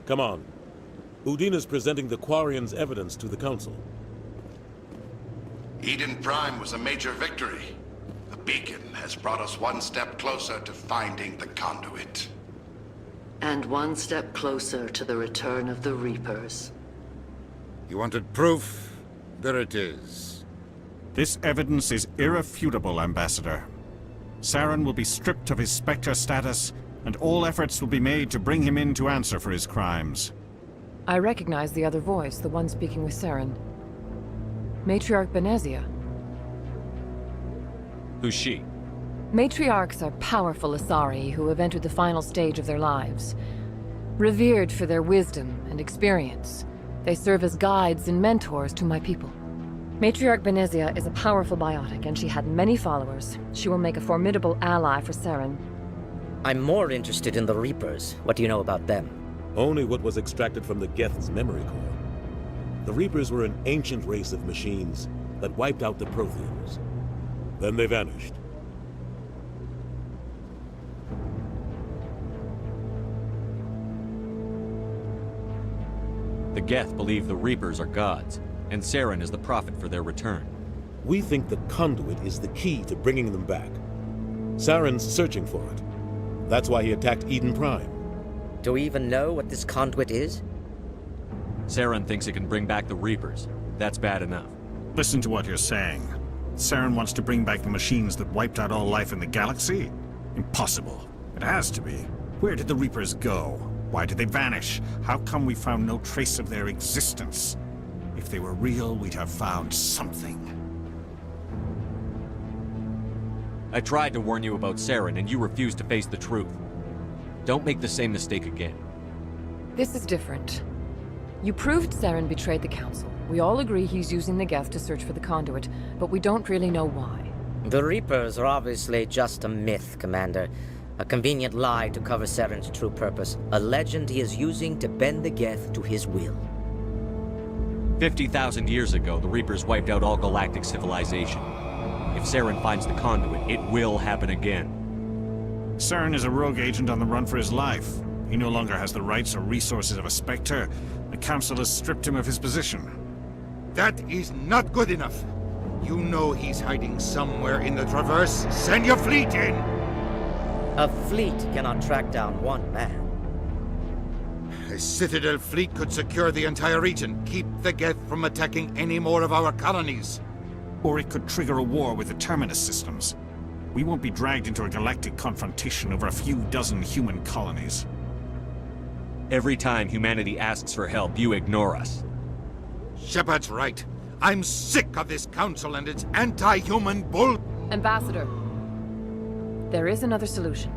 Come on. Udina's presenting the Quarians' evidence to the Council. Eden Prime was a major victory. The beacon has brought us one step closer to finding the conduit. And one step closer to the return of the Reapers. You wanted proof? There it is. This evidence is irrefutable, Ambassador. Saren will be stripped of his Spectre status, and all efforts will be made to bring him in to answer for his crimes. I recognize the other voice, the one speaking with Saren. Matriarch Benezia. Who's she? Matriarchs are powerful Asari who have entered the final stage of their lives. Revered for their wisdom and experience, they serve as guides and mentors to my people. Matriarch Benezia is a powerful biotic, and she had many followers. She will make a formidable ally for Saren. I'm more interested in the Reapers. What do you know about them? Only what was extracted from the Geth's memory core. The Reapers were an ancient race of machines that wiped out the Protheans. Then they vanished. Geth believe the Reapers are gods, and Saren is the prophet for their return. We think the conduit is the key to bringing them back. Saren's searching for it. That's why he attacked Eden Prime. Do we even know what this conduit is? Saren thinks it can bring back the Reapers. That's bad enough. Listen to what you're saying. Saren wants to bring back the machines that wiped out all life in the galaxy? Impossible. It has to be. Where did the Reapers go? Why did they vanish? How come we found no trace of their existence? If they were real, we'd have found something. I tried to warn you about Saren, and you refused to face the truth. Don't make the same mistake again. This is different. You proved Saren betrayed the Council. We all agree he's using the Geth to search for the conduit, but we don't really know why. The Reapers are obviously just a myth, Commander. A convenient lie to cover Saren's true purpose. A legend he is using to bend the Geth to his will. 50,000 years ago, the Reapers wiped out all galactic civilization. If Saren finds the conduit, it will happen again. Saren is a rogue agent on the run for his life. He no longer has the rights or resources of a Spectre. The Council has stripped him of his position. That is not good enough. You know he's hiding somewhere in the Traverse. Send your fleet in! A fleet cannot track down one man. A Citadel fleet could secure the entire region, keep the Geth from attacking any more of our colonies. Or it could trigger a war with the Terminus systems. We won't be dragged into a galactic confrontation over a few dozen human colonies. Every time humanity asks for help, you ignore us. Shepard's right. I'm sick of this council and its anti-human bull... Ambassador, there is another solution.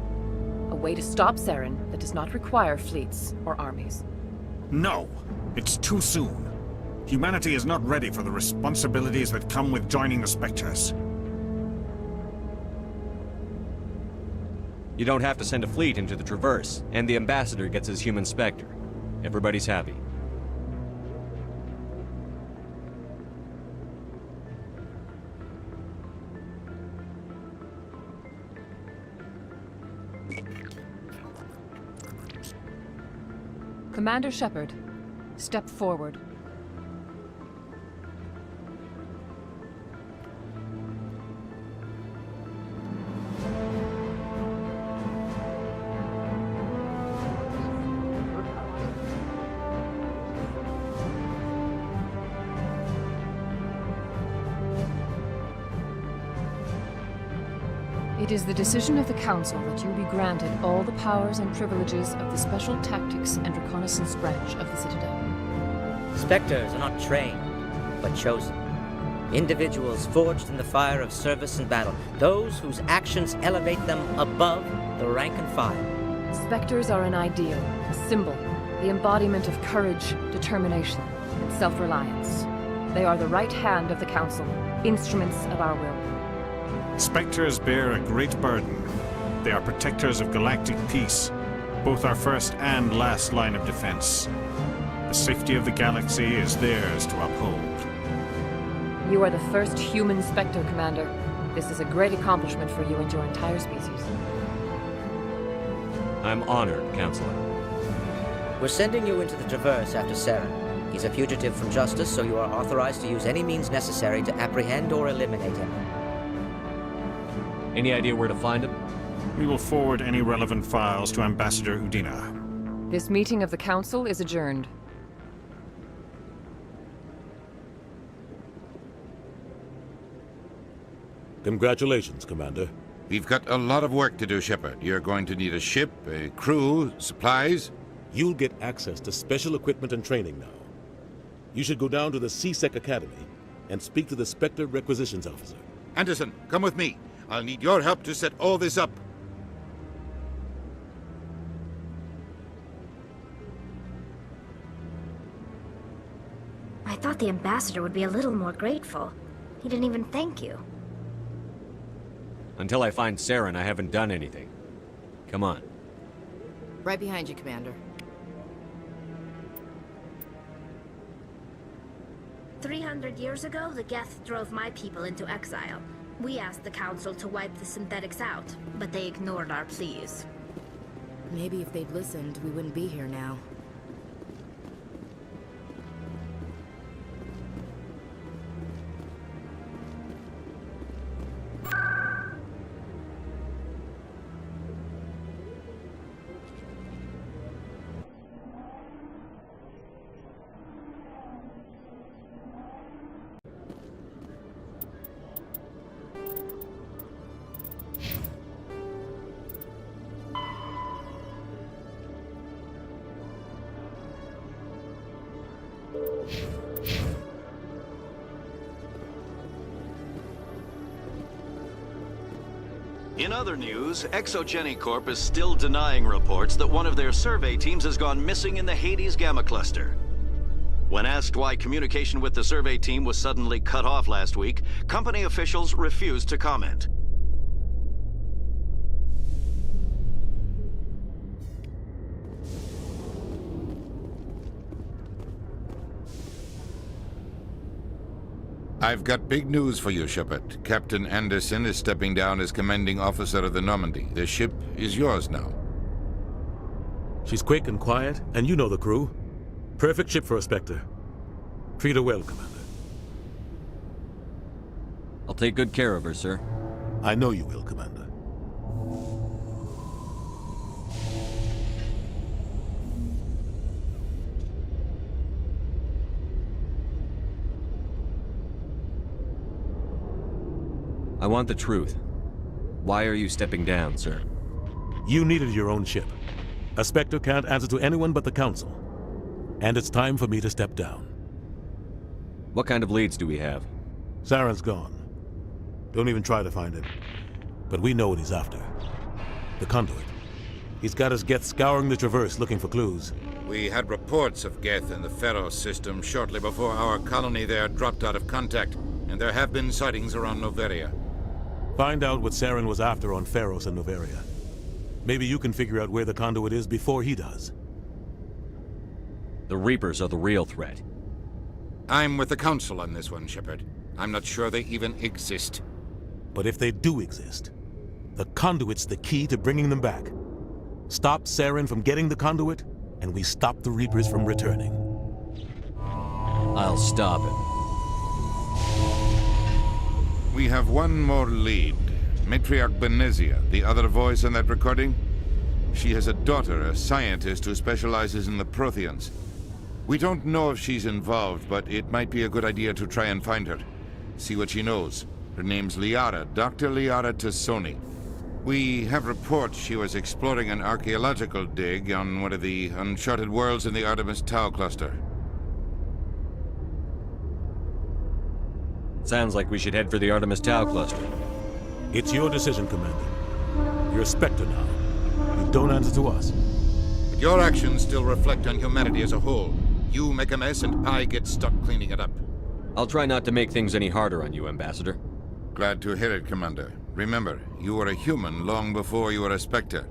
A way to stop Saren that does not require fleets or armies. No! It's too soon. Humanity is not ready for the responsibilities that come with joining the Spectres. You don't have to send a fleet into the Traverse, and the Ambassador gets his human Spectre. Everybody's happy. Commander Shepard, step forward. It is the decision of the Council that you be granted all the powers and privileges of the Special Tactics and Reconnaissance branch of the Citadel. Spectres are not trained, but chosen. Individuals forged in the fire of service and battle. Those whose actions elevate them above the rank and file. Spectres are an ideal, a symbol, the embodiment of courage, determination, and self-reliance. They are the right hand of the Council, instruments of our will. Spectres bear a great burden. They are protectors of galactic peace, both our first and last line of defense. The safety of the galaxy is theirs to uphold. You are the first human Spectre, Commander. This is a great accomplishment for you and your entire species. I'm honored, Counselor. We're sending you into the Traverse after Saren. He's a fugitive from justice, so you are authorized to use any means necessary to apprehend or eliminate him. Any idea where to find him? We will forward any relevant files to Ambassador Udina. This meeting of the Council is adjourned. Congratulations, Commander. We've got a lot of work to do, Shepard. You're going to need a ship, a crew, supplies. You'll get access to special equipment and training now. You should go down to the CSEC Academy and speak to the Spectre Requisitions Officer. Anderson, come with me. I'll need your help to set all this up. I thought the Ambassador would be a little more grateful. He didn't even thank you. Until I find Saren, I haven't done anything. Come on. Right behind you, Commander. 300 years ago, the Geth drove my people into exile. We asked the Council to wipe the synthetics out, but they ignored our pleas. Maybe if they'd listened, we wouldn't be here now. In other news, Exogeny Corp is still denying reports that one of their survey teams has gone missing in the Hades Gamma Cluster. When asked why communication with the survey team was suddenly cut off last week, company officials refused to comment. I've got big news for you, Shepard. Captain Anderson is stepping down as commanding officer of the Normandy. The ship is yours now. She's quick and quiet, and you know the crew. Perfect ship for a Spectre. Treat her well, Commander. I'll take good care of her, sir. I know you will, Commander. I want the truth. Why are you stepping down, sir? You needed your own ship. A Spectre can't answer to anyone but the Council. And it's time for me to step down. What kind of leads do we have? Saren's gone. Don't even try to find him. But we know what he's after. The Conduit. He's got his Geth scouring the Traverse looking for clues. We had reports of Geth in the Pharos system shortly before our colony there dropped out of contact, and there have been sightings around Noveria. Find out what Saren was after on Pharos and Noveria. Maybe you can figure out where the Conduit is before he does. The Reapers are the real threat. I'm with the Council on this one, Shepard. I'm not sure they even exist. But if they do exist, the Conduit's the key to bringing them back. Stop Saren from getting the Conduit, and we stop the Reapers from returning. I'll stop him. We have one more lead. Matriarch Benezia, the other voice in that recording. She has a daughter, a scientist who specializes in the Protheans. We don't know if she's involved, but it might be a good idea to try and find her. See what she knows. Her name's Liara, Dr. Liara Tassoni. We have reports she was exploring an archaeological dig on one of the uncharted worlds in the Artemis Tau cluster. Sounds like we should head for the Artemis Tau cluster. It's your decision, Commander. You're a Spectre now. You don't answer to us. But your actions still reflect on humanity as a whole. You make a mess and I get stuck cleaning it up. I'll try not to make things any harder on you, Ambassador. Glad to hear it, Commander. Remember, you were a human long before you were a Spectre.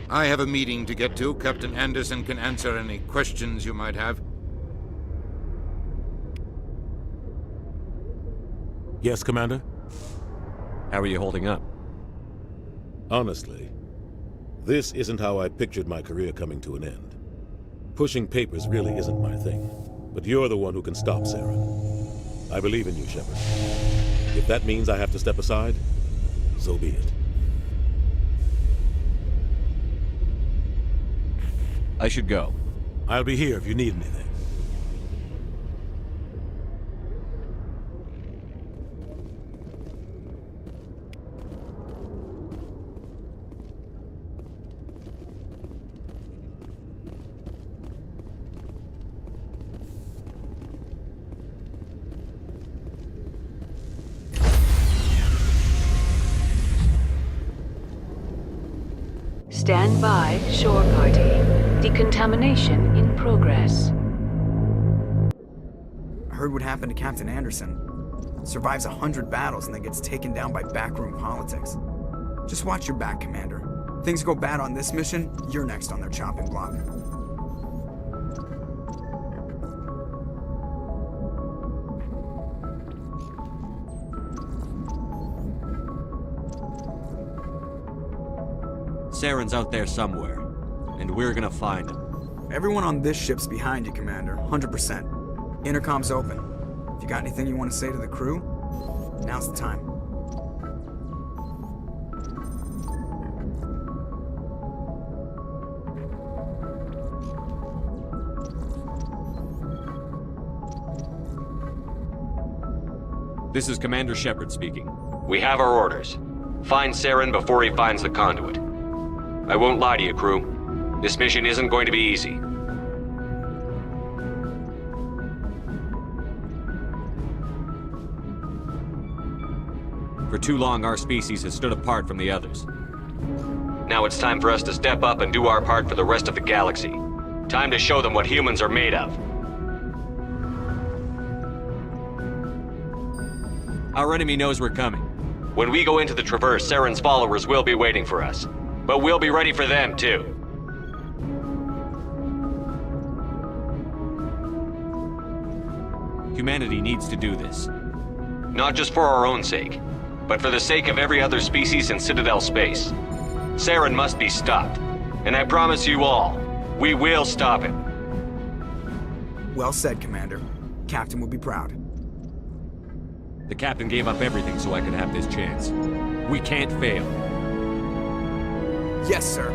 I have a meeting to get to. Captain Anderson can answer any questions you might have. Yes, Commander? How are you holding up? Honestly, this isn't how I pictured my career coming to an end. Pushing papers really isn't my thing. But you're the one who can stop Saren. I believe in you, Shepard. If that means I have to step aside, so be it. I should go. I'll be here if you need anything. Stand by, shore party. Decontamination in progress. I heard what happened to Captain Anderson. Survives 100 battles and then gets taken down by backroom politics. Just watch your back, Commander. Things go bad on this mission, you're next on their chopping block. Saren's out there somewhere, and we're gonna find him. Everyone on this ship's behind you, Commander, 100%. Intercom's open. If you got anything you want to say to the crew, now's the time. This is Commander Shepard speaking. We have our orders. Find Saren before he finds the conduit. I won't lie to you, crew. This mission isn't going to be easy. For too long, our species has stood apart from the others. Now it's time for us to step up and do our part for the rest of the galaxy. Time to show them what humans are made of. Our enemy knows we're coming. When we go into the Traverse, Saren's followers will be waiting for us. But we'll be ready for them, too. Humanity needs to do this. Not just for our own sake, but for the sake of every other species in Citadel space. Saren must be stopped. And I promise you all, we will stop him. Well said, Commander. Captain will be proud. The captain gave up everything so I could have this chance. We can't fail. Yes, sir.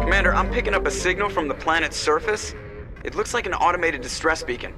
Commander, I'm picking up a signal from the planet's surface. It looks like an automated distress beacon.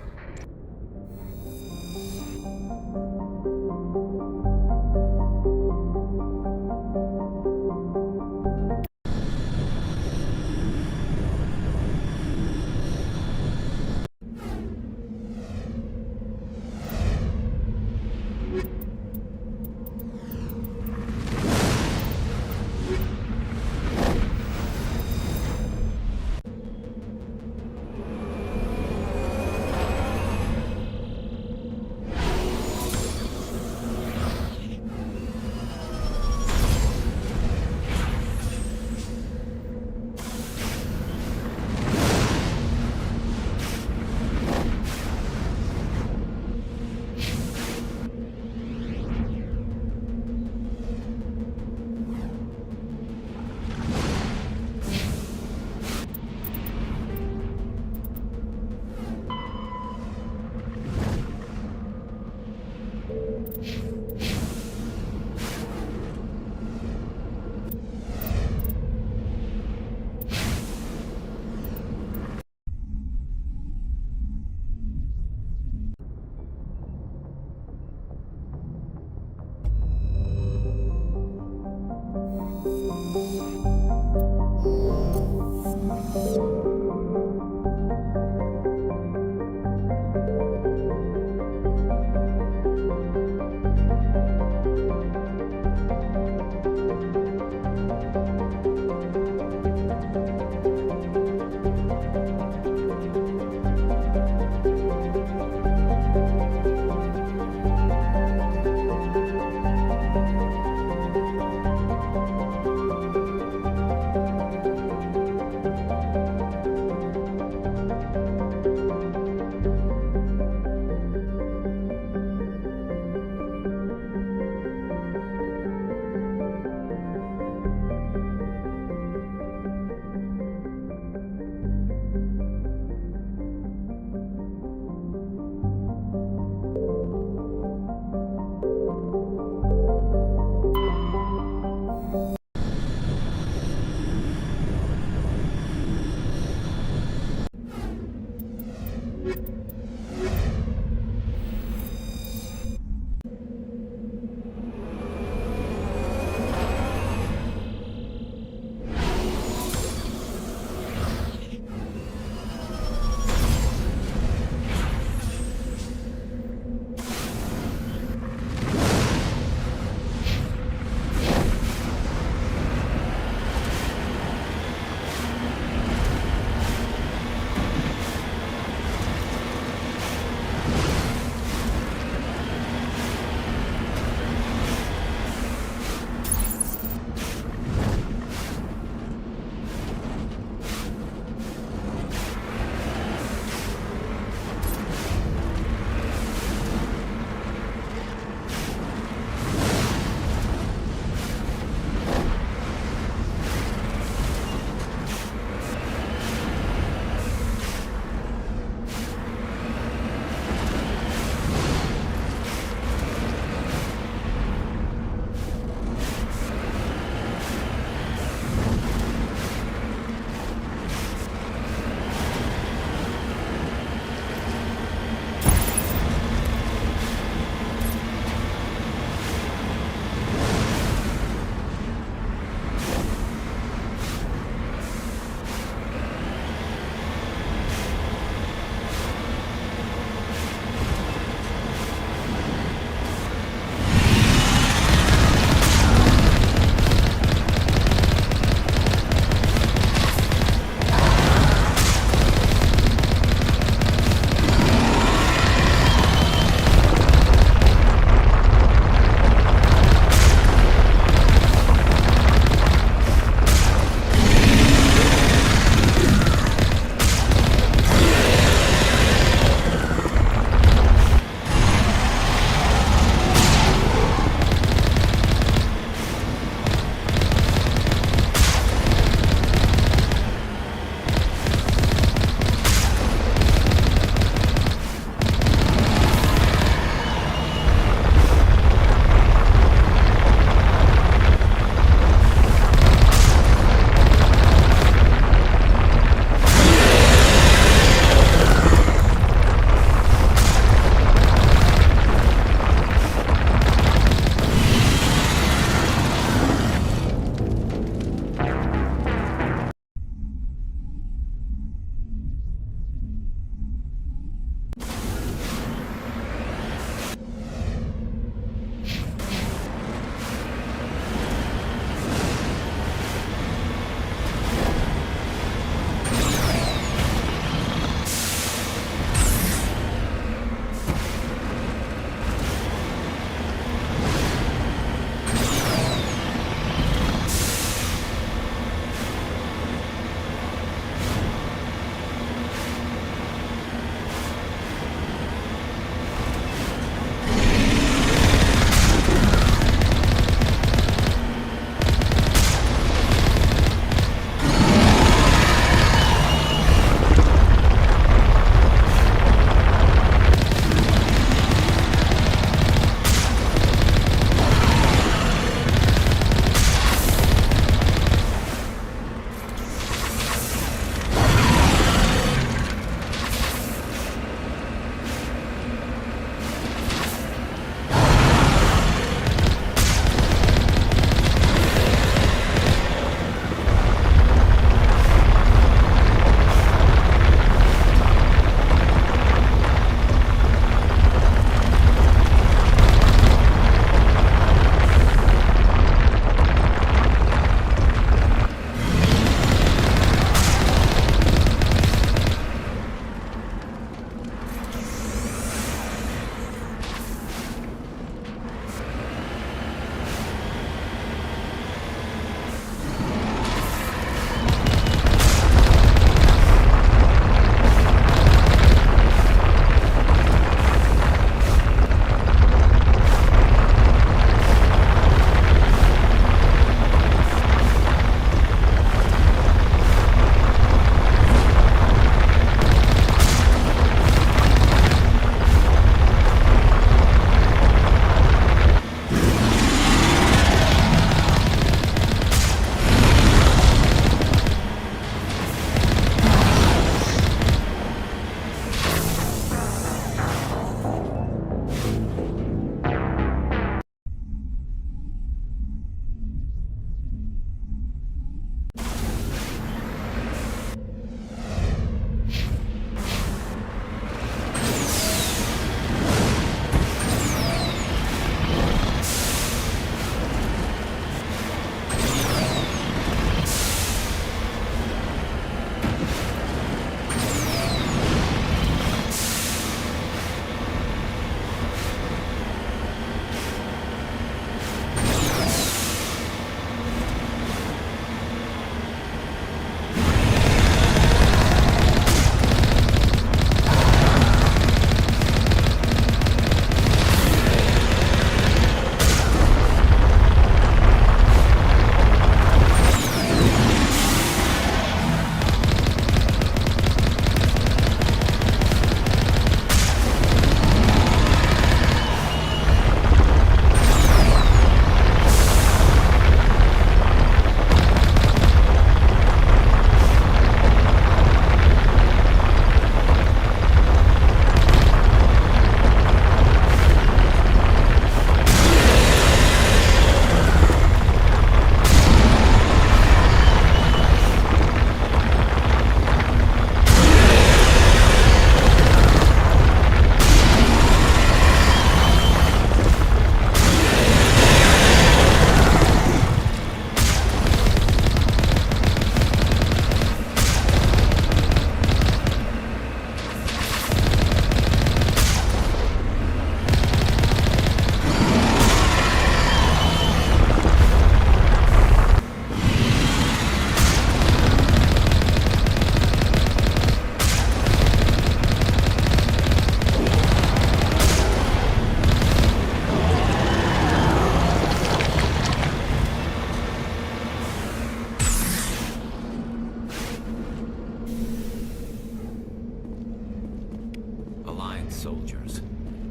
Alliance soldiers.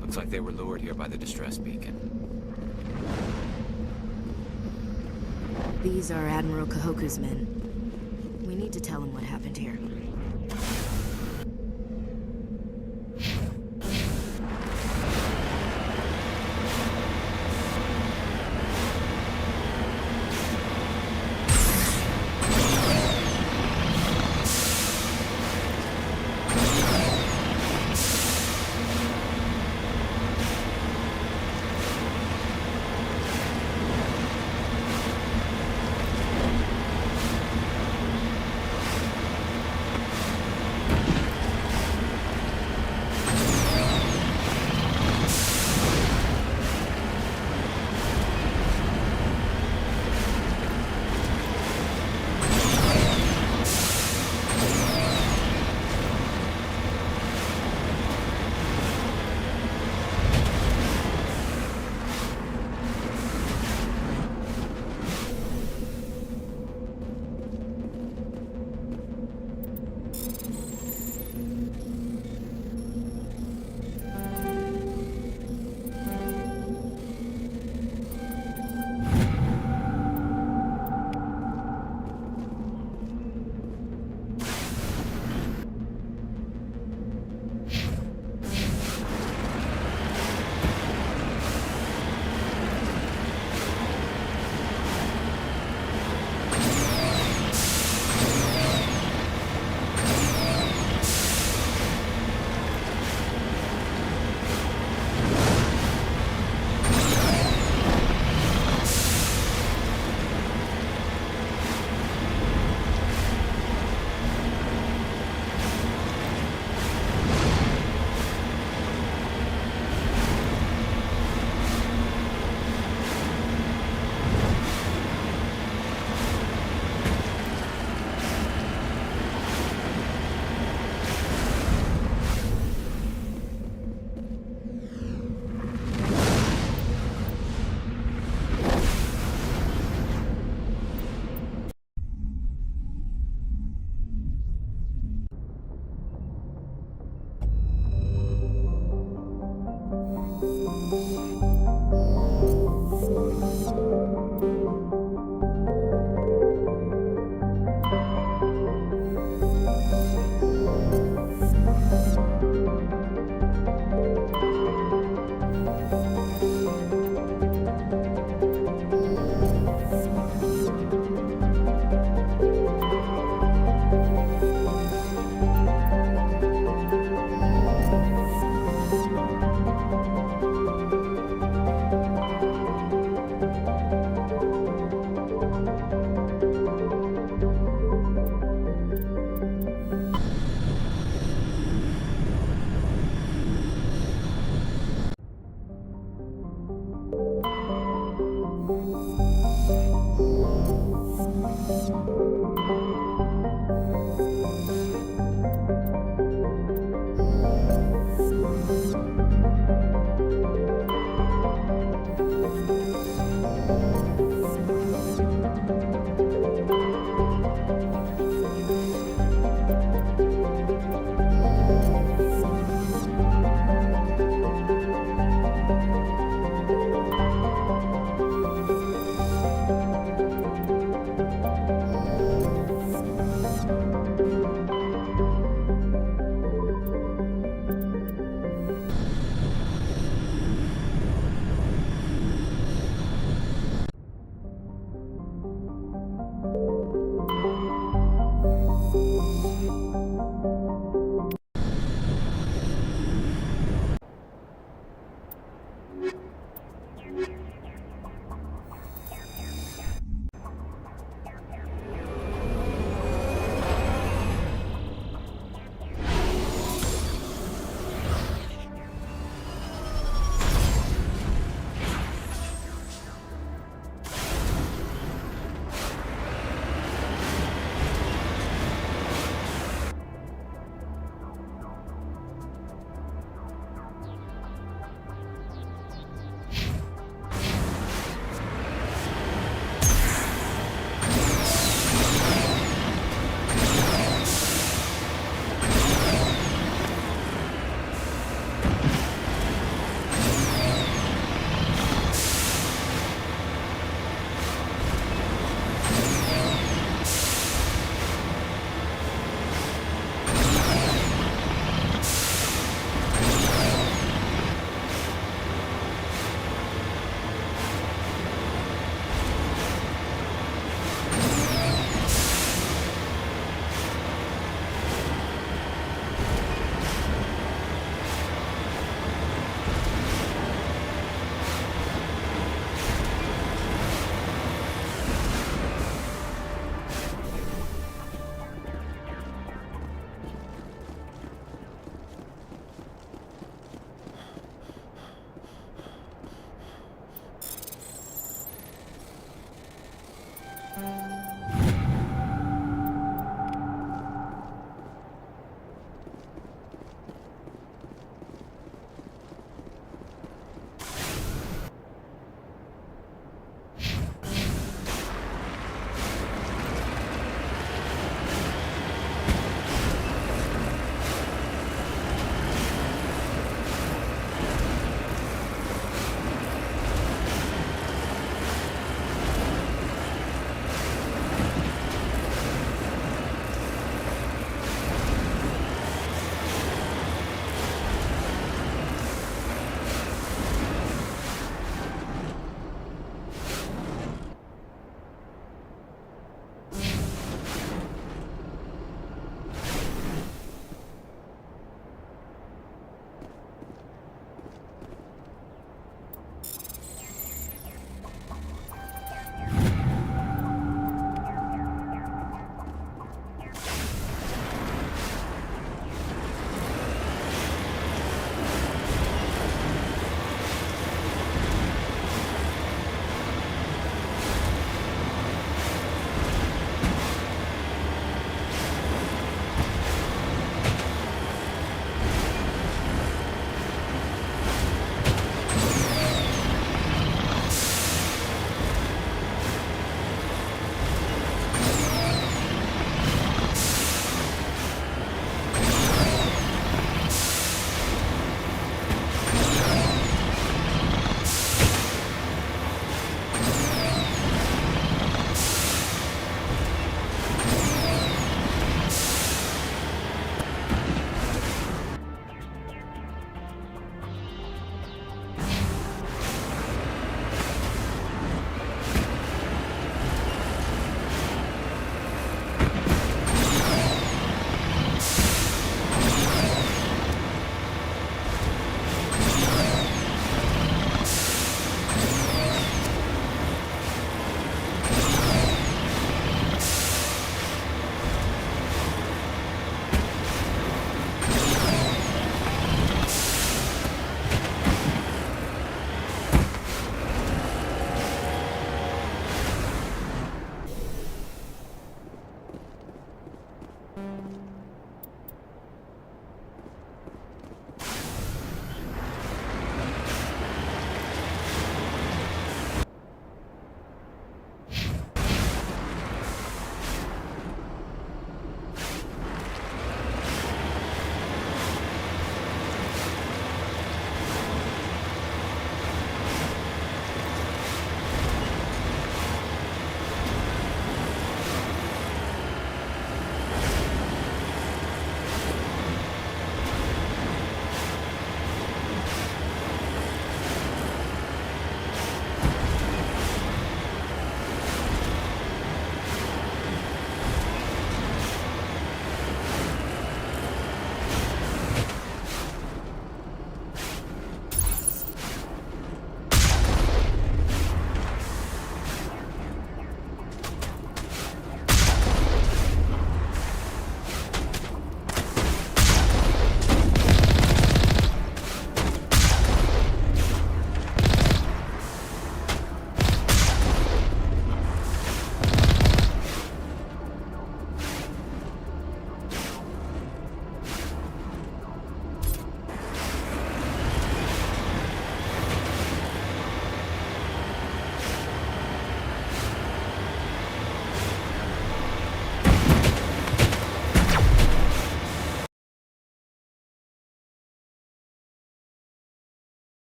Looks like they were lured here by the distress beacon. These are Admiral Kahoku's men. We need to tell him what happened here.